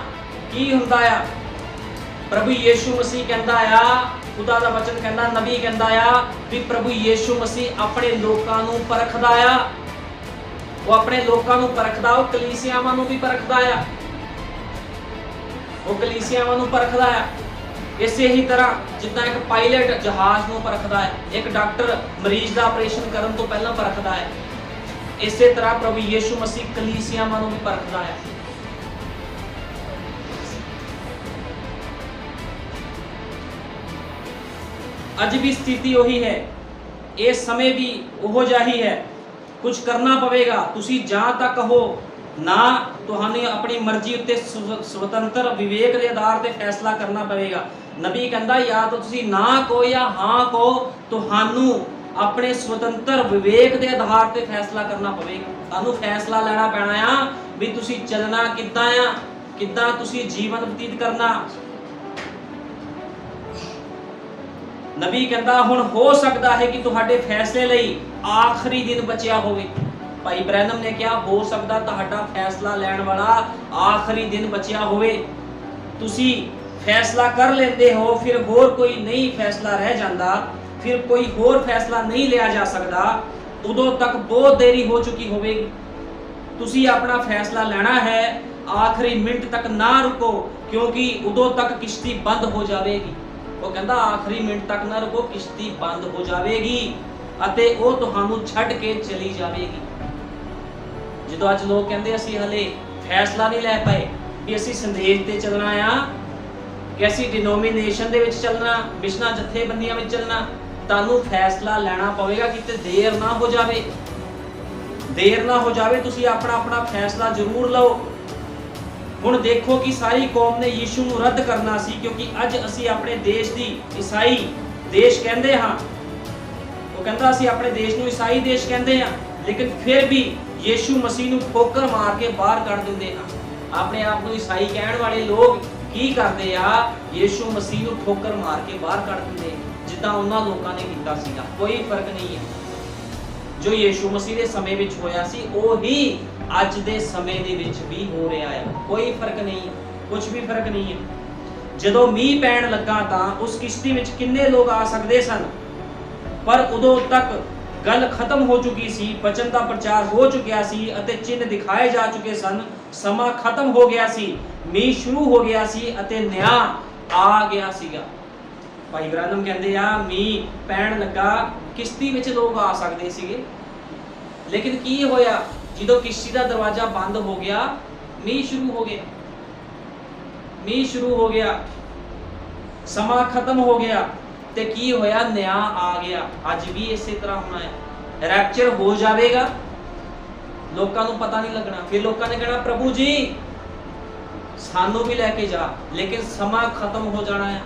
ਕੀ ਹੁੰਦਾ ਆ? ਪ੍ਰਭੂ ਯਿਸੂ ਮਸੀਹ ਕਹਿੰਦਾ ਆ, ਖੁਦਾ ਦਾ ਵਚਨ ਕਹਿੰਦਾ, ਨਬੀ ਕਹਿੰਦਾ ਆ ਵੀ ਪ੍ਰਭੂ ਯਿਸੂ ਮਸੀਹ ਆਪਣੇ ਲੋਕਾਂ ਨੂੰ ਪਰਖਦਾ ਆ। ਉਹ ਆਪਣੇ ਲੋਕਾਂ ਨੂੰ ਪਰਖਦਾ, ਉਹ ਕਲੀਸਿਆਵਾਂ ਨੂੰ ਵੀ ਪਰਖਦਾ ਆ, ਉਹ ਕਲੀਸਿਆਵਾਂ ਨੂੰ ਪਰਖਦਾ ਆ। ਇਸੇ ਹੀ ਤਰ੍ਹਾਂ ਜਿੱਦਾਂ ਇੱਕ ਪਾਇਲਟ ਜਹਾਜ਼ ਨੂੰ ਪਰਖਦਾ ਹੈ, ਇੱਕ ਡਾਕਟਰ ਮਰੀਜ਼ ਦਾ ਆਪਰੇਸ਼ਨ ਕਰਨ ਤੋਂ ਪਹਿਲਾਂ ਪਰਖਦਾ ਹੈ, ਇਸੇ ਤਰ੍ਹਾਂ ਪ੍ਰਭੂ ਯਿਸੂ ਮਸੀਹ ਕਲੀਸਿਆਵਾਂ ਨੂੰ ਵੀ ਪਰਖਦਾ ਹੈ। ਅੱਜ ਵੀ ਸਥਿਤੀ ਉਹੀ ਹੈ, ਇਹ ਸਮੇਂ ਵੀ ਉਹੋ ਜਿਹਾ ਹੀ ਹੈ। ਕੁਝ ਕਰਨਾ ਪਵੇਗਾ। ਤੁਸੀਂ ਜਾਂ ਤੱਕ ਹੋ ਨਾ, ਤੁਹਾਨੂੰ ਆਪਣੀ ਮਰਜ਼ੀ ਉੱਤੇ ਸੁਤੰਤਰ ਵਿਵੇਕ ਦੇ ਆਧਾਰ ਤੇ ਫੈਸਲਾ ਕਰਨਾ ਪਵੇਗਾ। ਨਬੀ ਕਹਿੰਦਾ ਜਾਂ ਤਾਂ ਤੁਸੀਂ ਨਾ ਕਹੋ ਜਾਂ ਹਾਂ ਕਹੋ, ਤੁਹਾਨੂੰ ਆਪਣੇ ਸੁਤੰਤਰ ਵਿਵੇਕ ਦੇ ਆਧਾਰ ਤੇ ਫੈਸਲਾ ਕਰਨਾ ਪਵੇਗਾ। ਤੁਹਾਨੂੰ ਫੈਸਲਾ ਲੈਣਾ ਪੈਣਾ ਆ ਵੀ ਤੁਸੀਂ ਚੱਲਣਾ ਕਿੱਦਾਂ ਆ, ਕਿੱਦਾਂ ਤੁਸੀਂ ਜੀਵਨ ਬਤੀਤ ਕਰਨਾ। ਨਬੀ ਕਹਿੰਦਾ ਹੁਣ ਹੋ ਸਕਦਾ ਹੈ ਕਿ ਤੁਹਾਡੇ ਫੈਸਲੇ ਲਈ ਆਖਰੀ ਦਿਨ ਬਚਿਆ ਹੋਵੇ। ਭਾਈ ਬ੍ਰੈਨਮ ਨੇ ਕਿਹਾ ਹੋ ਸਕਦਾ ਤੁਹਾਡਾ ਫੈਸਲਾ ਲੈਣ ਵਾਲਾ ਆਖਰੀ ਦਿਨ ਬਚਿਆ ਹੋਵੇ। ਤੁਸੀਂ ਫੈਸਲਾ ਕਰ ਲੈਂਦੇ ਹੋ, ਫਿਰ ਹੋਰ ਕੋਈ ਨਹੀਂ ਫੈਸਲਾ ਰਹਿ ਜਾਂਦਾ, ਫਿਰ ਕੋਈ ਹੋਰ ਫੈਸਲਾ ਨਹੀਂ ਲਿਆ ਜਾ ਸਕਦਾ, ਉਦੋਂ ਤੱਕ ਬਹੁਤ ਦੇਰੀ ਹੋ ਚੁੱਕੀ ਹੋਵੇਗੀ। ਤੁਸੀਂ ਆਪਣਾ ਫੈਸਲਾ ਲੈਣਾ ਹੈ, ਆਖਰੀ ਮਿੰਟ ਤੱਕ ਨਾ ਰੁਕੋ, ਕਿਉਂਕਿ ਉਦੋਂ ਤੱਕ ਕਿਸ਼ਤੀ ਬੰਦ ਹੋ ਜਾਵੇਗੀ। ਉਹ ਕਹਿੰਦਾ ਆਖਰੀ ਮਿੰਟ ਤੱਕ ਨਾ ਰੁਕੋ, ਕਿਸ਼ਤੀ ਬੰਦ ਹੋ ਜਾਵੇਗੀ ਅਤੇ ਉਹ ਤੁਹਾਨੂੰ ਛੱਡ ਕੇ ਚਲੀ ਜਾਵੇਗੀ। ਜਦੋਂ ਅੱਜ ਲੋਕ ਕਹਿੰਦੇ ਅਸੀਂ ਹਲੇ ਫੈਸਲਾ ਨਹੀਂ ਲੈ ਪਾਏ ਵੀ ਅਸੀਂ ਸੰਦੇਸ਼ ਤੇ ਚੱਲਣਾ ਆ, ਕਿ ਅਸੀਂ ਡਿਨੋਮੀਨੇਸ਼ਨ ਦੇ ਵਿੱਚ ਚੱਲਣਾ, ਮਿਸ਼ਨਾਂ ਜਥੇਬੰਦੀਆਂ ਵਿੱਚ ਚੱਲਣਾ, ਤੁਹਾਨੂੰ ਫੈਸਲਾ ਲੈਣਾ ਪਵੇਗਾ ਕਿਤੇ ਦੇਰ ਨਾ ਹੋ ਜਾਵੇ। ਦੇਰ ਨਾ ਹੋ ਜਾਵੇ, ਤੁਸੀਂ ਆਪਣਾ ਫੈਸਲਾ ਜ਼ਰੂਰ ਲਓ। ਹੁਣ ਦੇਖੋ ਕਿ ਸਾਰੀ ਕੌਮ ਨੇ ਯੀਸ਼ੂ ਨੂੰ ਰੱਦ ਕਰਨਾ ਸੀ, ਕਿਉਂਕਿ ਅੱਜ ਅਸੀਂ ਆਪਣੇ ਦੇਸ਼ ਦੀ ਈਸਾਈ ਦੇਸ਼ ਕਹਿੰਦੇ ਹਾਂ। ਉਹ ਕਹਿੰਦਾ ਅਸੀਂ ਆਪਣੇ ਦੇਸ਼ ਨੂੰ ਈਸਾਈ ਦੇਸ਼ ਕਹਿੰਦੇ ਹਾਂ, ਲੇਕਿਨ ਫਿਰ ਵੀ ਯੀਸ਼ੂ ਮਸੀਹ ਨੂੰ ਠੋਕਰ ਮਾਰ ਕੇ ਬਾਹਰ ਕੱਢ ਦਿੰਦੇ ਹਾਂ। ਆਪਣੇ ਆਪ ਨੂੰ ਈਸਾਈ ਕਹਿਣ ਵਾਲੇ ਲੋਕ ਕੀ ਕਰਦੇ ਆ? ਯੀਸ਼ੂ ਮਸੀਹ ਨੂੰ ਠੋਕਰ ਮਾਰ ਕੇ ਬਾਹਰ ਕੱਢ ਦਿੰਦੇ, ਜਿੱਦਾਂ ਉਹਨਾਂ ਲੋਕਾਂ ਨੇ ਕੀਤਾ ਸੀਗਾ। ਕੋਈ ਫਰਕ ਨਹੀਂ ਹੈ। ਜੋ ਯੀਸ਼ੂ ਮਸੀਹ ਦੇ ਸਮੇਂ ਵਿੱਚ ਹੋਇਆ ਸੀ ਉਹੀ ਅੱਜ ਦੇ ਸਮੇਂ ਦੇ ਵਿੱਚ ਵੀ ਹੋ ਰਿਹਾ ਹੈ। ਕੋਈ ਫਰਕ ਨਹੀਂ, ਕੁਝ ਵੀ ਫਰਕ ਨਹੀਂ ਹੈ। ਜਦੋਂ ਮੀਂਹ ਪੈਣ ਲੱਗਾ ਤਾਂ ਉਸ ਕਿਸ਼ਤੀ ਵਿੱਚ ਕਿੰਨੇ ਲੋਕ ਆ ਸਕਦੇ ਸਨ, ਪਰ ਉਦੋਂ ਤੱਕ ਗੱਲ ਖਤਮ ਹੋ ਚੁੱਕੀ ਸੀ, ਬਚਨ ਦਾ ਪ੍ਰਚਾਰ ਹੋ ਚੁੱਕਿਆ ਸੀ ਅਤੇ ਚਿੰਨ੍ਹ ਦਿਖਾਏ ਜਾ ਚੁੱਕੇ ਸਨ। ਸਮਾਂ ਖਤਮ ਹੋ ਗਿਆ ਸੀ, ਮੀਂਹ ਸ਼ੁਰੂ ਹੋ ਗਿਆ ਸੀ ਅਤੇ ਨਿਆਂ ਆ ਗਿਆ ਸੀਗਾ। ਭਾਈ ਬ੍ਰਾਨਮ ਕਹਿੰਦੇ ਆ ਮੀਂਹ ਪੈਣ ਲੱਗਾ, ਕਿਸ਼ਤੀ ਵਿੱਚ ਲੋਕ ਆ ਸਕਦੇ ਸੀਗੇ, ਲੇਕਿਨ ਕੀ ਹੋਇਆ? ਜਦੋਂ ਕਿਸ਼ਤੀ ਦਾ ਦਰਵਾਜ਼ਾ ਬੰਦ ਹੋ ਗਿਆ, ਮੀਂਹ ਸ਼ੁਰੂ ਹੋ ਗਿਆ। ਮੀਂਹ ਸ਼ੁਰੂ ਹੋ ਗਿਆ, ਸਮਾਂ ਖਤਮ ਹੋ ਗਿਆ ਤੇ ਕੀ ਹੋਇਆ? ਨਿਆਂ ਆ ਗਿਆ। ਅੱਜ ਵੀ ਇਸੇ ਤਰ੍ਹਾਂ ਹੋਣਾ ਹੈ। ਰੈਪਚਰ ਹੋ ਜਾਵੇਗਾ, ਲੋਕਾਂ ਨੂੰ ਪਤਾ ਨਹੀਂ ਲੱਗਣਾ। ਫਿਰ ਲੋਕਾਂ ਨੇ ਕਹਿਣਾ ਪ੍ਰਭੂ ਜੀ ਸਾਨੂੰ ਵੀ ਲੈ ਕੇ ਜਾ, ਲੇਕਿਨ ਸਮਾਂ ਖਤਮ ਹੋ ਜਾਣਾ ਹੈ।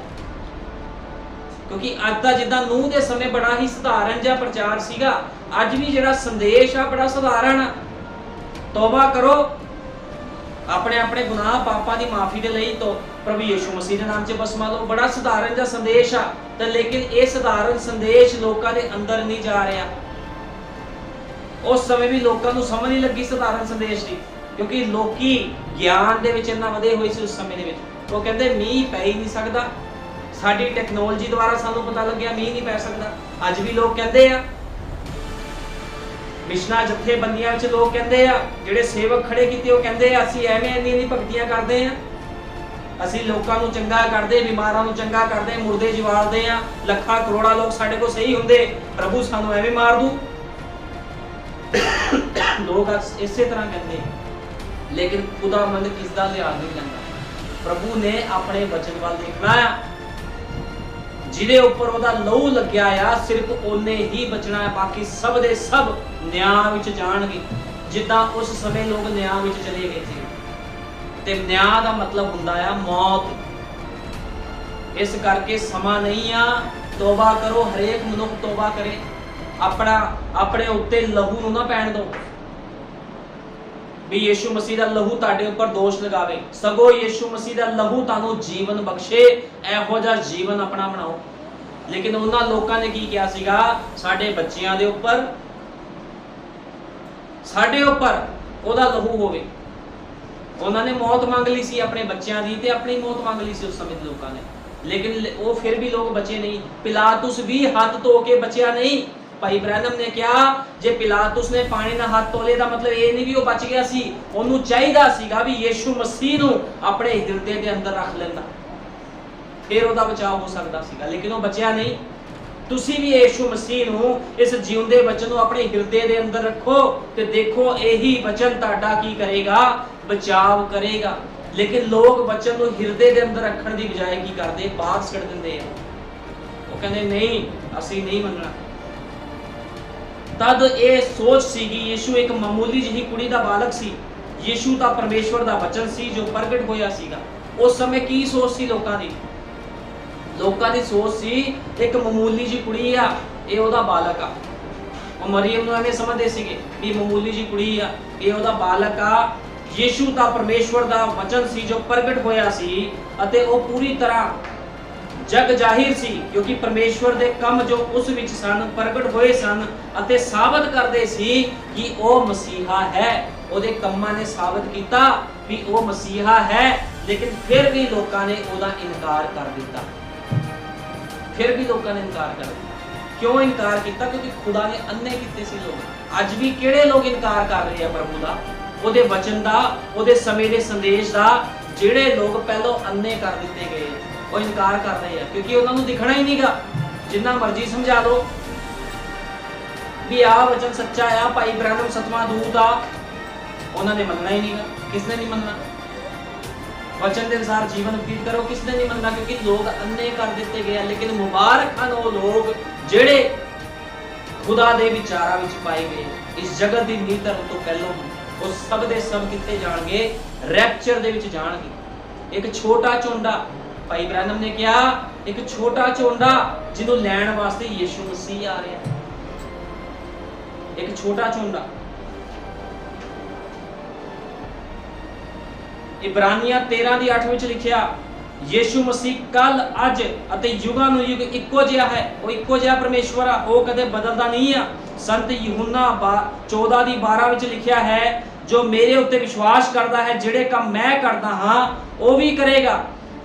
ਕਿਉਂਕਿ ਅੱਜ ਦਾ ਜਿੱਦਾਂ ਨੂਹ ਦੇ ਸਮੇਂ ਬੜਾ ਹੀ ਸਧਾਰਨ ਜਿਹਾ ਪ੍ਰਚਾਰ ਸੀਗਾ, ਅੱਜ ਵੀ ਜਿਹੜਾ ਸੰਦੇਸ਼ ਆ ਬੜਾ ਸਧਾਰਨ ਆ। ਤੌਬਾ ਕਰੋ, ਆਪਣੇ ਗੁਨਾਹ ਪਾਪਾਂ ਦੀ ਮਾਫੀ ਦੇ ਲਈ ਤੋਂ ਪ੍ਰਭੂ ਯਿਸੂ ਮਸੀਹ ਦੇ ਨਾਮ 'ਚ ਬਸਮਾ ਲਓ। ਬੜਾ ਸਧਾਰਨ ਜਿਹਾ ਸੰਦੇਸ਼ ਆ, ਤੇ ਲੇਕਿਨ ਇਹ ਸਧਾਰਨ ਸੰਦੇਸ਼ ਲੋਕਾਂ ਦੇ ਅੰਦਰ ਨਹੀਂ ਜਾ ਰਿਹਾ। ਉਸ ਸਮੇਂ ਵੀ ਲੋਕਾਂ ਨੂੰ ਸਮਝ ਨਹੀਂ ਲੱਗੀ ਸਧਾਰਨ ਸੰਦੇਸ਼ ਦੀ, ਕਿਉਂਕਿ ਲੋਕੀ ਗਿਆਨ ਦੇ ਵਿੱਚ ਇੰਨਾ ਵਧੇ ਹੋਏ ਸੀ ਉਸ ਸਮੇਂ ਦੇ ਵਿੱਚ। ਉਹ ਕਹਿੰਦੇ ਮੀਂਹ ਪੈ ਹੀ ਨਹੀਂ ਸਕਦਾ, ਸਾਡੀ ਟੈਕਨੋਲੋਜੀ ਦੁਆਰਾ ਸਾਨੂੰ ਪਤਾ ਲੱਗਿਆ ਮੀਂਹ ਨਹੀਂ ਪੈ ਸਕਦਾ। ਅੱਜ ਵੀ ਲੋਕ ਕਹਿੰਦੇ ਆ, ਮਿਸ਼ਨਾਂ ਜਥੇਬੰਦੀਆਂ ਵਿੱਚ ਲੋਕ ਕਹਿੰਦੇ ਆ, ਜਿਹੜੇ ਸੇਵਕ ਖੜੇ ਕੀਤੇ ਉਹ ਕਹਿੰਦੇ ਆ ਅਸੀਂ ਐਵੇਂ ਇੰਨੀ ਭਗਤੀਆਂ ਕਰਦੇ ਆ, ਅਸੀਂ ਲੋਕਾਂ ਨੂੰ ਚੰਗਾ ਕਰਦੇ, ਬਿਮਾਰਾਂ ਨੂੰ ਚੰਗਾ ਕਰਦੇ, ਮੁਰਦੇ ਜਿਵਾਲਦੇ ਆ, ਲੱਖਾਂ ਕਰੋੜਾਂ ਲੋਕ ਸਾਡੇ ਕੋਲ ਸਹੀ ਹੁੰਦੇ, ਪ੍ਰਭੂ ਸਾਨੂੰ ਐਵੇਂ ਮਾਰ ਦੂ। ਲੋਕ ਇਸੇ ਤਰ੍ਹਾਂ ਕਹਿੰਦੇ, ਲੇਕਿਨ ਖੁਦਾਵੰਦ ਕਿਸ ਦਾ ਲਿਹਾਜ਼ ਨਹੀਂ ਲੈਂਦਾ। ਪ੍ਰਭੂ ਨੇ ਆਪਣੇ ਵਚਨ ਵੱਲ ਦੇਖਣਾ ਆ, ਜਿਹਦੇ ਉੱਪਰ ਉਹਦਾ ਲਹੂ ਲੱਗਿਆ ਆ, ਸਿਰਫ ਉਹਨੇ ਹੀ ਬਚਣਾ ਹੈ, ਬਾਕੀ ਸਭ ਦੇ ਸਭ ਨਿਆਂ ਵਿੱਚ ਜਾਣਗੇ। ਜਿੱਦਾਂ ਉਸ ਸਮੇਂ ਲੋਕ ਨਿਆਂ ਵਿੱਚ ਚਲੇ ਗਏ ਸੀ, ਤੇ ਨਿਆਂ ਦਾ ਮਤਲਬ ਹੁੰਦਾ ਆ ਮੌਤ। ਇਸ ਕਰਕੇ ਸਮਾਂ ਨਹੀਂ ਆ, ਤੋਬਾ ਕਰੋ। ਹਰੇਕ ਮਨੁੱਖ ਤੋਬਾ ਕਰੇ, ਆਪਣੇ ਉੱਤੇ ਲਹੂ ਨੂੰ ਨਾ ਪੈਣ ਦਿਓ ਵੀ ਯਿਸੂ ਮਸੀਹ ਦਾ ਲਹੂ ਤੁਹਾਡੇ ਉੱਪਰ ਦੋਸ਼ ਲਗਾਵੇ। ਸਗੋਂ ਯਿਸੂ ਮਸੀਹ ਦਾ ਲਹੂ ਤੁਹਾਨੂੰ ਜੀਵਨ ਬਖਸ਼ੇ, ਇਹੋ ਜਿਹਾ ਜੀਵਨ ਆਪਣਾ ਬਣਾਓ। ਲੇਕਿਨ ਉਹਨਾਂ ਲੋਕਾਂ ਨੇ ਕੀ ਕਿਹਾ ਸੀਗਾ? ਸਾਡੇ ਬੱਚਿਆਂ ਦੇ ਉੱਪਰ, ਸਾਡੇ ਉੱਪਰ ਉਹਦਾ ਲਹੂ ਹੋਵੇ। ਉਹਨਾਂ ਨੇ ਮੌਤ ਮੰਗ ਲਈ ਸੀ ਆਪਣੇ ਬੱਚਿਆਂ ਦੀ, ਤੇ ਆਪਣੀ ਮੌਤ ਮੰਗ ਲਈ ਸੀ ਉਸ ਸਮੇਂ ਦੇ ਲੋਕਾਂ ਨੇ, ਲੇਕਿਨ ਉਹ ਫਿਰ ਵੀ ਲੋਕ ਬਚੇ ਨਹੀਂ। ਪਿਲਾਤੁਸ ਵੀ ਹੱਥ ਧੋ ਕੇ ਬਚਿਆ ਨਹੀਂ। ਭਾਈ ਬ੍ਰੈਨਮ ਨੇ ਕਿਹਾ ਜੇ ਪਿਲਾਤੁਸ ਨੇ ਪਾਣੀ ਨਾਲ ਹੱਥ ਧੋਲੇ ਦਾ ਮਤਲਬ ਇਹ ਨਹੀਂ ਵੀ ਉਹ ਬਚ ਗਿਆ ਸੀ, ਉਹਨੂੰ ਚਾਹੀਦਾ ਸੀਗਾ ਵੀ ਯਿਸੂ ਮਸੀਹ ਨੂੰ ਆਪਣੇ ਹਿਰਦੇ ਦੇ ਅੰਦਰ ਰੱਖ ਲੈਂਦਾ, ਫਿਰ ਉਹਦਾ ਬਚਾਅ ਹੋ ਸਕਦਾ ਸੀਗਾ, ਲੇਕਿਨ ਉਹ ਬਚਿਆ ਨਹੀਂ। ਤੁਸੀਂ ਵੀ ਯਿਸੂ ਮਸੀਹ ਨੂੰ, ਇਸ ਜਿਉਂਦੇ ਬਚਨ ਨੂੰ ਆਪਣੇ ਹਿਰਦੇ ਦੇ ਅੰਦਰ ਰੱਖੋ, ਤੇ ਦੇਖੋ ਇਹੀ ਬਚਨ ਤੁਹਾਡਾ ਕੀ ਕਰੇਗਾ? ਬਚਾਵ ਕਰੇਗਾ। ਲੇਕਿਨ ਲੋਕ ਬਚਨ ਨੂੰ ਹਿਰਦੇ ਦੇ ਅੰਦਰ ਰੱਖਣ ਦੀ ਬਜਾਏ ਕੀ ਕਰਦੇ? ਬਾਹਰ ਛੱਡ ਦਿੰਦੇ ਆ। ਉਹ ਕਹਿੰਦੇ ਨਹੀਂ, ਅਸੀਂ ਨਹੀਂ ਮੰਨਣਾ। ਤਦ ਇਹ ਸੋਚ ਸੀਗੀ, ਯਿਸੂ ਇੱਕ ਮਾਮੂਲੀ ਜਿਹੀ ਕੁੜੀ ਦਾ ਬਾਲਕ ਸੀ, ਯਿਸੂ ਤਾਂ ਪਰਮੇਸ਼ਵਰ ਦਾ ਬਚਨ ਸੀ ਜੋ ਪ੍ਰਗਟ ਹੋਇਆ ਸੀਗਾ। ਉਸ ਸਮੇਂ ਕੀ ਸੋਚ ਸੀ ਲੋਕਾਂ ਦੀ? ਲੋਕਾਂ ਦੀ ਸੋਚ ਸੀ ਇੱਕ ਮਾਮੂਲੀ ਜਿਹੀ ਕੁੜੀ ਆ, ਇਹ ਉਹਦਾ ਬਾਲਕ ਆ। ਉਹ ਮਰੀਮ ਨੂੰ ਐਵੇਂ ਸਮਝਦੇ ਸੀਗੇ ਵੀ ਮਾਮੂਲੀ ਜੀ ਕੁੜੀ ਆ, ਇਹ ਉਹਦਾ ਬਾਲਕ ਆ। ਯੀਸ਼ੂ ਤਾਂ ਪਰਮੇਸ਼ਵਰ ਦਾ ਵਚਨ ਸੀ ਜੋ ਪ੍ਰਗਟ ਹੋਇਆ ਸੀ ਅਤੇ ਉਹ ਪੂਰੀ ਤਰ੍ਹਾਂ ਜਗ ਜ਼ਾਹਿਰ ਸੀ, ਕਿਉਂਕਿ ਪਰਮੇਸ਼ਵਰ ਦੇ ਕੰਮ ਜੋ ਉਸ ਵਿੱਚ ਸਨ ਪ੍ਰਗਟ ਹੋਏ ਸਨ ਅਤੇ ਸਾਬਤ ਕਰਦੇ ਸੀ ਕਿ ਉਹ ਮਸੀਹਾ ਹੈ। ਉਹਦੇ ਕੰਮਾਂ ਨੇ ਸਾਬਤ ਕੀਤਾ ਵੀ ਉਹ ਮਸੀਹਾ ਹੈ, ਲੇਕਿਨ ਫਿਰ ਵੀ ਲੋਕਾਂ ਨੇ ਉਹਦਾ ਇਨਕਾਰ ਕਰ ਦਿੱਤਾ। ਫਿਰ ਵੀ ਲੋਕਾਂ ਨੇ ਇਨਕਾਰ ਕਰ ਦਿੱਤਾ। ਕਿਉਂ ਇਨਕਾਰ ਕੀਤਾ? ਕਿਉਂਕਿ ਖੁਦਾ ਨੇ ਅੰਨੇ ਕੀਤੇ ਸੀ ਲੋਕ। ਅੱਜ ਵੀ ਕਿਹੜੇ ਲੋਕ ਇਨਕਾਰ ਕਰ ਰਹੇ ਆ ਪ੍ਰਭੂ ਦਾ, ਉਹਦੇ ਵਚਨ ਦਾ, ਉਹਦੇ ਸਮੇਂ ਦੇ ਸੰਦੇਸ਼ ਦਾ? ਜਿਹੜੇ ਲੋਕ ਪਹਿਲਾਂ ਅੰਨੇ ਕਰ ਦਿੱਤੇ ਗਏ ਉਹ ਇਨਕਾਰ ਕਰ ਰਹੇ ਆ, ਕਿਉਂਕਿ ਉਹਨਾਂ ਨੂੰ ਦਿਖਣਾ ਹੀ ਨਹੀਂਗਾ। ਜਿੰਨਾ ਮਰਜ਼ੀ ਸਮਝਾ ਲਓ ਵੀ ਆਹ ਵਚਨ ਸੱਚਾ ਆ, ਭਾਈ ਬ੍ਰਹਨਮ ਸਤਵਾਂ ਦੂਤ ਆ, ਉਹਨਾਂ ਨੇ ਮੰਨਣਾ ਹੀ ਨਹੀਂਗਾ। ਕਿਸ ਨੇ ਨਹੀਂ ਮੰਨਣਾ? वचन के अनुसार जीवन व्यतीत करो, किसने नहीं मनना? क्योंकि लोग अन्ने कर दिते गए। लेकिन मुबारक हन वो लोग जेड़े खुदा दे विचारां विच पाए गए। इस जगत दी नींह धरन तो पहलों वो सब दे सब किते जाणगे, रैप्चर दे विच जाणगे। एक छोटा झोंडा, भाई ब्रैनम ने कहा, एक छोटा झोंडा जिन्हों लैण वास्ते यीशु मसीह आ रहा। एक छोटा झोंडा। इब्रानियां 13 ਦੀ 8 ਵਿੱਚ ਲਿਖਿਆ, ਯੀਸ਼ु मसीह कल ਅੱਜ ਅਤੇ ਯੁਗਾਂ ਨੂੰ ਯੁਗ ਇੱਕੋ ਜਿਹਾ ਹੈ। ਉਹ ਇੱਕੋ ਜਿਹਾ ਪਰਮੇਸ਼ਵਰ ਆ, ਉਹ ਕਦੇ ਬਦਲਦਾ ਨਹੀਂ ਆ। ਸੰਤ ਯਹੂਨਾ 14 ਦੀ 12 ਵਿੱਚ ਲਿਖਿਆ ਹੈ, ਜੋ ਮੇਰੇ ਉੱਤੇ ਵਿਸ਼ਵਾਸ ਕਰਦਾ ਹੈ, ਜਿਹੜੇ ਕੰਮ ਮੈਂ ਕਰਦਾ ਹਾਂ ਉਹ ਵੀ ਕਰੇਗਾ।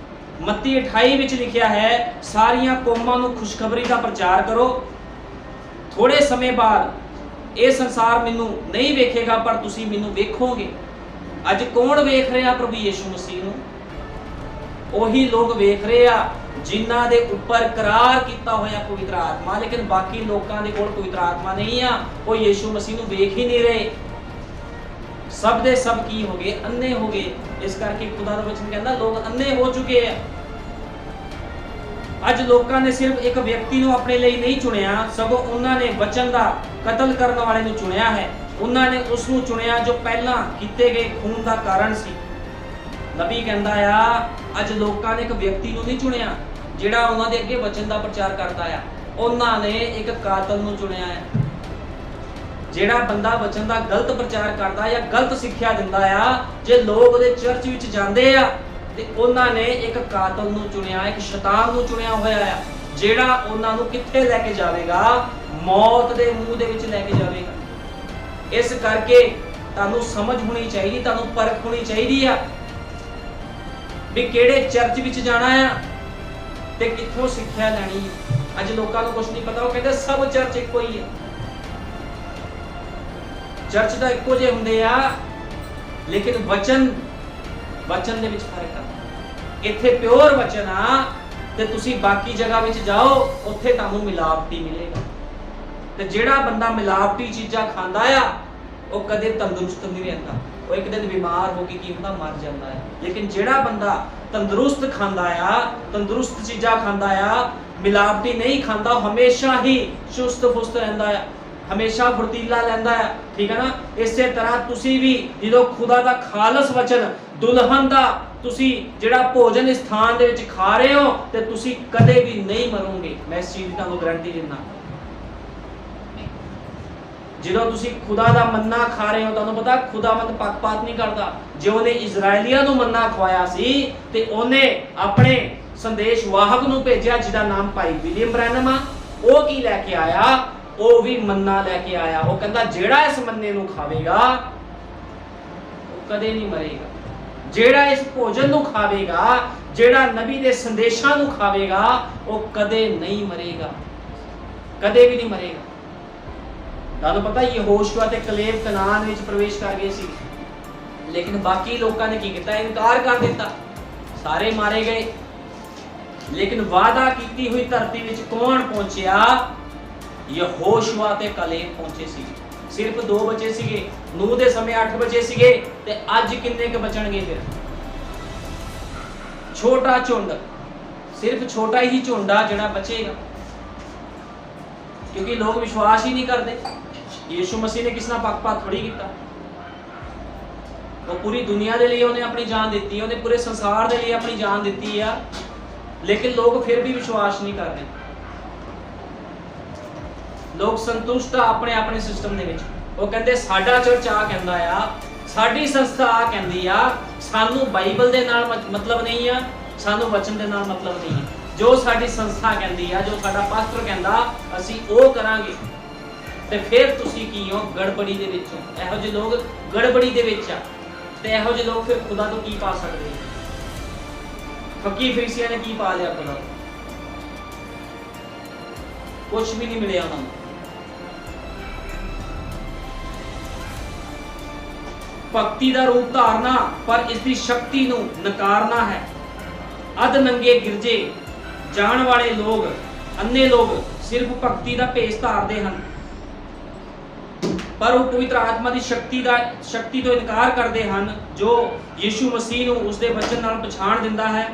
ਮੱਤੀ 28 ਵਿੱਚ ਲਿਖਿਆ ਹੈ, ਸਾਰੀਆਂ ਕੌਮਾਂ ਨੂੰ ਖੁਸ਼ਖਬਰੀ ਦਾ ਪ੍ਰਚਾਰ ਕਰੋ। ਥੋੜੇ ਸਮੇਂ ਬਾਅਦ ਇਹ ਸੰਸਾਰ ਮੈਨੂੰ ਨਹੀਂ ਵੇਖੇਗਾ, ਪਰ ਤੁਸੀਂ ਮੈਨੂੰ ਵੇਖੋਗੇ। ਅੱਜ ਕੌਣ ਵੇਖ ਰਿਹਾ ਪ੍ਰਭੂ ਯੀਸ਼ੂ ਮਸੀਹ ਨੂੰ? ਉਹੀ ਲੋਕ ਵੇਖ ਰਹੇ ਆ ਜਿਨ੍ਹਾਂ ਦੇ ਉੱਪਰ ਇਕਰਾਰ ਕੀਤਾ ਹੋਇਆ ਪਵਿੱਤਰ ਆਤਮਾ। ਲੇਕਿਨ ਬਾਕੀ ਲੋਕਾਂ ਦੇ ਕੋਲ ਪਵਿੱਤਰ ਆਤਮਾ ਨਹੀਂ ਆ, ਉਹ ਯੀਸ਼ੂ ਮਸੀਹ ਨੂੰ ਵੇਖ ਹੀ ਨਹੀਂ ਰਹੇ। ਸਭ ਦੇ ਸਭ ਕੀ ਹੋ ਗਏ? ਅੰਨੇ ਹੋ ਗਏ। ਇਸ ਕਰਕੇ ਖੁਦਾ ਦਾ ਵਚਨ ਕਹਿੰਦਾ ਲੋਕ ਅੰਨੇ ਹੋ ਚੁੱਕੇ ਆ। ਅੱਜ ਲੋਕਾਂ ਨੇ ਸਿਰਫ ਇੱਕ ਵਿਅਕਤੀ ਨੂੰ ਆਪਣੇ ਲਈ ਨਹੀਂ ਚੁਣਿਆ, ਸਗੋਂ ਉਹਨਾਂ ਨੇ ਵਚਨ ਦਾ ਕਤਲ ਕਰਨ ਵਾਲੇ ਨੂੰ ਚੁਣਿਆ ਹੈ। ਉਹਨਾਂ ਨੇ ਉਸ ਨੂੰ ਚੁਣਿਆ ਜੋ ਪਹਿਲਾਂ ਕੀਤੇ ਗਏ ਖੂਨ ਦਾ ਕਾਰਨ ਸੀ। ਨਬੀ ਕਹਿੰਦਾ ਆ, ਅੱਜ ਲੋਕਾਂ ਨੇ ਇੱਕ ਵਿਅਕਤੀ ਨੂੰ ਨਹੀਂ ਚੁਣਿਆ ਜਿਹੜਾ ਉਹਨਾਂ ਦੇ ਅੱਗੇ ਵਚਨ ਦਾ ਪ੍ਰਚਾਰ ਕਰਦਾ ਆ। ਉਹਨਾਂ ਨੇ ਇੱਕ ਕਾਤਲ ਨੂੰ ਚੁਣਿਆ ਹੈ। ਜਿਹੜਾ ਬੰਦਾ ਵਚਨ ਦਾ ਗਲਤ ਪ੍ਰਚਾਰ ਕਰਦਾ ਜਾਂ ਗਲਤ ਸਿੱਖਿਆ ਦਿੰਦਾ ਆ, ਜੇ ਲੋਕ ਉਹਦੇ ਚਰਚ ਵਿੱਚ ਜਾਂਦੇ ਆ ਤੇ ਉਹਨਾਂ ਨੇ ਇੱਕ ਕਾਤਲ ਨੂੰ ਚੁਣਿਆ, ਇੱਕ ਸ਼ੈਤਾਨ ਨੂੰ ਚੁਣਿਆ ਹੋਇਆ ਆ, ਜਿਹੜਾ ਉਹਨਾਂ ਨੂੰ ਕਿੱਥੇ ਲੈ ਕੇ ਜਾਵੇਗਾ? ਮੌਤ ਦੇ ਮੂੰਹ ਦੇ ਵਿੱਚ ਲੈ ਕੇ ਜਾਵੇਗਾ। ਇਸ ਕਰਕੇ ਤੁਹਾਨੂੰ ਸਮਝ ਹੋਣੀ ਚਾਹੀਦੀ, ਤੁਹਾਨੂੰ ਪਰਖ ਹੋਣੀ ਚਾਹੀਦੀ ਆ ਵੀ ਕਿਹੜੇ ਚਰਚ ਵਿੱਚ ਜਾਣਾ ਆ ਤੇ ਕਿੱਥੋਂ ਸਿੱਖਿਆ ਲੈਣੀ ਹੈ। ਅੱਜ ਲੋਕਾਂ ਨੂੰ ਕੁਝ ਨਹੀਂ ਪਤਾ, ਉਹ ਕਹਿੰਦੇ ਸਭ ਚਰਚ ਇੱਕੋ ਹੀ ਹੈ। ਚਰਚ ਦਾ ਇੱਕੋ ਜਿਹੇ ਹੁੰਦੇ ਆ, ਲੇਕਿਨ ਵਚਨ ਦੇ ਵਿੱਚ ਫਰਕ ਆ। ਇੱਥੇ ਪਿਓਰ ਵਚਨ ਆ ਤੇ ਤੁਸੀਂ ਬਾਕੀ ਜਗ੍ਹਾ ਵਿੱਚ ਜਾਓ, ਉੱਥੇ ਤੁਹਾਨੂੰ ਮਿਲਾਵਟੀ ਮਿਲੇਗਾ। ਤੇ ਜਿਹੜਾ ਬੰਦਾ ਮਿਲਾਵਟੀ ਚੀਜ਼ਾਂ ਖਾਂਦਾ ਆ, ਉਹ ਕਦੇ ਤੰਦਰੁਸਤ ਨਹੀਂ ਰਹਿੰਦਾ। ਉਹ ਇੱਕ ਦਿਨ ਬਿਮਾਰ ਹੋ ਕੇ ਕੀ ਹੁੰਦਾ? ਮਰ ਜਾਂਦਾ ਹੈ। ਲੇਕਿਨ ਜਿਹੜਾ ਬੰਦਾ ਤੰਦਰੁਸਤ ਖਾਂਦਾ ਆ, ਤੰਦਰੁਸਤ ਚੀਜ਼ਾਂ ਖਾਂਦਾ ਆ, ਮਿਲਾਵਟੀ ਨਹੀਂ ਖਾਂਦਾ, ਉਹ ਹਮੇਸ਼ਾ ਹੀ ਚੁਸਤ ਫੁਸਤ ਰਹਿੰਦਾ ਆ, ਹਮੇਸ਼ਾ ਫੁਰਤੀਲਾ ਰਹਿੰਦਾ ਆ। ਠੀਕ ਹੈ ਨਾ? ਇਸੇ ਤਰ੍ਹਾਂ ਤੁਸੀਂ ਵੀ ਜਦੋਂ ਖੁਦਾ ਦਾ ਖਾਲਸ ਵਚਨ, ਦੁਲਹਨ ਦਾ ਤੁਸੀਂ ਜਿਹੜਾ ਭੋਜਨ ਇਸ ਸਥਾਨ ਦੇ ਵਿੱਚ ਖਾ ਰਹੇ ਹੋ, ਤੇ ਤੁਸੀਂ ਕਦੇ ਵੀ ਨਹੀਂ ਮਰੋਗੇ। ਮੈਂ ਇਸ ਚੀਜ਼ ਦੀ ਤੁਹਾਨੂੰ ਗਾਰੰਟੀ ਦਿੰਦਾ। ਜਦੋਂ ਤੁਸੀਂ ਖੁਦਾ ਦਾ ਮੰਨਾ ਖਾ ਰਹੇ ਹੋ, ਤੁਹਾਨੂੰ ਪਤਾ ਖੁਦਾਵੰਦ ਪੱਖਪਾਤ ਨਹੀਂ ਕਰਦਾ। ਜੇ ਉਹਨੇ ਇਜ਼ਰਾਈਲੀਆਂ ਨੂੰ ਮੰਨਾ ਖਵਾਇਆ ਸੀ ਤੇ ਉਹਨੇ ਆਪਣੇ ਸੰਦੇਸ਼ ਵਾਹਕ ਨੂੰ ਭੇਜਿਆ ਜਿਹਦਾ ਨਾਮ ਭਾਈ ਵਿਲੀਅਮ ਬ੍ਰੈਨਮ ਆ। ਉਹ ਕੀ ਲੈ ਕੇ ਆਇਆ? ਉਹ ਵੀ ਮੰਨਾ ਲੈ ਕੇ ਆਇਆ। ਉਹ ਕਹਿੰਦਾ ਜਿਹੜਾ ਇਸ ਮੰਨੇ ਨੂੰ ਖਾਵੇਗਾ ਉਹ ਕਦੇ ਨਹੀਂ ਮਰੇਗਾ। ਜਿਹੜਾ ਇਸ ਭੋਜਨ ਨੂੰ ਖਾਵੇਗਾ, ਜਿਹੜਾ ਨਬੀ ਦੇ ਸੰਦੇਸ਼ਾਂ ਨੂੰ ਖਾਵੇਗਾ, ਉਹ ਕਦੇ ਨਹੀਂ ਮਰੇਗਾ, ਕਦੇ ਵੀ ਨਹੀਂ ਮਰੇਗਾ। ਤੁਹਾਨੂੰ ਪਤਾ ਯਹੋਸ਼ੂਆ ਤੇ ਕਲੇਬ ਕਨਾਨ ਵਿੱਚ ਪ੍ਰਵੇਸ਼ ਕਰ ਗਏ ਸੀ, ਲੇਕਿਨ ਬਾਕੀ ਲੋਕਾਂ ਨੇ ਕੀ ਕੀਤਾ? ਇਨਕਾਰ ਕਰ ਦਿੱਤਾ। ਸਾਰੇ ਮਾਰੇ ਗਏ। ਲੇਕਿਨ ਵਾਅਦਾ ਕੀਤੀ ਹੋਈ ਧਰਤੀ ਵਿੱਚ ਕੌਣ ਪਹੁੰਚਿਆ? ਯਹੋਸ਼ੂਆ ਤੇ ਕਲੇਬ ਪਹੁੰਚੇ ਸੀ। ਸਿਰਫ 2 ਬਚੇ ਸੀਗੇ। ਨੂਹ ਦੇ ਸਮੇਂ 8 ਬਚੇ ਸੀਗੇ, ਤੇ ਅੱਜ ਕਿੰਨੇ ਕੁ ਬਚਣਗੇ? ਫਿਰ ਛੋਟਾ ਝੁੰਡ, ਸਿਰਫ ਛੋਟਾ ਹੀ ਝੁੰਡਾ ਜਿਹੜਾ ਬਚੇਗਾ, ਕਿਉਂਕਿ ਲੋਕ ਵਿਸ਼ਵਾਸ ਹੀ ਨਹੀਂ ਕਰਦੇ। ਯੀਸ਼ੂ ਮਸੀਹ ਨੇ ਕਿਸ ਨਾਲ ਪੱਖਪਾਤ ਥੋੜੀ ਕੀਤਾ। ਉਹ ਪੂਰੀ ਦੁਨੀਆ ਦੇ ਲਈ ਉਹਨੇ ਆਪਣੀ ਜਾਨ ਦਿੱਤੀ, ਉਹਨੇ ਪੂਰੇ ਸੰਸਾਰ ਦੇ ਲਈ ਆਪਣੀ ਜਾਨ ਦਿੱਤੀ ਆ, ਲੇਕਿਨ ਲੋਕ ਫਿਰ ਵੀ ਵਿਸ਼ਵਾਸ ਨਹੀਂ ਕਰਦੇ। ਲੋਕ ਸੰਤੁਸ਼ਟ ਆ ਆਪਣੇ ਆਪਣੇ ਸਿਸਟਮ ਦੇ ਵਿੱਚ। ਉਹ ਕਹਿੰਦੇ ਸਾਡਾ ਚਰਚ ਆ ਕਹਿੰਦਾ ਆ, ਸਾਡੀ ਸੰਸਥਾ ਆ ਕਹਿੰਦੀ ਆ, ਸਾਨੂੰ ਬਾਈਬਲ ਦੇ ਨਾਲ ਮਤਲਬ ਨਹੀਂ ਆ, ਸਾਨੂੰ ਵਚਨ ਦੇ ਨਾਲ ਮਤਲਬ ਨਹੀਂ ਹੈ। ਜੋ ਸਾਡੀ ਸੰਸਥਾ ਕਹਿੰਦੀ ਆ, ਜੋ ਸਾਡਾ ਪਾਸਟਰ ਕਹਿੰਦਾ, ਅਸੀਂ ਉਹ ਕਰਾਂਗੇ। ਤੇ ਫਿਰ ਤੁਸੀਂ ਕੀ ਹੋ? ਗੜਬੜੀ ਦੇ ਵਿੱਚ ਹੋ। ਇਹੋ ਜਿਹੇ ਲੋਕ ਗੜਬੜੀ ਦੇ ਵਿੱਚ ਆ, ਤੇ ਇਹੋ ਜਿਹੇ ਲੋਕ ਫਿਰ ਖੁਦਾ ਤੋਂ ਕੀ ਪਾ ਸਕਦੇ ਆ? ਫੱਕੀ ਫਰੀਸੀਆਂ ਨੇ ਕੀ ਪਾ ਲਿਆ ਖੁਦਾ? ਕੁਛ ਵੀ ਨਹੀਂ ਮਿਲਿਆ ਉਹਨਾਂ ਨੂੰ। ਭਗਤੀ ਦਾ ਰੂਪ ਧਾਰਨਾ ਪਰ ਇਸ ਦੀ ਸ਼ਕਤੀ ਨੂੰ ਨਕਾਰਨਾ ਹੈ। ਅਧ ਨੰਗੇ ਗਿਰਜੇ ਜਾਣ ਵਾਲੇ ਲੋਕ, ਅੰਨੇ ਲੋਕ ਸਿਰਫ ਭਗਤੀ ਦਾ ਭੇਸ ਧਾਰਦੇ ਹਨ, ਪਰ ਉਹ ਪਵਿੱਤਰ ਆਤਮਾ ਦੀ ਸ਼ਕਤੀ ਤੋਂ ਇਨਕਾਰ ਕਰਦੇ ਹਨ, ਜੋ ਯਿਸੂ ਮਸੀਹ ਨੂੰ ਉਸਦੇ ਵਚਨ ਨਾਲ ਪਛਾਣ ਦਿੰਦਾ ਹੈ।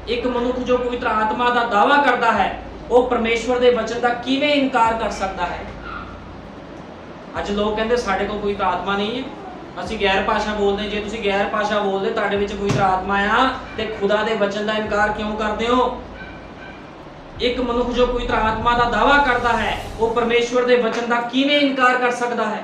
ਇੱਕ ਮਨੁੱਖ ਜੋ ਪਵਿੱਤਰ ਆਤਮਾ ਦਾ ਦਾਅਵਾ ਕਰਦਾ ਹੈ, ਉਹ ਪਰਮੇਸ਼ਵਰ ਦੇ ਵਚਨ ਦਾ ਕਿਵੇਂ ਇਨਕਾਰ ਕਰ ਸਕਦਾ ਹੈ? ਅੱਜ ਲੋਕ ਕਹਿੰਦੇ ਸਾਡੇ ਕੋਲ ਪਵਿੱਤਰ ਆਤਮਾ ਨਹੀਂ ਹੈ, ਅਸੀਂ ਗੈਰ ਭਾਸ਼ਾ ਬੋਲਦੇ। ਜੇ ਤੁਸੀਂ ਗੈਰ ਭਾਸ਼ਾ ਬੋਲਦੇ, ਤੁਹਾਡੇ ਵਿੱਚ ਪਵਿੱਤਰ ਆਤਮਾ ਆ, ਤੇ ਖੁਦਾ ਦੇ ਵਚਨ ਦਾ ਇਨਕਾਰ ਕਿਉਂ ਕਰਦੇ ਹੋ? ਇੱਕ ਮਨੁੱਖ ਜੋ ਪਵਿੱਤਰ ਆਤਮਾ ਦਾ ਦਾਅਵਾ ਕਰਦਾ ਹੈ, ਉਹ ਪਰਮੇਸ਼ਵਰ ਦੇ ਵਚਨ ਦਾ ਕਿਵੇਂ ਇਨਕਾਰ ਕਰ ਸਕਦਾ ਹੈ?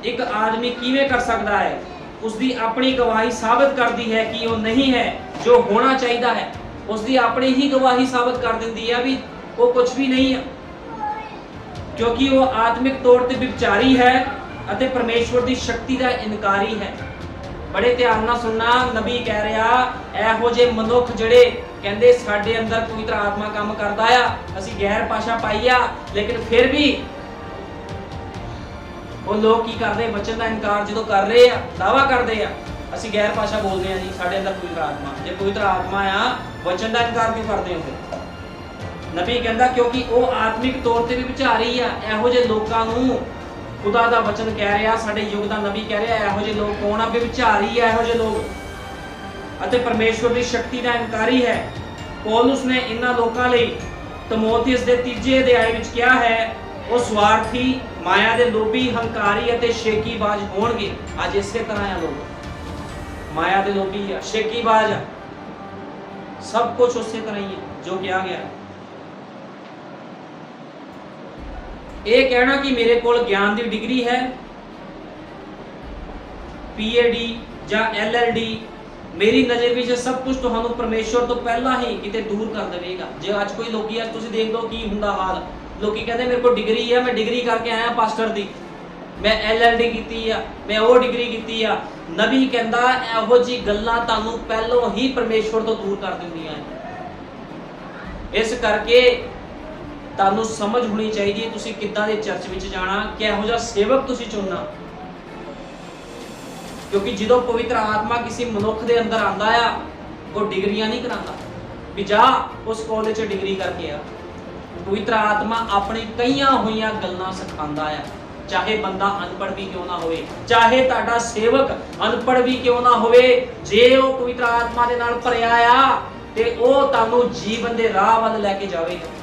ਇੱਕ ਆਦਮੀ ਕਿਵੇਂ ਕਰ ਸਕਦਾ ਹੈ? ਉਸਦੀ ਆਪਣੀ ਗਵਾਹੀ ਸਾਬਤ ਕਰਦੀ ਹੈ ਕਿ ਉਹ ਨਹੀਂ ਹੈ ਜੋ ਹੋਣਾ ਚਾਹੀਦਾ ਹੈ। ਉਸਦੀ ਆਪਣੀ ਹੀ ਗਵਾਹੀ ਸਾਬਤ ਕਰ ਦਿੰਦੀ ਹੈ ਵੀ ਉਹ ਕੁਝ ਵੀ ਨਹੀਂ ਹੈ, ਕਿਉਂਕਿ ਉਹ ਆਤਮਿਕ ਤੌਰ ਤੇ ਵਿਚਾਰੀ ਹੈ ਅਤੇ ਪਰਮੇਸ਼ਵਰ ਦੀ ਸ਼ਕਤੀ ਦਾ ਇਨਕਾਰੀ ਹੈ। ਬੜੇ ਧਿਆਨ ਨਾਲ ਸੁਣਨਾ, ਨਬੀ ਕਹਿ ਰਿਹਾ, ਇਹੋ ਜਿਹੇ ਮਨੁੱਖ ਜਿਹੜੇ ਕਹਿੰਦੇ ਸਾਡੇ ਅੰਦਰ ਪਵਿੱਤਰ ਆਤਮਾ ਕੰਮ ਕਰਦਾ ਆ, ਅਸੀਂ ਗੈਰ ਭਾਸ਼ਾ ਪਾਈ ਆ, ਲੇਕਿਨ ਫਿਰ ਵੀ ਉਹ ਲੋਕ ਕੀ ਕਰਦੇ? ਵਚਨ ਦਾ ਇਨਕਾਰ ਜਦੋਂ ਕਰ ਰਹੇ ਆ, ਦਾਵਾ ਕਰਦੇ ਆ, ਅਸੀਂ ਗੈਰ ਭਾਸ਼ਾ ਬੋਲਦੇ ਆ ਜੀ, ਸਾਡੇ ਅੰਦਰ ਪਵਿੱਤਰ ਆਤਮਾ। ਜੇ ਪਵਿੱਤਰ ਆਤਮਾ ਆ, ਵਚਨ ਦਾ ਇਨਕਾਰ ਕਿਉਂ ਕਰਦੇ ਹੋ ਫਿਰ? ਨਬੀ ਕਹਿੰਦਾ ਕਿਉਂਕਿ ਉਹ ਆਤਮਿਕ ਤੌਰ ਤੇ ਵੀ ਵਿਚਾਰੀ ਆ। ਇਹੋ ਜਿਹੇ ਲੋਕਾਂ ਨੂੰ ਖੁਦਾ ਦਾ ਵਚਨ ਕਹਿ ਰਿਹਾ, ਸਾਡੇ ਯੁੱਗ ਦਾ ਨਬੀ ਕਹਿ ਰਿਹਾ, ਇਹੋ ਜਿਹੇ ਲੋਕ ਕੌਣ ਆ? ਵਿਚਾਰੀ ਆ ਇਹੋ ਜਿਹੇ ਲੋਕ, ਅਤੇ ਪਰਮੇਸ਼ਵਰ ਦੀ ਸ਼ਕਤੀ ਦਾ ਇਨਕਾਰੀ ਹੈ। ਪੌਲੁਸ ਨੇ ਇਹਨਾਂ ਲੋਕਾਂ ਲਈ ਤਮੋਥੀਅਸ ਦੇ 3 ਅਧਿਆਇ ਵਿੱਚ ਕਿਹਾ ਹੈ, ਉਹ ਸਵਾਰਥੀ, ਮਾਇਆ ਦੇ ਲੋਭੀ, ਹੰਕਾਰੀ ਅਤੇ ਸ਼ੇਕੀਬਾਜ਼ ਹੋਣਗੇ। ਅੱਜ ਇਸੇ ਤਰ੍ਹਾਂ ਆ ਲੋਕ, ਮਾਇਆ ਦੇ ਲੋਭੀ ਆ, ਸ਼ੇਕੀਬਾਜ਼ ਆ, ਸਭ ਕੁਝ ਉਸੇ ਤਰ੍ਹਾਂ ਹੀ ਹੈ ਜੋ ਕਿਹਾ ਗਿਆ। ਇਹ ਕਹਿਣਾ ਕਿ ਮੇਰੇ ਕੋਲ ਗਿਆਨ ਦੀ ਡਿਗਰੀ ਹੈ, PhD ਜਾਂ LLD, ਮੇਰੀ ਨਜ਼ਰ ਵਿੱਚ ਸਭ ਕੁਝ ਤੁਹਾਨੂੰ ਪਰਮੇਸ਼ਵਰ ਤੋਂ ਪਹਿਲਾਂ ਹੀ ਕਿਤੇ ਦੂਰ ਕਰ ਦੇਵੇਗਾ। ਜੇ ਅੱਜ ਕੋਈ ਲੋਕੀ, ਅੱਜ ਤੁਸੀਂ ਦੇਖ ਲਓ ਕੀ ਹੁੰਦਾ ਹਾਲ, ਲੋਕੀ ਕਹਿੰਦੇ ਮੇਰੇ ਕੋਲ ਡਿਗਰੀ ਹੈ, ਮੈਂ ਡਿਗਰੀ ਕਰਕੇ ਆਇਆ ਪਾਸਟਰ ਦੀ, ਮੈਂ LLD ਕੀਤੀ ਆ, ਮੈਂ ਉਹ ਡਿਗਰੀ ਕੀਤੀ ਆ। ਨਬੀ ਕਹਿੰਦਾ ਇਹੋ ਜਿਹੀ ਗੱਲਾਂ ਤੁਹਾਨੂੰ ਪਹਿਲਾਂ ਹੀ ਪਰਮੇਸ਼ਵਰ ਤੋਂ ਦੂਰ ਕਰ ਦਿੰਦੀਆਂ ਹੈ। ਇਸ ਕਰਕੇ ਤੁਹਾਨੂੰ ਸਮਝ ਹੋਣੀ ਚਾਹੀਦੀ ਹੈ ਤੁਸੀਂ ਕਿੱਦਾਂ ਦੇ ਚਰਚ ਵਿੱਚ ਜਾਣਾ, ਕਿਹੋ ਜਿਹਾ ਸੇਵਕ ਤੁਸੀਂ ਚੁਣਨਾ। ਕਿਉਂਕਿ ਜਦੋਂ ਪਵਿੱਤਰ ਆਤਮਾ ਕਿਸੇ ਮਨੁੱਖ ਦੇ ਅੰਦਰ ਆਂਦਾ ਆ, ਉਹ ਡਿਗਰੀਆਂ ਨਹੀਂ ਕਰਾਂਦਾ ਵੀ ਜਾ ਉਸ ਕਾਲਜ 'ਚ ਡਿਗਰੀ ਕਰਕੇ ਆ। ਪਵਿੱਤਰ ਆਤਮਾ ਆਪਣੀ ਕਈਆਂ ਹੋਈਆਂ ਗੱਲਾਂ ਸਿਖਾਉਂਦਾ ਆ, ਚਾਹੇ ਬੰਦਾ ਅਨਪੜ੍ਹ ਵੀ ਕਿਉਂ ਨਾ ਹੋਵੇ, ਚਾਹੇ ਤੁਹਾਡਾ ਸੇਵਕ ਅਨਪੜ੍ਹ ਵੀ ਕਿਉਂ ਨਾ ਹੋਵੇ। ਜੇ ਉਹ ਪਵਿੱਤਰ ਆਤਮਾ ਦੇ ਨਾਲ ਭਰਿਆ ਆ ਤੇ ਉਹ ਤੁਹਾਨੂੰ ਜੀਵਨ ਦੇ ਰਾਹ ਵੱਲ ਲੈ ਕੇ ਜਾਵੇਗਾ।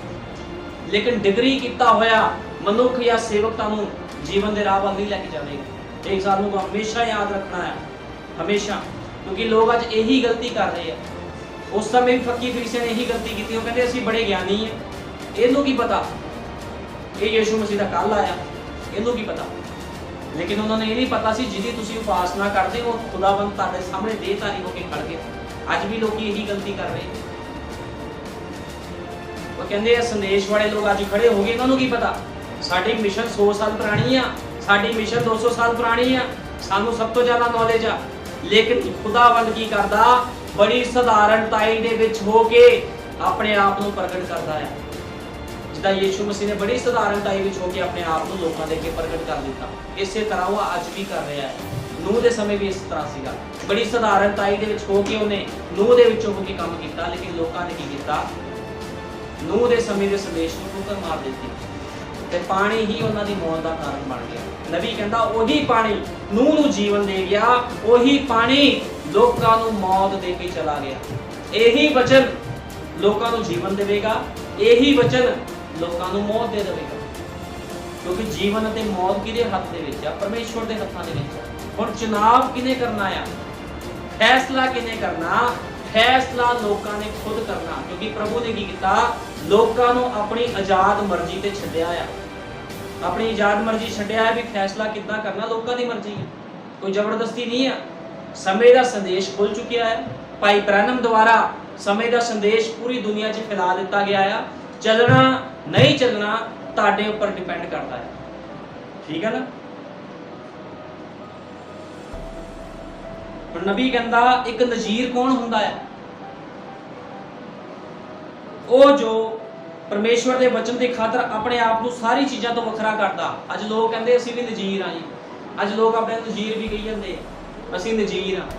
ਲੇਕਿਨ ਡਿਗਰੀ ਕੀਤਾ ਹੋਇਆ ਮਨੁੱਖ ਜਾਂ ਸੇਵਕ ਤੁਹਾਨੂੰ ਜੀਵਨ ਦੇ ਰਾਹ ਵੱਲ ਨਹੀਂ ਲੈ ਕੇ ਜਾਵੇਗਾ। ਇਹ ਸਾਨੂੰ ਹਮੇਸ਼ਾ ਯਾਦ ਰੱਖਣਾ ਹੈ, ਹਮੇਸ਼ਾ, ਕਿਉਂਕਿ ਲੋਕ ਅੱਜ ਇਹੀ ਗਲਤੀ ਕਰ ਰਹੇ ਆ। ਉਸ ਸਮੇਂ ਵੀ ਫੱਕੀ ਫਰੀਸੀਆਂ ਨੇ ਇਹੀ ਗਲਤੀ ਕੀਤੀ। ਉਹ ਕਹਿੰਦੇ ਅਸੀਂ ਬੜੇ ਗਿਆਨੀ ਆ, ਇਹਨੂੰ ਕੀ ਪਤਾ ਇਹ ਯਿਸੂ ਮਸੀਹ ਦਾ ਕੱਲ ਆਇਆ, ਇਹਨੂੰ ਕੀ ਪਤਾ। ਲੇਕਿਨ ਉਹਨਾਂ ਨੂੰ ਇਹ ਨਹੀਂ ਪਤਾ ਸੀ ਜਿਹਦੀ ਤੁਸੀਂ ਉਪਾਸਨਾ ਕਰਦੇ ਹੋ ਖੁਦਾਵੰਦ ਤੁਹਾਡੇ ਸਾਹਮਣੇ ਦੇਹਧਾਰੀ ਹੋ ਕੇ ਖੜ ਗਿਆ। ਅੱਜ ਵੀ ਲੋਕੀ ਇਹੀ ਗਲਤੀ ਕਰ ਰਹੇ। ਉਹ ਕਹਿੰਦੇ ਸੰਦੇਸ਼ ਵਾਲੇ ਲੋਕ ਅੱਜ ਖੜੇ ਹੋ ਗਏ, ਇਹਨਾਂ ਨੂੰ ਕੀ ਪਤਾ ਸਾਡੀ ਮਿਸ਼ਨ 100 ਸਾਲ ਪੁਰਾਣੀ ਆ, ਸਾਡੀ ਮਿਸ਼ਨ 200 ਸਾਲ ਪੁਰਾਣੀ ਆ, ਸਾਨੂੰ ਸਭ ਤੋਂ ਜ਼ਿਆਦਾ ਨੌਲੇਜ ਆ। ਲੇਕਿਨ ਖੁਦਾਵੰਦ ਕੀ ਕਰਦਾ? ਬੜੀ ਸਧਾਰਨਤਾਈ ਦੇ ਵਿੱਚ ਹੋ ਕੇ ਆਪਣੇ ਆਪ ਨੂੰ ਪ੍ਰਗਟ ਕਰਦਾ ਹੈ। ਜਿੱਦਾਂ ਯਿਸੂ ਮਸੀਹ ਨੇ ਬੜੀ ਸਧਾਰਨਤਾਈ ਵਿੱਚ ਹੋ ਕੇ ਆਪਣੇ ਆਪ ਨੂੰ ਲੋਕਾਂ ਦੇ ਅੱਗੇ ਪ੍ਰਗਟ ਕਰ ਦਿੱਤਾ, ਇਸੇ ਤਰ੍ਹਾਂ ਉਹ ਅੱਜ ਵੀ ਕਰ ਰਿਹਾ ਹੈ। ਨੂਹ ਦੇ ਸਮੇਂ ਵੀ ਇਸ ਤਰ੍ਹਾਂ ਸੀਗਾ, ਬੜੀ ਸਧਾਰਨਤਾਈ ਦੇ ਵਿੱਚ ਹੋ ਕੇ ਉਹਨੇ ਨੂਹ ਦੇ ਵਿੱਚੋਂ ਹੋ ਕੇ ਕੰਮ ਕੀਤਾ। ਲੇਕਿਨ ਲੋਕਾਂ ਨੇ ਕੀ ਕੀਤਾ? ਨੂਹ ਦੇ ਸਮੇਂ ਦੇ ਸੰਦੇਸ਼ ਨੂੰ ਠੋਕਰ ਮਾਰ ਦਿੱਤੀ ਤੇ ਪਾਣੀ ਹੀ ਉਹਨਾਂ ਦੀ ਮੌਤ ਦਾ ਕਾਰਨ ਬਣ ਗਿਆ। ਨਬੀ ਕਹਿੰਦਾ ਉਹੀ ਪਾਣੀ ਨੂਹ ਨੂੰ ਜੀਵਨ ਦੇ ਗਿਆ, ਉਹੀ ਪਾਣੀ ਲੋਕਾਂ ਨੂੰ ਮੌਤ ਦੇ ਕੇ ਚਲਾ ਗਿਆ। ਇਹੀ ਵਚਨ ਲੋਕਾਂ ਨੂੰ ਜੀਵਨ ਦੇਵੇਗਾ, ਇਹੀ ਵਚਨ ਲੋਕਾਂ ਨੂੰ ਮੌਤ ਦੇ ਦੇਵੇਗਾ। ਕਿਉਂਕਿ ਜੀਵਨ ਅਤੇ ਮੌਤ ਕਿਹਦੇ ਹੱਥ ਦੇ ਵਿੱਚ ਆ? ਪਰਮੇਸ਼ਵਰ ਦੇ ਹੱਥਾਂ ਦੇ ਵਿੱਚ ਆ। ਹੁਣ ਚੁਣਾਵ ਕਿਹਨੇ ਕਰਨਾ ਆ? ਫੈਸਲਾ ਕਿਹਨੇ ਕਰਨਾ? फैसला लोगों ने खुद करना, क्योंकि प्रभु ने की किया, लोगों को अपनी आजाद मर्जी ते छड्या है। अपनी आजाद मर्जी छड्या है भी फैसला कितना करना लोगों की मर्जी है, कोई जबरदस्ती नहीं है। समय का संदेश खुल चुकिया है। भाई ब्रैनम द्वारा समय का संदेश पूरी दुनिया च फैला दिता गया है। चलना नहीं चलना तुहाडे उपर डिपेंड करता है, ठीक है ना। नबी कहता एक नजीर कौन हुंदा है? वो जो परमेश्वर के वचन की खातर अपने आप को सारी चीज़ों तो वखरा करता। अज लोग कहते असी भी नजीर हाँ जी, अज लोग अपने नजीर भी कही जाते असी नजीर हाँ।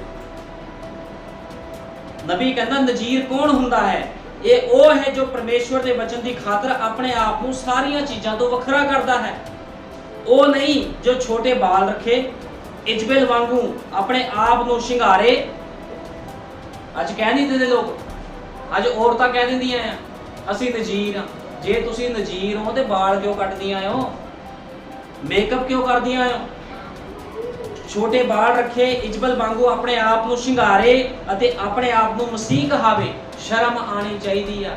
नबी कहता नजीर कौन हुंदा है? ये वो है जो परमेश्वर के वचन की खातर अपने आप को सारिया चीज़ों तो वखरा करता है। वो नहीं जो छोटे बाल रखे, इजबेल वांगू अपने आप को शिंगारे। अज कह नहीं देते लोग, अज औरतां कह दिंदियां हैं असी नजीर हाँ। जे तुसी नजीर हो तो बाल क्यों कटदियां हो, मेकअप क्यों करदियां हो? छोटे बाल रखे, इजबल वांगू अपने आप को शिंगारे अते अपने आप को मसीह कहावे। शर्म आनी चाहिए।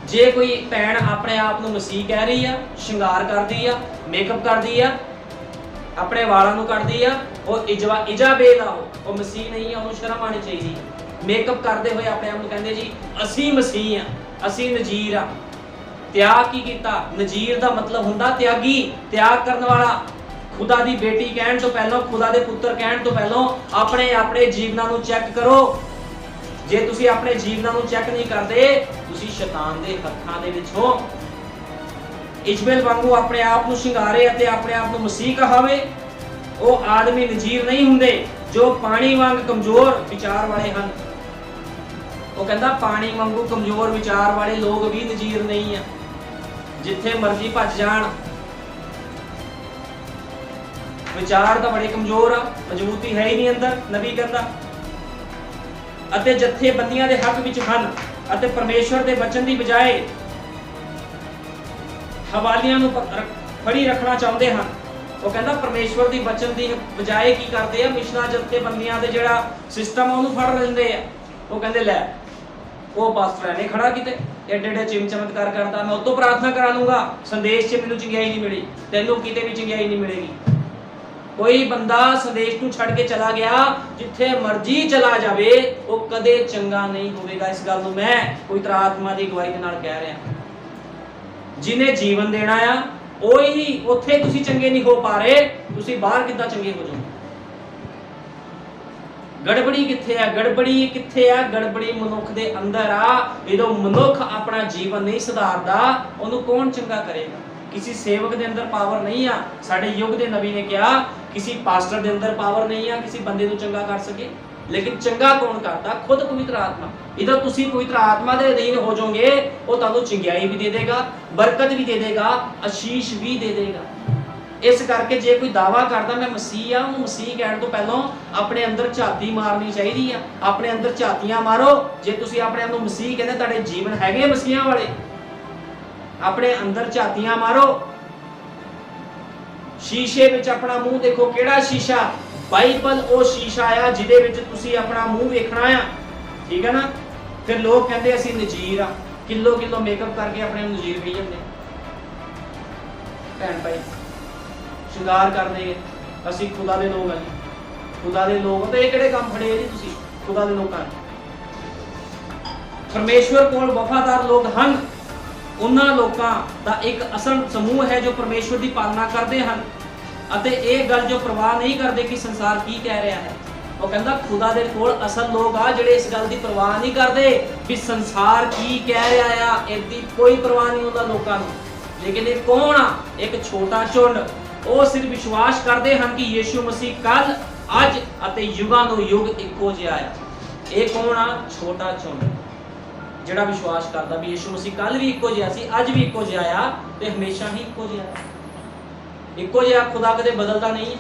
जे कोई भैन अपने आप को मसीह कह रही है, शिंगार करती है, मेकअप करती है, अपने वालों को करती है, वो इजाबेल आ, वो मसीह नहीं है, उन्होंने शर्म आनी चाहिए। मेकअप करते हुए अपने आप को कहते जी असी मसीह हाँ, असी नजीर हाँ। त्याग की किया? नजीर का मतलब हुंदा त्यागी, त्याग करने वाला। खुदा दी बेटी कहण तो पहलों, खुदा दे पुत्र कहण तो पहलों अपने अपने जीवनां नूं चेक करो। जे तुसी अपने जीवनां नूं चेक नहीं करते, तुसी शैतान दे हत्थां दे विच हो। इजबेल वांगू अपने आप को शिंगारे अते अपने आप को मसीह कहावे। वो आदमी नजीर नहीं हुंदे जो पानी वांग कमजोर विचार वाले हैं। वो कहता पानी वांगू कमजोर विचार वाले लोग भी नजीर नहीं है। जिथे मर्जी भज जान, विचार तो बड़े कमजोर आ, मजबूती है ही नहीं अंदर। नबी कहता अते जथेबंदियां दे हक विच हन अते परमेश्वर दे वचन दी बजाए हवालियां नूं फड़ी रखना चाहते हैं। वो कहता परमेश्वर दी वचन दी बजाए की करते हैं, मिशना जथेबंदियां दे जिहड़ा सिस्टम ओनू फड़ लेंदे आ। वो कहते लै वो पास्टर ने खड़ा किते एडे एडे चिम चमत्कार करता, मैं उतो प्रार्थना करा लूंगा, संदेश च मैनूं चंगियाई नहीं मिली, तैनूं किते भी चंगियाई नहीं मिलेगी। कोई बंदा संदेश नूं छड़ के चला गया, जिथे मर्जी चला जावे, वो कदे चंगा नहीं होवेगा। इस गल नूं मैं पवित्र आत्मा दी गवाही दे नाल कह रहा। जिन्हें जीवन देना आ ओही उत्थे तुसी चंगे नहीं हो पा रहे, तुसी बाहर किद्दां चंगे हो जाओ? गड़बड़ी कित्थे है? गड़बड़ी कित्थे है? गड़बड़ी मनुख दे अंदर आ। जो मनुख अपना जीवन नहीं सुधारदा, उन्होंने कौन चंगा करेगा? किसी सेवक दे अंदर पावर नहीं आ। साडे युग दे नबी ने कहा किसी पास्टर दे अंदर पावर नहीं है किसी बंदे को चंगा कर सके, लेकिन चंगा कौन करता? खुद पवित्र आत्मा। इधर तुसी पवित्र आत्मा दे अधीन हो जाओगे, वो तुहानू चंगियाई भी दे देगा, बरकत भी दे देगा, आशीष भी दे देगा। इस करके जे कोई दावा करता मैं मसीह हाँ, वो मसीह कहने तो पहलों अपने अंदर झाती मारनी चाहिए। अपने अंदर झातियां मारो। जे तुसी अपने आप को मसीह कहते, तुहाडे जीवन हैगे मसीहां वाले, अपने अंदर झातियां मारो। शीशे विच अपना मुंह देखो, केड़ा शीशा? बाइबल वो शीशा आ जिहदे विच तुसी अपना मुंह वेखना आ, ठीक है ना। फिर लोग कहते असी नजीर आ, किलो किलो मेकअप करके अपने नजीर कही जाते। भैन भाई श्रृंगार करते असी खुदा दे लोग हैं, खुदा दे लोग। तो ये किहड़े काम फड़े जी तुसी खुदा दे लोकां ने? परमेश्वर कोल वफादार लोग हैं, उन्हां लोकां दा एक असल समूह है जो परमेश्वर की पालना करते हैं अते एक गल जो परवाह नहीं करते कि संसार की कह रहा है। वो कहता खुदा दे कोल असल लोग आ जिहड़े इस गल की परवाह नहीं करते कि संसार की कह रहा है, इसकी कोई परवाह नहीं होता लोकां नूं। लेकिन ये कौन आ? एक छोटा झुंड, वो सिर्फ विश्वास करते हैं कि यीशु मसीह कल अज अते युगां नूं युग इक्को जिहा है। ये कौन आ? छोटा झुंड जिहड़ा विश्वास करता भी यीशु मसीह कल भी इक्को जिहा सी, अज भी इक्को जिहा आ ते हमेशा ही इक्को जिहा है। इक्को जिहा खुदा कदे बदलता नहीं है,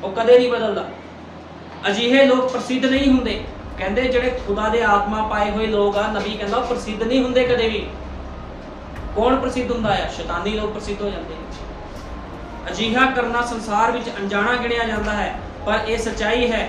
वो कदे नहीं बदलता। अजिहे लोग प्रसिद्ध नहीं हुंदे। कहंदे जिहड़े खुदा दे आत्मा पाए हुए लोग आ, नबी कहंदा प्रसिद्ध नहीं हुंदे कदे भी। कौन प्रसिद्ध हुंदा है? शैतानी लोग प्रसिद्ध हो जाते हैं। अजिहा करना संसार विच अनजाना गिणिया जाता है, पर यह सच्चाई है।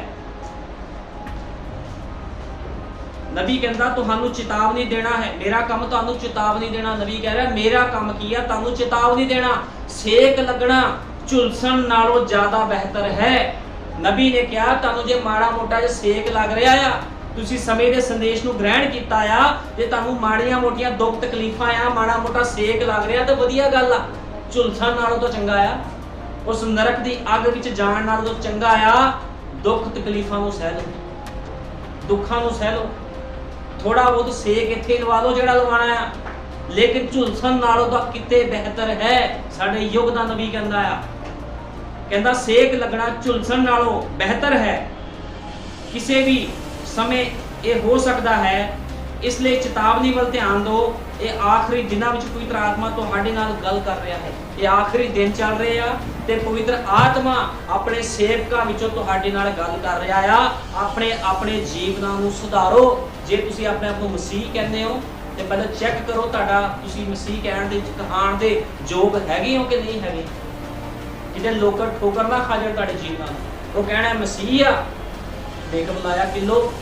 ਨਬੀ ਕਹਿੰਦਾ ਤੁਹਾਨੂੰ ਚੇਤਾਵਨੀ ਦੇਣਾ ਹੈ, ਮੇਰਾ ਕੰਮ ਤੁਹਾਨੂੰ ਚੇਤਾਵਨੀ ਦੇਣਾ। ਨਬੀ ਕਹਿ ਰਿਹਾ ਮੇਰਾ ਕੰਮ ਕੀ ਆ, ਤੁਹਾਨੂੰ ਚੇਤਾਵਨੀ ਦੇਣਾ। ਸੇਕ ਲੱਗਣਾ ਝੁਲਸਣ ਨਾਲੋਂ ਜ਼ਿਆਦਾ ਬਿਹਤਰ ਹੈ। ਨਬੀ ਨੇ ਕਿਹਾ ਤੁਹਾਨੂੰ ਜੇ ਮਾੜਾ ਮੋਟਾ ਜਿਹਾ ਸੇਕ ਲੱਗ ਰਿਹਾ ਆ, ਤੁਸੀਂ ਸਮੇਂ ਦੇ ਸੰਦੇਸ਼ ਨੂੰ ਗ੍ਰਹਿਣ ਕੀਤਾ ਆ, ਜੇ ਤੁਹਾਨੂੰ ਮਾੜੀਆਂ ਮੋਟੀਆਂ ਦੁੱਖ ਤਕਲੀਫਾਂ ਆ, ਮਾੜਾ ਮੋਟਾ ਸੇਕ ਲੱਗ ਰਿਹਾ ਤਾਂ ਵਧੀਆ ਗੱਲ ਆ, ਝੁਲਸਣ ਨਾਲੋਂ ਤਾਂ ਚੰਗਾ ਆ, ਉਸ ਨਰਕ ਦੀ ਅੱਗ ਵਿੱਚ ਜਾਣ ਨਾਲੋਂ ਚੰਗਾ ਆ ਦੁੱਖ ਤਕਲੀਫਾਂ ਨੂੰ ਸਹਿ ਲਓ, ਦੁੱਖਾਂ ਨੂੰ ਸਹਿ ਲਓ। ਥੋੜਾ ਬਹੁਤ ਸੇਕ ਇੱਥੇ ਲਵਾ ਲਓ ਜਿਹੜਾ ਲਵਾਣਾ ਆ, ਲੇਕਿਨ ਝੁਲਸਣ ਨਾਲੋਂ ਤਾਂ ਕਿਤੇ ਬਿਹਤਰ ਹੈ। ਸਾਡੇ ਯੁੱਗ ਦਾ ਨਬੀ ਕਹਿੰਦਾ ਆ, ਕਹਿੰਦਾ ਸੇਕ ਲੱਗਣਾ ਝੁਲਸਣ ਨਾਲੋਂ ਬਿਹਤਰ ਹੈ। ਕਿਸੇ ਵੀ ਸਮੇਂ ਇਹ ਹੋ ਸਕਦਾ ਹੈ, ਇਸ ਲਈ ਚੇਤਾਵਨੀ ਵੱਲ ਧਿਆਨ ਦਿਓ। ਇਹ ਆਖਰੀ ਦਿਨਾਂ ਵਿੱਚ ਪਵਿੱਤਰ ਆਤਮਾ ਤੁਹਾਡੇ ਨਾਲ ਗੱਲ ਕਰ ਰਿਹਾ ਹੈ। ਇਹ ਆਖਰੀ ਦਿਨ ਚੱਲ ਰਹੇ ਆ ਤੇ ਪਵਿੱਤਰ ਆਤਮਾ ਆਪਣੇ ਸੇਵਕਾਂ ਵਿੱਚੋਂ ਤੁਹਾਡੇ ਨਾਲ ਗੱਲ ਕਰ ਰਿਹਾ ਆ। ਆਪਣੇ ਜੀਵਨਾਂ ਨੂੰ ਸੁਧਾਰੋ। ਜੇ ਤੁਸੀਂ ਆਪਣੇ ਆਪ ਨੂੰ ਮਸੀਹ ਕਹਿੰਦੇ ਹੋ ਤੇ ਪਹਿਲਾਂ ਚੈੱਕ ਕਰੋ ਤੁਹਾਡਾ ਤੁਸੀਂ ਮਸੀਹ ਕਹਿਣ ਦੇ ਕਹਾਣ ਦੇ ਯੋਗ ਹੈਗੇ ਹੋ ਕਿ ਨਹੀਂ ਹੈਗੇ। ਕਿਤੇ ਲੋਕਾਂ ਠੋਕਰ ਨਾ ਖਾ ਜਾਣ ਤੁਹਾਡੇ ਜੀਵਨਾਂ ਨੂੰ, ਉਹ ਕਹਿਣਾ ਮਸੀਹ ਆ, ਦੇਖ ਬੁਲਾਇਆ ਕਿਲੋ,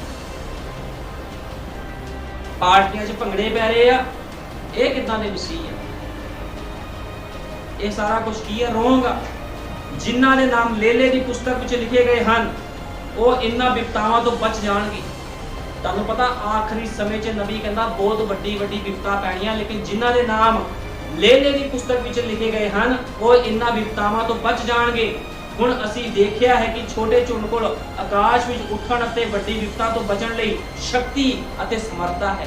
ਪਾਰਟੀਆਂ 'ਚ ਭੰਗੜੇ ਪੈ ਰਹੇ ਆ, ਇਹ ਕਿੱਦਾਂ ਦੇ ਮਸੀਹ ਆ? ਇਹ ਸਾਰਾ ਕੁਝ ਕੀ ਹੈ? ਰੋਂਗ ਆ। ਜਿਨ੍ਹਾਂ ਦੇ ਨਾਮ ਲੇਲੇ ਦੀ ਪੁਸਤਕ ਵਿੱਚ ਲਿਖੇ ਗਏ ਹਨ ਉਹ ਇਹਨਾਂ ਵਿਪਤਾਵਾਂ ਤੋਂ ਬਚ ਜਾਣਗੇ। ਤੁਹਾਨੂੰ ਪਤਾ ਆਖਰੀ ਸਮੇਂ 'ਚ ਨਬੀ ਕਹਿੰਦਾ ਬਹੁਤ ਵੱਡੀ ਵਿਪਤਾ ਪੈਣੀਆਂ, ਲੇਕਿਨ ਜਿਨ੍ਹਾਂ ਦੇ ਨਾਮ ਲੇਲੇ ਦੀ ਪੁਸਤਕ ਵਿੱਚ ਲਿਖੇ ਗਏ ਹਨ ਉਹ ਇਹਨਾਂ ਵਿਪਤਾਵਾਂ ਤੋਂ ਬਚ ਜਾਣਗੇ। ਹੁਣ ਅਸੀਂ ਦੇਖਿਆ ਹੈ ਕਿ ਛੋਟੇ ਝੁੰਡ ਕੋਲ ਆਕਾਸ਼ ਵਿੱਚ ਉੱਠਣ ਅਤੇ ਵੱਡੀ ਵਿਪਤਾ ਤੋਂ ਬਚਣ ਲਈ ਸ਼ਕਤੀ ਅਤੇ ਸਮਰੱਥਾ ਹੈ।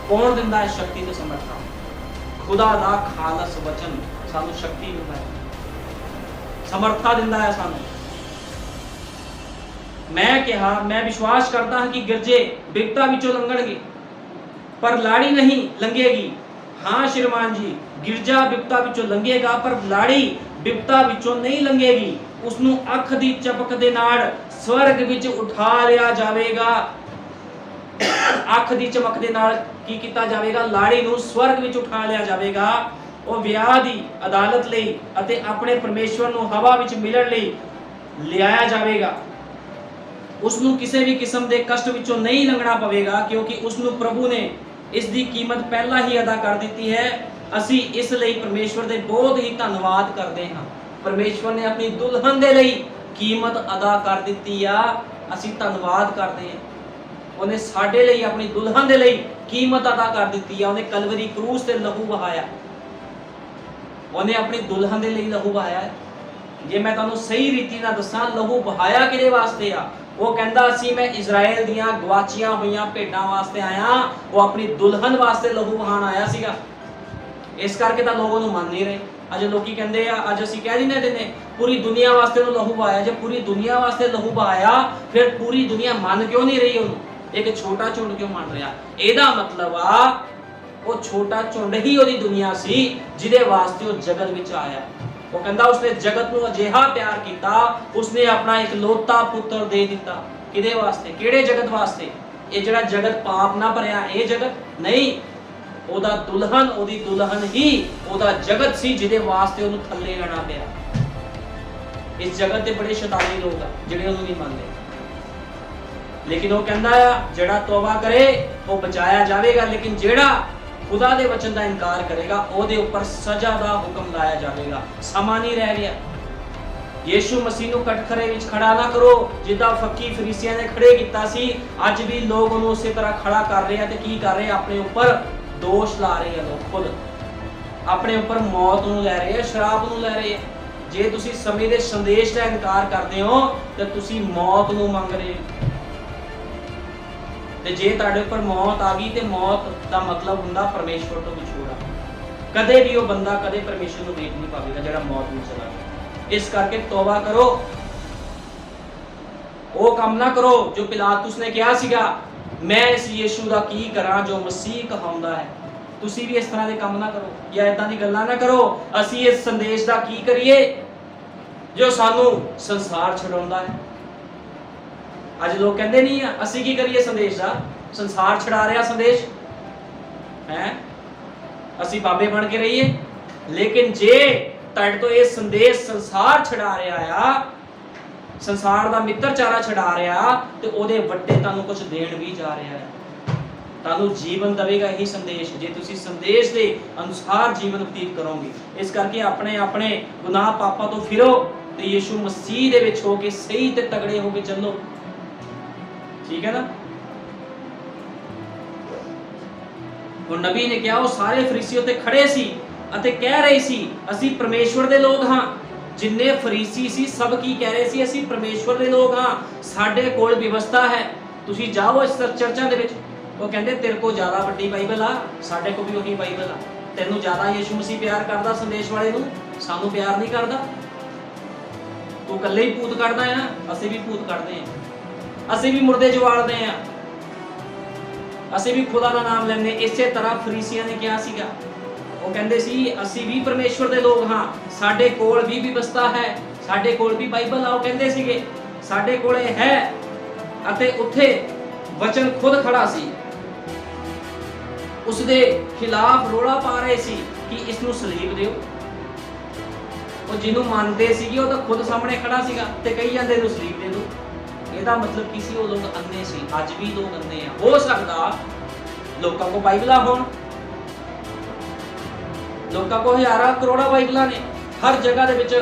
ਕੌਣ ਦਿੰਦਾ ਹੈ ਸ਼ਕਤੀ ਤੇ ਸਮਰੱਥਾ? ਖੁਦਾ ਦਾ ਖਾਲਸ ਵਚਨ ਸਾਨੂੰ ਸ਼ਕਤੀ ਦਿੰਦਾ ਹੈ, ਸਮਰੱਥਾ ਦਿੰਦਾ ਹੈ ਸਾਨੂੰ। ਮੈਂ ਵਿਸ਼ਵਾਸ ਕਰਦਾ ਹਾਂ ਕਿ ਗਿਰਜੇ ਵਿਪਤਾ ਵਿੱਚੋਂ ਲੰਘਣਗੇ ਪਰ ਲਾੜੀ ਨਹੀਂ ਲੰਘੇਗੀ। ਹਾਂ ਸ਼੍ਰੀਮਾਨ ਜੀ, ਗਿਰਜਾ ਵਿਪਤਾ ਵਿੱਚੋਂ ਲੰਘੇਗਾ ਪਰ ਲਾੜੀ ਵਿਪਤਾ ਵਿੱਚੋਂ ਨਹੀਂ ਲੰਘੇਗੀ। ਉਸ ਨੂੰ ਅੱਖ ਦੀ ਚਪਕ ਦੇ ਨਾਲ ਸਵਰਗ ਵਿੱਚ ਉਠਾ ਲਿਆ ਜਾਵੇਗਾ। ਅੱਖ ਦੀ ਚਮਕ ਦੇ ਨਾਲ ਕੀ ਕੀਤਾ ਜਾਵੇਗਾ? ਲਾੜੀ ਨੂੰ ਸਵਰਗ ਵਿੱਚ ਉਠਾ ਲਿਆ ਜਾਵੇਗਾ। ਉਹ ਵਿਆਹ ਦੀ ਅਦਾਲਤ ਲਈ ਅਤੇ ਆਪਣੇ ਪਰਮੇਸ਼ਵਰ ਨੂੰ ਹਵਾ ਵਿੱਚ ਮਿਲਣ ਲਈ ਲਿਆਇਆ ਜਾਵੇਗਾ। ਉਸ ਨੂੰ ਕਿਸੇ ਵੀ ਕਿਸਮ ਦੇ ਕਸ਼ਟ ਵਿੱਚੋਂ ਨਹੀਂ ਲੰਘਣਾ ਪਵੇਗਾ ਕਿਉਂਕਿ ਉਸ ਨੂੰ ਪ੍ਰਭੂ ਨੇ ਇਸ ਦੀ ਕੀਮਤ ਪਹਿਲਾਂ ਹੀ ਅਦਾ ਕਰ ਦਿੱਤੀ ਹੈ। ਅਸੀਂ ਇਸ ਲਈ ਪਰਮੇਸ਼ਵਰ ਦੇ ਬਹੁਤ ਹੀ ਧੰਨਵਾਦ ਕਰਦੇ ਹਾਂ। ਪਰਮੇਸ਼ਵਰ ਨੇ ਆਪਣੀ ਦੁਲਹਨ ਦੇ ਲਈ ਕੀਮਤ ਅਦਾ ਕਰ ਦਿੱਤੀ ਆ। ਅਸੀਂ ਧੰਨਵਾਦ ਕਰਦੇ ਹਾਂ। ਉਹਨੇ ਸਾਡੇ ਲਈ ਆਪਣੀ ਦੁਲਹਨ ਦੇ ਲਈ ਕੀਮਤ ਅਦਾ ਕਰ ਦਿੱਤੀ ਆ। ਉਹਨੇ ਕਲਵਰੀ ਕਰੂਸ ਤੇ ਲਹੂ ਵਹਾਇਆ। ਉਹਨੇ ਆਪਣੀ ਦੁਲਹਨ ਦੇ ਲਈ ਲਹੂ ਵਹਾਇਆ। ਜੇ ਮੈਂ ਤੁਹਾਨੂੰ ਸਹੀ ਰੀਤੀ ਨਾਲ ਦੱਸਾਂ ਲਹੂ ਵਹਾਇਆ ਕਿਹਦੇ ਵਾਸਤੇ ਆ? ਉਹ ਕਹਿੰਦਾ ਸੀ ਮੈਂ ਇਜ਼ਰਾਈਲ ਦੀਆਂ ਗਵਾਚੀਆਂ ਹੋਈਆਂ ਭੇਡਾਂ ਵਾਸਤੇ ਆਇਆ। ਉਹ ਆਪਣੀ ਦੁਲਹਨ ਵਾਸਤੇ ਲਹੂ ਵਹਾਣ ਆਇਆ ਸੀਗਾ। ਇਸ ਕਰਕੇ ਤਾਂ ਲੋਕ ਉਹਨੂੰ ਮੰਨ ਨਹੀਂ ਰਹੇ। ਅੱਜ ਲੋਕੀ ਕਹਿੰਦੇ ਆ, ਅੱਜ ਅਸੀਂ ਕਹਿ ਦਿੰਦੇ ਪੂਰੀ ਦੁਨੀਆ ਵਾਸਤੇ ਉਹਨੂੰ ਲਹੂ ਵਹਾਇਆ। ਜੇ ਪੂਰੀ ਦੁਨੀਆ ਵਾਸਤੇ ਲਹੂ ਵਹਾਇਆ ਫਿਰ ਪੂਰੀ ਦੁਨੀਆ ਮੰਨ ਕਿਉਂ ਨਹੀਂ ਰਹੀ ਉਹਨੂੰ? ਇੱਕ ਛੋਟਾ ਝੁੰਡ ਕਿਉਂ ਮੰਨ ਰਿਹਾ? ਇਹਦਾ ਮਤਲਬ ਆ ਉਹ ਛੋਟਾ ਝੁੰਡ ਹੀ ਉਹਦੀ ਦੁਨੀਆ ਸੀ ਜਿਹਦੇ ਵਾਸਤੇ ਉਹ ਜਗਤ ਵਿੱਚ ਆਇਆ। ਉਹ ਕਹਿੰਦਾ ਉਸਨੇ ਜਗਤ ਨੂੰ ਅਜਿਹਾ ਪਿਆਰ ਕੀਤਾ, ਉਸਨੇ ਆਪਣਾ ਇਕਲੌਤਾ ਪੁੱਤਰ ਦੇ ਦਿੱਤਾ। ਕਿਹਦੇ ਵਾਸਤੇ? ਕਿਹੜੇ ਜਗਤ ਵਾਸਤੇ? ਇਹ ਜਿਹੜਾ ਜਗਤ ਪਾਪ ਨਾ ਭਰਿਆ ਇਹ ਜਗਤ ਨਹੀਂ। ਉਹਦਾ ਦੁਲਹਨ, ਉਹਦੀ ਦੁਲਹਨ ਹੀ ਉਹਦਾ ਜਗਤ ਸੀ ਜਿਹਦੇ ਵਾਸਤੇ ਉਹਨੂੰ ਥੱਲੇ ਆਣਾ ਪਿਆ। ਇਸ ਜਗਤ ਦੇ ਬੜੇ ਸ਼ੈਤਾਨੀ ਲੋਕ ਆ ਜਿਹੜੇ ਉਹਨੂੰ ਨਹੀਂ ਮੰਨਦੇ, ਲੇਕਿਨ ਉਹ ਕਹਿੰਦਾ ਆ ਜਿਹੜਾ ਤੌਬਾ ਕਰੇ ਉਹ ਬਚਾਇਆ ਜਾਵੇਗਾ, ਲੇਕਿਨ ਜਿਹੜਾ ਖੁਦਾ ਦੇ ਵਚਨ ਦਾ ਇਨਕਾਰ ਕਰੇਗਾ ਉਹਦੇ ਉੱਪਰ ਸਜ਼ਾ ਦਾ ਹੁਕਮ ਲਾਇਆ ਜਾਵੇਗਾ। ਸਮਾਂ ਨਹੀਂ ਰਹਿ ਗਿਆ। ਯੀਸ਼ੂ ਮਸੀਹ ਨੂੰ ਕਟਖਰੇ ਵਿੱਚ ਖੜਾ ਨਾ ਕਰੋ ਜਿੱਦਾਂ ਫੱਕੀ ਫਰੀਸੀਆਂ ਨੇ ਖੜੇ ਕੀਤਾ ਸੀ। ਅੱਜ ਵੀ ਲੋਕ ਉਹਨੂੰ ਉਸੇ ਤਰ੍ਹਾਂ ਖੜਾ ਕਰ ਰਹੇ ਆ ਤੇ ਕੀ ਕਰ ਰਹੇ ਆ? ਆਪਣੇ ਉੱਪਰ ਦੋਸ਼ ਲਾ ਰਹੇ ਆ। ਲੋਕ ਖੁਦ ਆਪਣੇ ਉੱਪਰ ਮੌਤ ਨੂੰ ਲੈ ਰਹੇ ਆ, ਸ਼ਰਾਬ ਨੂੰ ਲੈ ਰਹੇ ਆ। ਜੇ ਤੁਸੀਂ ਸਮੇਂ ਦੇ ਸੰਦੇਸ਼ ਦਾ ਇਨਕਾਰ ਕਰਦੇ ਹੋ ਤਾਂ ਤੁਸੀਂ ਮੌਤ ਨੂੰ ਮੰਗ ਰਹੇ ਹੋ। ਤੇ ਜੇ ਤੁਹਾਡੇ ਉੱਪਰ ਮੌਤ ਆ ਗਈ ਤੇ ਮੌਤ ਦਾ ਮਤਲਬ ਹੁੰਦਾ ਪਰਮੇਸ਼ਵਰ ਤੋਂ ਵਿਛੋੜਾ। ਕਦੇ ਵੀ ਉਹ ਬੰਦਾ ਕਦੇ ਪਰਮੇਸ਼ਵਰ ਨੂੰ ਦੇਖ ਨਹੀਂ ਪਾਵੇਗਾ ਜਿਹੜਾ ਮੌਤ ਨੂੰ ਚਲਾ ਗਿਆ। ਇਸ ਕਰਕੇ ਤੌਬਾ ਕਰੋ। ਉਹ ਕੰਮ ਨਾ ਕਰੋ ਜੋ ਪਿਲਾਤੁਸ ਨੇ ਕਿਹਾ ਸੀਗਾ, ਮੈਂ ਇਸ ਯੀਸ਼ੂ ਦਾ ਕੀ ਕਰਾਂ ਜੋ ਮਸੀਹ ਕਹਾਉਂਦਾ ਹੈ। ਤੁਸੀਂ ਵੀ ਇਸ ਤਰ੍ਹਾਂ ਦੇ ਕੰਮ ਨਾ ਕਰੋ ਜਾਂ ਇਦਾਂ ਦੀ ਗੱਲਾਂ ਨਾ ਕਰੋ। ਅਸੀਂ ਇਸ ਸੰਦੇਸ਼ ਦਾ ਕੀ ਕਰੀਏ ਜੋ ਸਾਨੂੰ ਸੰਸਾਰ ਛਡਾਉਂਦਾ ਹੈ। ਅੱਜ ਲੋਕ ਕਹਿੰਦੇ ਨਹੀਂ ਆ ਅਸੀਂ ਕੀ ਕਰੀਏ ਸੰਦੇਸ਼ ਦਾ? ਸੰਸਾਰ ਛਡਾ ਰਿਹਾ ਸੰਦੇਸ਼ ਹੈ। ਅਸੀਂ ਬਾਬੇ ਬਣ ਕੇ ਰਹੀਏ, ਲੇਕਿਨ ਜੇ ਤੁਹਾਡੇ ਤੋਂ ਇਹ ਸੰਦੇਸ਼ ਸੰਸਾਰ ਛਡਾ ਰਿਹਾ ਆ, ਸੰਸਾਰ ਦਾ ਮਿੱਤਰਚਾਰਾ ਛਡਾ ਰਿਹਾ ਤੇ ਉਹਦੇ ਵੱਡੇ ਤੁਹਾਨੂੰ ਕੁਝ ਦੇਣ ਵੀ ਜਾ ਰਿਹਾ ਹੈ। ਤੁਹਾਨੂੰ ਜੀਵਨ ਦੇਵੇਗਾ ਇਹੀ ਸੰਦੇਸ਼, ਜੇ ਤੁਸੀਂ ਸੰਦੇਸ਼ ਦੇ ਅਨੁਸਾਰ ਜੀਵਨ ਬਤੀਤ ਕਰੋਗੇ। ਇਸ ਕਰਕੇ ਆਪਣੇ ਆਪਣੇ ਗੁਨਾਹ ਪਾਪਾਂ ਤੋਂ ਫਿਰੋ ਤੇ ਯੀਸ਼ੂ ਮਸੀਹ ਦੇ ਵਿੱਚ ਹੋ ਕੇ ਸਹੀ ਤੇ ਤਗੜੇ ਹੋ ਕੇ ਚੱਲੋ। ਠੀਕ ਹੈ ਨਾ। ਹੁਣ ਨਬੀ ਨੇ ਕਿਹਾ, ਉਹ ਸਾਰੇ ਫਰੀਸੀ ਉੱਤੇ ਖੜੇ ਸੀ ਅਤੇ ਕਹਿ ਰਹੇ ਸੀ ਅਸੀਂ ਪਰਮੇਸ਼ਵਰ ਦੇ ਲੋਕ ਹਾਂ। ਜਿੰਨੇ ਫਰੀਸੀ ਸੀ ਸਭ ਕੀ ਕਹਿ ਰਹੇ ਸੀ, ਅਸੀਂ ਪਰਮੇਸ਼ਵਰ ਦੇ ਲੋਕ ਹਾਂ, ਸਾਡੇ ਕੋਲ ਵਿਵਸਥਾ ਹੈ। ਤੁਸੀਂ ਜਾਓ ਇਸ ਚਰਚਾਂ ਦੇ ਵਿੱਚ, ਉਹ ਕਹਿੰਦੇ ਤੇਰੇ ਕੋਲ ਜ਼ਿਆਦਾ ਵੱਡੀ ਬਾਈਬਲ ਆ, ਸਾਡੇ ਕੋਲ ਵੀ ਉਹੀ ਬਾਈਬਲ ਆ। ਤੈਨੂੰ ਜ਼ਿਆਦਾ ਯੀਸ਼ੂ ਮਸੀਹ ਪਿਆਰ ਕਰਦਾ ਸੰਦੇਸ਼ ਵਾਲੇ ਨੂੰ, ਸਾਨੂੰ ਪਿਆਰ ਨਹੀਂ ਕਰਦਾ। ਤੂੰ ਇਕੱਲੇ ਹੀ ਭੂਤ ਕੱਢਦਾ ਆ, ਅਸੀਂ ਵੀ ਭੂਤ ਕੱਢਦੇ ਆ, ਅਸੀਂ ਵੀ ਮੁਰਦੇ ਜਵਾਲਦੇ ਆ, ਅਸੀਂ ਵੀ ਖੁਦਾ ਦਾ ਨਾਮ ਲੈਂਦੇ। ਇਸੇ ਤਰ੍ਹਾਂ ਫਰੀਸੀਆਂ ਨੇ ਕਿਹਾ ਸੀਗਾ, ਉਹ ਕਹਿੰਦੇ ਸੀ ਅਸੀਂ ਵੀ ਪਰਮੇਸ਼ਵਰ ਦੇ ਲੋਕ ਹਾਂ, ਸਾਡੇ ਕੋਲ ਵੀ ਵਿਵਸਥਾ ਹੈ, ਸਾਡੇ ਕੋਲ ਵੀ ਬਾਈਬਲ ਆ। ਉਹ ਕਹਿੰਦੇ ਸੀਗੇ ਸਾਡੇ ਕੋਲ ਇਹ ਹੈ, ਅਤੇ ਉੱਥੇ ਵਚਨ ਖੁਦ ਖੜਾ ਸੀ, ਉਸ ਦੇ ਖਿਲਾਫ ਰੋਲਾ ਪਾ ਰਹੇ ਸੀ ਕਿ ਇਸ ਨੂੰ ਸਲੀਬ ਦਿਓ। ਉਹ ਜਿਹਨੂੰ ਮੰਨਦੇ ਸੀਗੇ ਉਹ ਤਾਂ ਖੁਦ ਸਾਹਮਣੇ ਖੜਾ ਸੀਗਾ ਤੇ ਕਹੀ ਜਾਂਦੇ ਨੂੰ ਸਲੀਬ ਦੇ ਦਿਓ। ਇਹਦਾ ਮਤਲਬ ਕੀ ਸੀ? ਉਹ ਲੋਕ ਅੰਨੇ ਸੀ। ਅੱਜ ਵੀ ਲੋਕ ਅੰਨੇ ਆ। ਹੋ ਸਕਦਾ ਲੋਕਾਂ ਕੋਲ ਬਾਈਬਲਾਂ ਹੋਣ, ਲੋਕਾਂ ਕੋਲ ਹਜ਼ਾਰਾਂ ਕਰੋੜਾਂ ਬਾਈਬਲਾਂ ਨੇ, ਹਰ ਜਗ੍ਹਾ ਦੇ ਵਿੱਚ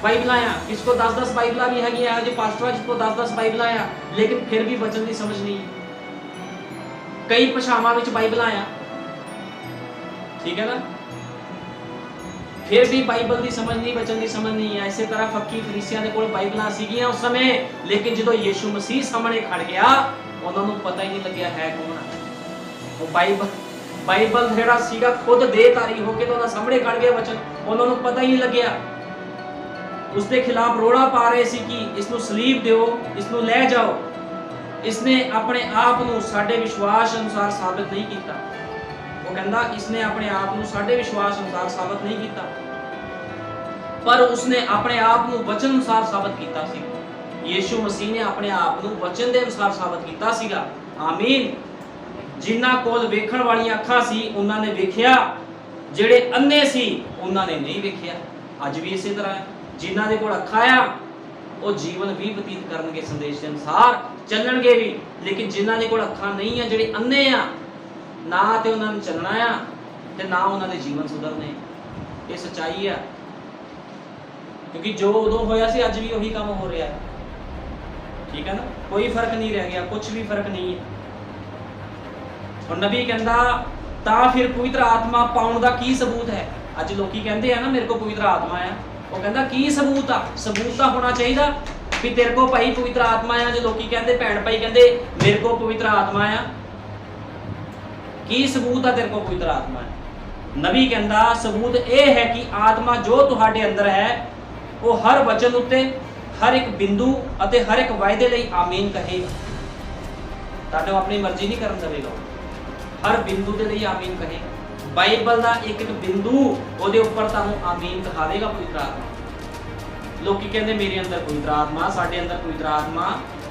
ਬਾਈਬਲਾਂ ਆ। ਕਿਸ ਕੋ 10-10 ਬਾਈਬਲਾਂ ਵੀ ਹੈਗੀਆਂ, ਜੇ ਪਾਸਟਰਾਂ ਜਿਸ ਕੋ 10-10 ਬਾਈਬਲਾਂ ਆ, ਲੇਕਿਨ ਫਿਰ ਵੀ ਵਚਨ ਦੀ ਸਮਝ ਨਹੀਂ। ਕਈ ਭਾਸ਼ਾਵਾਂ ਵਿੱਚ ਬਾਈਬਲਾਂ ਆ, ਠੀਕ ਹੈ ਨਾ, ਫਿਰ ਵੀ ਬਾਈਬਲ ਦੀ ਸਮਝ ਨਹੀਂ, ਵਚਨ ਦੀ ਸਮਝ ਨਹੀਂ ਹੈ। ਇਸੇ ਤਰ੍ਹਾਂ ਫੱਕੀ ਫਰੀਸੀਆਂ ਦੇ ਕੋਲ ਬਾਈਬਲਾਂ ਸੀਗੀਆਂ ਉਸ ਸਮੇਂ, ਲੇਕਿਨ ਜਦੋਂ ਯੀਸ਼ੂ ਮਸੀਹ ਸਾਹਮਣੇ ਖੜ ਗਿਆ ਉਹਨਾਂ ਨੂੰ ਪਤਾ ਹੀ ਨਹੀਂ ਲੱਗਿਆ ਹੈ ਕੌਣ। ਉਹ ਬਾਈਬਲ ਜਿਹੜਾ ਸੀਗਾ ਖੁਦ ਦੇਹਧਾਰੀ ਹੋ ਕੇ ਤਾਂ ਉਹਨਾਂ ਸਾਹਮਣੇ ਖੜ ਗਿਆ ਵਚਨ, ਉਹਨਾਂ ਨੂੰ ਪਤਾ ਹੀ ਨਹੀਂ ਲੱਗਿਆ। ਉਸ ਦੇ ਖਿਲਾਫ ਰੋੜਾ ਪਾ ਰਹੇ ਸੀ ਕਿ ਇਸ ਨੂੰ ਸਲੀਬ ਦਿਓ, ਇਸ ਨੂੰ ਲੈ ਜਾਓ। ਇਸਨੇ ਆਪਣੇ ਆਪ ਨੂੰ ਸਾਡੇ ਵਿਸ਼ਵਾਸ ਅਨੁਸਾਰ ਸਾਬਤ ਨਹੀਂ ਕੀਤਾ। ਉਹ ਕਹਿੰਦਾ ਇਸਨੇ ਆਪਣੇ ਆਪ ਨੂੰ ਸਾਡੇ ਵਿਸ਼ਵਾਸ ਅਨੁਸਾਰ ਸਾਬਤ ਨਹੀਂ ਕੀਤਾ, ਪਰ ਉਸਨੇ ਆਪਣੇ ਆਪ ਨੂੰ ਵਚਨ ਅਨੁਸਾਰ ਸਾਬਤ ਕੀਤਾ ਸੀ। ਯੀਸ਼ੂ ਮਸੀਹ ਨੇ ਆਪਣੇ ਆਪ ਨੂੰ ਵਚਨ ਦੇ ਅਨੁਸਾਰ ਸਾਬਤ ਕੀਤਾ ਸੀਗਾ। ਆਮੀਨ। ਜਿਨ੍ਹਾਂ ਕੋਲ ਵੇਖਣ ਵਾਲੀਆਂ ਅੱਖਾਂ ਸੀ ਉਹਨਾਂ ਨੇ ਵੇਖਿਆ, ਜਿਹੜੇ ਅੰਨੇ ਸੀ ਉਹਨਾਂ ਨੇ ਨਹੀਂ ਵੇਖਿਆ। ਅੱਜ ਵੀ ਇਸੇ ਤਰ੍ਹਾਂ ਹੈ। ਜਿਨ੍ਹਾਂ ਦੇ ਕੋਲ ਅੱਖਾਂ ਆ ਉਹ ਜੀਵਨ ਵੀ ਬਤੀਤ ਕਰਨਗੇ, ਸੰਦੇਸ਼ ਦੇ ਅਨੁਸਾਰ ਚੱਲਣਗੇ ਵੀ, ਲੇਕਿਨ ਜਿਨ੍ਹਾਂ ਦੇ ਕੋਲ ਅੱਖਾਂ ਨਹੀਂ ਆ, ਜਿਹੜੇ ਅੰਨੇ ਆ, ਨਾ ਤੇ ਉਹਨਾਂ ਨੂੰ ਚੱਲਣਾ ਆ ਤੇ ਨਾ ਉਹਨਾਂ ਦੇ ਜੀਵਨ ਸੁਧਰਨੇ। ਇਹ ਸੱਚਾਈ ਆ, ਕਿਉਂਕਿ ਜੋ ਉਦੋਂ ਹੋਇਆ ਸੀ ਅੱਜ ਵੀ ਉਹੀ ਕੰਮ ਹੋ ਰਿਹਾ ਹੈ। ਠੀਕ ਹੈ ਨਾ, ਕੋਈ ਫਰਕ ਨਹੀਂ ਰਹਿ ਗਿਆ, ਕੁਝ ਵੀ ਫਰਕ ਨਹੀਂ ਹੈ। ਹੁਣ ਨਬੀ ਕਹਿੰਦਾ ਤਾਂ ਫਿਰ ਪਵਿੱਤਰ ਆਤਮਾ ਪਾਉਣ ਦਾ ਕੀ ਸਬੂਤ ਹੈ? ਅੱਜ ਲੋਕੀ ਕਹਿੰਦੇ ਆ ਨਾ ਮੇਰੇ ਕੋਲ ਪਵਿੱਤਰ ਆਤਮਾ ਆ, ਉਹ ਕਹਿੰਦਾ ਕੀ ਸਬੂਤ ਆ? ਸਬੂਤ ਤਾਂ ਹੋਣਾ ਚਾਹੀਦਾ ਵੀ ਤੇਰੇ ਕੋਲ ਭਾਈ ਪਵਿੱਤਰ ਆਤਮਾ ਆ। ਜੇ ਲੋਕੀ ਕਹਿੰਦੇ, ਭੈਣ ਭਾਈ ਕਹਿੰਦੇ ਮੇਰੇ ਕੋਲ ਪਵਿੱਤਰ ਆਤਮਾ ਆ, ਕੀ ਸਬੂਤ ਆ ਤੇਰੇ ਕੋਲ ਪਵਿੱਤਰ ਆਤਮਾ ਹੈ? ਨਬੀ ਕਹਿੰਦਾ ਸਬੂਤ ਇਹ ਹੈ ਕਿ ਆਤਮਾ ਜੋ ਤੁਹਾਡੇ ਅੰਦਰ ਹੈ ਉਹ ਹਰ ਵਚਨ ਉੱਤੇ, ਹਰ ਇੱਕ ਬਿੰਦੂ ਅਤੇ ਹਰ ਇੱਕ ਵਾਅਦੇ ਲਈ ਆਮੀਨ ਕਹੇਗਾ। ਤੁਹਾਨੂੰ ਆਪਣੀ ਮਰਜ਼ੀ ਨਹੀਂ ਕਰਨ ਦੇਵੇਗਾ, ਹਰ ਬਿੰਦੂ ਦੇ ਲਈ ਆਮੀਨ ਕਹੇਗਾ। ਬਾਈਬਲ ਦਾ ਇੱਕ ਇੱਕ ਬਿੰਦੂ ਉਹਦੇ ਉੱਪਰ ਤੁਹਾਨੂੰ ਆਮੀਨ ਕਹਾਵੇਗਾ ਪਵਿੱਤਰ ਆਤਮਾ। ਲੋਕੀ ਕਹਿੰਦੇ ਮੇਰੇ ਅੰਦਰ ਪਵਿੱਤਰ ਆਤਮਾ, ਸਾਡੇ ਅੰਦਰ ਪਵਿੱਤਰ ਆਤਮਾ,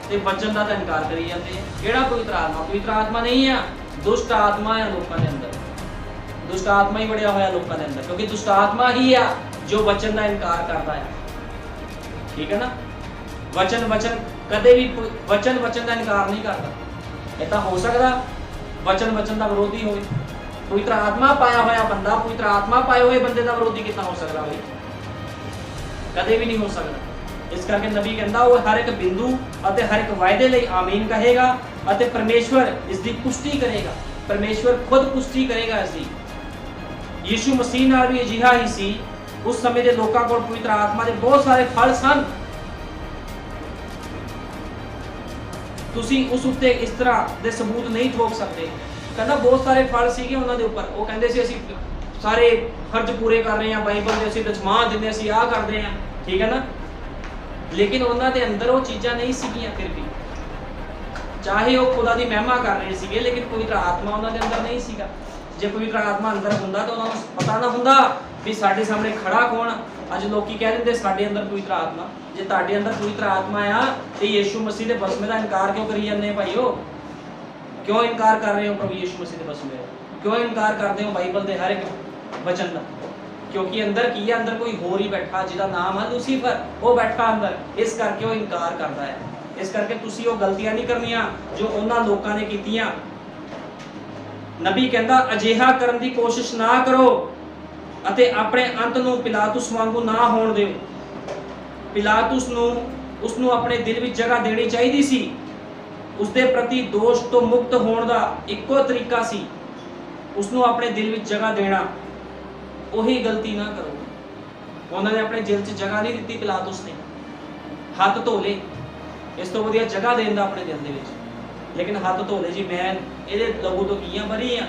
ਤੇ ਵਚਨ ਦਾ ਤਾਂ ਇਨਕਾਰ ਕਰੀ ਜਾਂਦੇ ਆ। ਕਿਹੜਾ ਪਵਿੱਤਰ ਆਤਮਾ? ਪਵਿੱਤਰ ਆਤਮਾ ਨਹੀਂ ਆ, ਦੁਸ਼ਟ ਆਤਮਾ ਆ ਲੋਕਾਂ ਦੇ ਅੰਦਰ। ਦੁਸ਼ਟ ਆਤਮਾ ਹੀ ਵੜਿਆ ਹੋਇਆ ਲੋਕਾਂ ਦੇ ਅੰਦਰ, ਕਿਉਂਕਿ ਦੁਸ਼ਟ ਆਤਮਾ ਹੀ ਆ ਜੋ ਵਚਨ ਦਾ ਇਨਕਾਰ ਕਰਦਾ ਹੈ। ਠੀਕ ਹੈ ਨਾ। ਵਚਨ ਕਦੇ ਵੀ ਵਚਨ ਦਾ ਇਨਕਾਰ ਨਹੀਂ ਕਰਦਾ। ਇਹ ਤਾਂ ਹੋ ਸਕਦਾ ਵਚਨ ਦਾ ਵਿਰੋਧੀ ਹੋਵੇ। ਪਵਿੱਤਰ ਆਤਮਾ ਪਾਇਆ ਹੋਇਆ ਬੰਦਾ ਪਵਿੱਤਰ ਆਤਮਾ ਪਾਏ ਹੋਏ ਬੰਦੇ ਦਾ ਵਿਰੋਧੀ ਕਿੱਦਾਂ ਹੋ ਸਕਦਾ ਹੋਵੇ? ਕਦੇ ਵੀ ਨਹੀਂ ਹੋ ਸਕਦਾ। ਇਸ ਕਰਕੇ ਨਬੀ ਕਹਿੰਦਾ ਉਹ ਹਰ ਇੱਕ ਬਿੰਦੂ ਅਤੇ ਹਰ ਇੱਕ ਵਾਅਦੇ ਲਈ ਆਮੀਨ ਕਹੇਗਾ ਅਤੇ ਪਰਮੇਸ਼ਵਰ ਇਸ ਦੀ ਪੁਸ਼ਟੀ ਕਰੇਗਾ। ਪਰਮੇਸ਼ਵਰ ਖੁਦ ਪੁਸ਼ਟੀ ਕਰੇਗਾ ਇਸ ਦੀ। ਯੀਸ਼ੂ ਮਸੀਹ ਨਾਲ ਵੀ ਅਜਿਹਾ ਹੀ ਸੀ। ਉਸ ਸਮੇਂ ਦੇ ਲੋਕਾਂ ਕੋਲ ਪਵਿੱਤਰ ਆਤਮਾ ਦੇ ਬਹੁਤ ਸਾਰੇ ਫਲ ਸਨ। ਤੁਸੀਂ ਉਸ ਉੱਤੇ ਇਸ ਤਰ੍ਹਾਂ ਦੇ ਸਬੂਤ ਨਹੀਂ ਠੋਕ ਸਕਦੇ। ਕਹਿੰਦਾ ਬਹੁਤ ਸਾਰੇ ਫਲ ਸੀਗੇ ਉਹਨਾਂ ਦੇ ਉੱਪਰ। ਉਹ ਕਹਿੰਦੇ ਸੀ ਅਸੀਂ ਸਾਰੇ ਫਰਜ਼ ਪੂਰੇ ਕਰ ਰਹੇ ਹਾਂ, ਬਾਈਬਲ ਦੇ ਅਸੀਂ ਦਸਮਾਂ ਦਿੰਦੇ, ਅਸੀਂ ਆਹ ਕਰਦੇ ਹਾਂ। ਠੀਕ ਹੈ ਨਾ। ਲੇਕਿਨ ਉਹਨਾਂ ਦੇ ਅੰਦਰ ਉਹ ਚੀਜ਼ਾਂ ਨਹੀਂ ਸੀਗੀਆਂ। ਫਿਰ ਵੀ ਚਾਹੇ ਉਹ ਖੁਦਾ ਦੀ ਮਹਿਮਾ ਕਰ ਰਹੇ ਸੀਗੇ, ਲੇਕਿਨ ਪਵਿੱਤਰ ਆਤਮਾ ਉਹਨਾਂ ਦੇ ਅੰਦਰ ਨਹੀਂ ਸੀਗਾ। ਜੇ ਪਵਿੱਤਰ ਆਤਮਾ ਅੰਦਰ ਹੁੰਦਾ ਤਾਂ ਉਹਨਾਂ ਨੂੰ ਪਤਾ ਨਾ ਹੁੰਦਾ ਵੀ ਸਾਡੇ ਸਾਹਮਣੇ ਖੜਾ ਕੌਣ। ਅੱਜ ਲੋਕੀ ਕਹਿ ਦਿੰਦੇ ਸਾਡੇ ਅੰਦਰ ਪਵਿੱਤਰ ਆਤਮਾ। ਜੇ ਤੁਹਾਡੇ ਅੰਦਰ ਪਵਿੱਤਰ ਆਤਮਾ ਆ ਤੇ ਯੀਸ਼ੂ ਮਸੀਹ ਦੇ ਬਸਮੇ ਦਾ ਇਨਕਾਰ ਕਿਉਂ ਕਰੀ ਜਾਂਦੇ ਭਾਈਓ? ਕਿਉਂ ਇਨਕਾਰ ਕਰ ਰਹੇ ਹੋ ਪ੍ਰਭੂ ਯੀਸ਼ੂ ਮਸੀਹ ਦੇ ਬਸਮੇ ਦਾ? ਕਿਉਂ ਇਨਕਾਰ ਕਰਦੇ ਹੋ ਬਾਈਬਲ ਦੇ ਹਰ ਇੱਕ ਵਚਨ ਦਾ? ਕਿਉਂਕਿ ਅੰਦਰ ਕੀ ਹੈ? ਅੰਦਰ ਕੋਈ ਹੋਰ ਹੀ ਬੈਠਾ ਜਿਹਦਾ ਨਾਮ ਹੈ ਲੂਸੀਫਰ। ਉਹ ਬੈਠਾ ਅੰਦਰ, ਇਸ ਕਰਕੇ ਉਹ ਇਨਕਾਰ ਕਰਦਾ ਹੈ। ਇਸ ਕਰਕੇ ਤੁਸੀਂ ਉਹ ਗਲਤੀਆਂ ਨਹੀਂ ਕਰਨੀਆਂ ਜੋ ਉਹਨਾਂ ਲੋਕਾਂ ਨੇ ਕੀਤੀਆਂ। ਨਬੀ ਕਹਿੰਦਾ ਅਜਿਹਾ ਕਰਨ ਦੀ ਕੋਸ਼ਿਸ਼ ਨਾ ਕਰੋ ਅਤੇ ਆਪਣੇ ਅੰਤ ਨੂੰ ਪਿਲਾਤੁਸ ਵਾਂਗੂ ਨਾ ਹੋਣ ਦਿਓ। ਪਿਲਾਤੁਸ ਨੂੰ ਉਸ ਨੂੰ ਆਪਣੇ ਦਿਲ ਵਿੱਚ ਜਗ੍ਹਾ ਦੇਣੀ ਚਾਹੀਦੀ ਸੀ। ਉਸ ਦੇ ਪ੍ਰਤੀ ਦੋਸ਼ ਤੋਂ ਮੁਕਤ ਹੋਣ ਦਾ ਇੱਕੋ ਤਰੀਕਾ ਸੀ ਉਸ ਨੂੰ ਆਪਣੇ ਦਿਲ ਵਿੱਚ ਜਗ੍ਹਾ ਦੇਣਾ। ਉਹੀ ਗਲਤੀ ਨਾ ਕਰੋ। ਉਹਨਾਂ ਨੇ ਆਪਣੇ ਦਿਲ 'ਚ ਜਗ੍ਹਾ ਨਹੀਂ ਦਿੱਤੀ, ਪਿਲਾਤੁਸ ਨੇ ਹੱਥ ਧੋ ਲਏ। ਇਸ ਤੋਂ ਵਧੀਆ ਜਗ੍ਹਾ ਦੇਣ ਦਾ ਆਪਣੇ ਦਿਲ ਦੇ ਵਿੱਚ, ਲੇਕਿਨ ਹੱਥ ਧੋ ਲਏ ਜੀ, ਮੈਂ ਇਹਦੇ ਲਹੂ ਤੋਂ ਕੀਆਂ ਬਰੀ ਆ।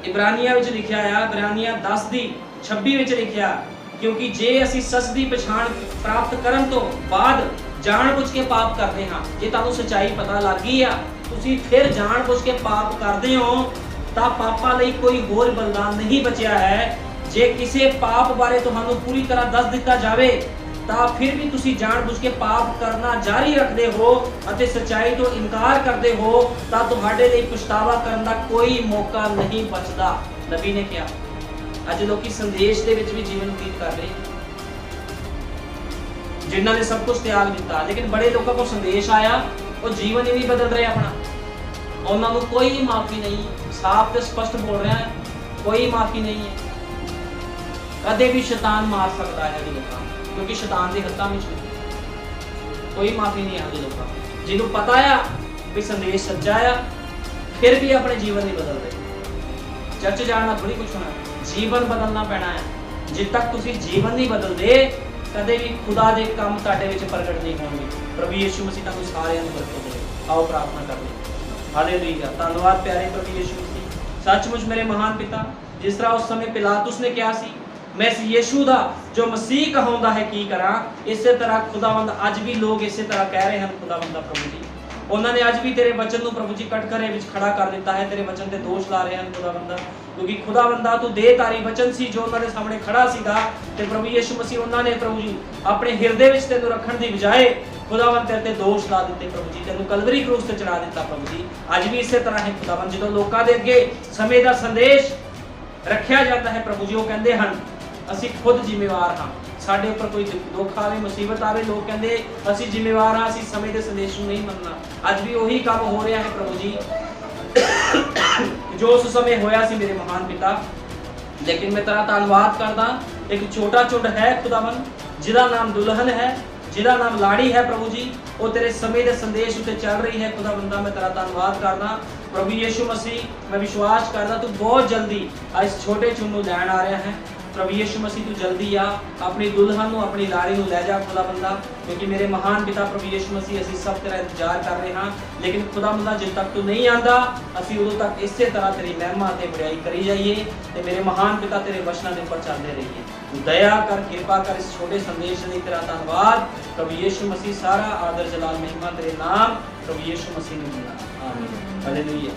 ਇਬਰਾਨੀਆਂ ਵਿੱਚ ਲਿਖਿਆ ਆ, ਇਬਰਾਨੀਆਂ 10:26 ਵਿੱਚ ਲਿਖਿਆ, ਕਿਉਂਕਿ ਜੇ ਅਸੀਂ ਸੱਚ ਦੀ ਪਛਾਣ ਪ੍ਰਾਪਤ ਕਰਨ ਤੋਂ ਬਾਅਦ ਜਾਣ-ਬੁੱਝ ਕੇ ਪਾਪ ਕਰਦੇ ਹਾਂ, ਜੇ ਤੁਹਾਨੂੰ ਸੱਚਾਈ ਪਤਾ ਲੱਗ ਗਈ ਆ, ਤੁਸੀਂ ਫਿਰ ਜਾਣ-ਬੁੱਝ ਕੇ ਪਾਪ ਕਰਦੇ ਹੋ, ਤਾਂ ਪਾਪਾਂ ਲਈ ਕੋਈ ਹੋਰ ਬਲਿਦਾਨ ਨਹੀਂ ਬਚਿਆ ਹੈ। ਜੇ ਕਿਸੇ ਪਾਪ ਬਾਰੇ ਤੁਹਾਨੂੰ ਪੂਰੀ ਤਰ੍ਹਾਂ ਦੱਸ ਦਿੱਤਾ ਜਾਵੇ ਤਾਂ ਫਿਰ ਵੀ ਤੁਸੀਂ ਜਾਣ-ਬੁੱਝ ਕੇ ਪਾਪ ਕਰਨਾ ਜਾਰੀ ਰੱਖਦੇ ਹੋ ਅਤੇ ਸੱਚਾਈ ਤੋਂ ਇਨਕਾਰ ਕਰਦੇ ਹੋ, ਤਾਂ ਤੁਹਾਡੇ ਲਈ ਪਛਤਾਵਾ ਕਰਨ ਦਾ ਕੋਈ ਮੌਕਾ ਨਹੀਂ ਬਚਦਾ। ਨਬੀ ਨੇ ਕਿਹਾ। ਅੱਜ ਲੋਕੀ ਸੰਦੇਸ਼ ਦੇ ਵਿੱਚ ਵੀ ਜੀਵਨ ਬਤੀਤ ਕਰ ਰਹੇ, ਜਿਨ੍ਹਾਂ ਨੇ ਸਭ ਕੁਝ ਤਿਆਗ ਦਿੱਤਾ, ਲੇਕਿਨ ਬੜੇ ਲੋਕਾਂ ਕੋਲ ਸੰਦੇਸ਼ ਆਇਆ, ਉਹ ਜੀਵਨ ਹੀ ਨਹੀਂ ਬਦਲ ਰਹੇ ਆਪਣਾ। ਉਹਨਾਂ ਨੂੰ ਕੋਈ ਮਾਫੀ ਨਹੀਂ। ਸਾਫ਼ ਤੇ ਸਪਸ਼ਟ ਬੋਲ ਰਿਹਾ ਹੈ, ਕੋਈ ਮਾਫੀ ਨਹੀਂ ਹੈ। ਕਦੇ ਵੀ ਸ਼ੈਤਾਨ ਮਾਰ ਸਕਦਾ ਹੈ ਇਹ ਲੋਕਾਂ ਨੂੰ, ਕਿਉਂਕਿ ਸ਼ੈਤਾਨ ਦੇ ਹੱਥਾਂ ਵਿੱਚ ਕੋਈ ਮਾਫੀ ਨਹੀਂ ਹੈ ਇਹ ਲੋਕਾਂ ਨੂੰ। ਜਿਹਨੂੰ ਪਤਾ ਆ ਵੀ ਸੰਦੇਸ਼ ਸੱਚਾ ਆ, ਫਿਰ ਵੀ ਆਪਣੇ ਜੀਵਨ ਨਹੀਂ ਬਦਲ ਰਹੇ। ਚਰਚ ਜਾਣਾ ਥੋੜੀ ਕੁਝ ਹੋਣਾ, ਜੀਵਨ ਬਦਲਣਾ ਪੈਣਾ ਹੈ। ਜਿੱਦ ਤੱਕ ਤੁਸੀਂ ਜੀਵਨ ਨਹੀਂ ਬਦਲਦੇ, ਕਦੇ ਵੀ ਖੁਦਾ ਦੇ ਕੰਮ ਤੁਹਾਡੇ ਵਿੱਚ ਪ੍ਰਗਟ ਨਹੀਂ ਹੋਣਗੇ। ਪ੍ਰਭੂ ਯਿਸੂ ਮਸੀਹ ਤੁਹਾਨੂੰ ਸਾਰਿਆਂ ਨੂੰ ਬਰਕਤ ਦੇਵੇ। ਆਓ ਪ੍ਰਾਰਥਨਾ ਕਰੀਏ। ਹਾਲੇਲੂਇਆ। ਧੰਨਵਾਦ ਪਿਆਰੇ ਪ੍ਰਭੂ ਯਿਸੂ ਮਸੀਹ, ਸੱਚਮੁੱਚ ਮੇਰੇ ਮਹਾਨ ਪਿਤਾ, ਜਿਸ ਤਰ੍ਹਾਂ ਉਸ ਸਮੇਂ ਪਿਲਾਤੁਸ ਨੇ ਕਿਹਾ ਸੀ ਮੈਂ ਇਸ ਯਿਸੂ ਦਾ ਜੋ ਮਸੀਹ ਕਹਾਉਂਦਾ ਹੈ ਕੀ ਕਰਾਂ, ਇਸੇ ਤਰ੍ਹਾਂ ਖੁਦਾਵੰਦ ਅੱਜ ਵੀ ਲੋਕ ਇਸੇ ਤਰ੍ਹਾਂ ਕਹਿ ਰਹੇ ਹਨ। ਖੁਦਾਵੰਦ ਪ੍ਰਭੂ ਜੀ, ਉਹਨਾਂ ਨੇ ਅੱਜ ਵੀ ਤੇਰੇ ਵਚਨ ਨੂੰ ਪ੍ਰਭੂ ਜੀ ਕਟਘਰੇ ਵਿੱਚ ਖੜਾ ਕਰ ਦਿੱਤਾ ਹੈ। ਤੇਰੇ ਵਚਨ ਤੇ ਦੋਸ਼ ਲਾ ਰਹੇ ਹਨ ਖੁਦਾਵੰਦਾ, ਕਿਉਂਕਿ ਖੁਦਾਵੰਦਾ ਤੂੰ ਦੇਹਧਾਰੀ ਵਚਨ ਸੀ ਜੋ ਉਹਨਾਂ ਦੇ ਸਾਹਮਣੇ ਖੜਾ ਸੀਗਾ, ਤੇ ਪ੍ਰਭੂ ਯਿਸੂ ਮਸੀਹ ਉਹਨਾਂ ਨੇ ਪ੍ਰਭੂ ਜੀ ਆਪਣੇ ਹਿਰਦੇ ਵਿੱਚ ਤੈਨੂੰ ਰੱਖਣ ਦੀ ਬਜਾਏ ਖੁਦਾਵੰਦ ਤੇਰੇ ਤੇ ਦੋਸ਼ ਲਾ ਦਿੱਤੇ ਪ੍ਰਭੂ ਜੀ, ਤੈਨੂੰ ਕਲਵਰੀ ਕਰੂਸ ਤੇ ਚੜਾ ਦਿੱਤਾ ਪ੍ਰਭੂ ਜੀ। ਅੱਜ ਵੀ ਇਸੇ ਤਰ੍ਹਾਂ ਹੈ ਖੁਦਾਵੰਦ, ਜਦੋਂ ਲੋਕਾਂ ਦੇ ਅੱਗੇ ਸਮੇਂ ਦਾ ਸੰਦੇਸ਼ ਰੱਖਿਆ ਜਾਂਦਾ ਹੈ ਪ੍ਰਭੂ ਜੀ, ਉਹ ਕਹਿੰਦੇ ਹਨ ਅਸੀਂ ਖੁਦ ਜ਼ਿੰਮੇਵਾਰ ਹਾਂ। ਸਾਡੇ ਉੱਪਰ ਕੋਈ ਦੁੱਖ ਆਵੇ, ਮੁਸੀਬਤ ਆਵੇ, ਲੋਕ ਕਹਿੰਦੇ ਅਸੀਂ ਜ਼ਿੰਮੇਵਾਰ ਹਾਂ, ਅਸੀਂ ਸਮੇਂ ਦੇ ਸੰਦੇਸ਼ ਨੂੰ ਨਹੀਂ ਮੰਨਣਾ। ਅੱਜ ਵੀ ਉਹੀ ਕੰਮ ਹੋ ਰਿਹਾ ਹੈ ਪ੍ਰਭੂ ਜੀ ਜੋ ਉਸ ਸਮੇਂ ਹੋਇਆ ਸੀ ਮੇਰੇ ਮਹਾਨ ਪਿਤਾ। ਲੇਕਿਨ ਮੈਂ ਤੇਰਾ ਧੰਨਵਾਦ ਕਰਦਾ, ਇੱਕ ਛੋਟਾ ਝੁੰਡ ਹੈ ਖੁਦਾਵੰਦ, ਜਿਹਦਾ ਨਾਮ ਦੁਲਹਨ ਹੈ, ਜਿਹਦਾ ਨਾਮ ਲਾੜੀ ਹੈ ਪ੍ਰਭੂ ਜੀ, ਉਹ ਤੇਰੇ ਸਮੇਂ ਦੇ ਸੰਦੇਸ਼ ਉੱਤੇ ਚੱਲ ਰਹੀ ਹੈ ਖੁਦਾਵੰਦਾ। ਮੈਂ ਤੇਰਾ ਧੰਨਵਾਦ ਕਰਦਾ ਪ੍ਰਭੂ ਯਿਸੂ ਮਸੀਹ। ਮੈਂ ਵਿਸ਼ਵਾਸ ਕਰਦਾ ਤੂੰ ਬਹੁਤ ਜਲਦੀ ਇਸ ਛੋਟੇ ਝੁੰਡ ਨੂੰ ਲੈਣ ਆ ਰਿਹਾ ਹੈ ਪ੍ਰਭੂ ਯਿਸੂ ਮਸੀਹ। ਤੂੰ ਜਲਦੀ ਆ, ਆਪਣੀ ਦੁਲਹਨ ਨੂੰ, ਆਪਣੀ ਲਾੜੀ ਨੂੰ ਲੈ ਜਾ ਖੁਦਾਵੰਦਾ, ਕਿਉਂਕਿ ਮੇਰੇ ਮਹਾਨ ਪਿਤਾ ਪ੍ਰਭੂ ਯਿਸੂ ਮਸੀਹ ਅਸੀਂ ਸਭ ਤੇਰਾ ਇੰਤਜ਼ਾਰ ਕਰ ਰਹੇ ਹਾਂ। ਲੇਕਿਨ ਖੁਦਾਵੰਦਾ ਜਦ ਤੱਕ ਤੂੰ ਨਹੀਂ ਆਂਦਾ, ਅਸੀਂ ਉਦੋਂ ਤੱਕ ਇਸੇ ਤਰ੍ਹਾਂ ਤੇਰੀ ਮਹਿਮਾ ਤੇ ਵਡਿਆਈ ਕਰੀ ਜਾਈਏ, ਤੇ ਮੇਰੇ ਮਹਾਨ ਪਿਤਾ ਤੇਰੇ ਵਚਨਾਂ ਦੇ ਉੱਪਰ ਚੱਲਦੇ ਰਹੀਏ। ਤੂੰ ਦਇਆ ਕਰ, ਕਿਰਪਾ ਕਰ ਇਸ ਛੋਟੇ ਸੰਦੇਸ਼ ਲਈ। ਤੇਰਾ ਧੰਨਵਾਦ ਪ੍ਰਭੂ ਯਿਸੂ ਮਸੀਹ। ਸਾਰਾ ਆਦਰ ਜਲਾਲ ਮਹਿਮਾ ਤੇਰੇ ਨਾਮ ਪ੍ਰਭੂ ਯਿਸੂ ਮਸੀਹ ਨੂੰ ਮਿਲਣਾ। ਆਮੀਨ। ਹਾਲੇਲੂਇਆ।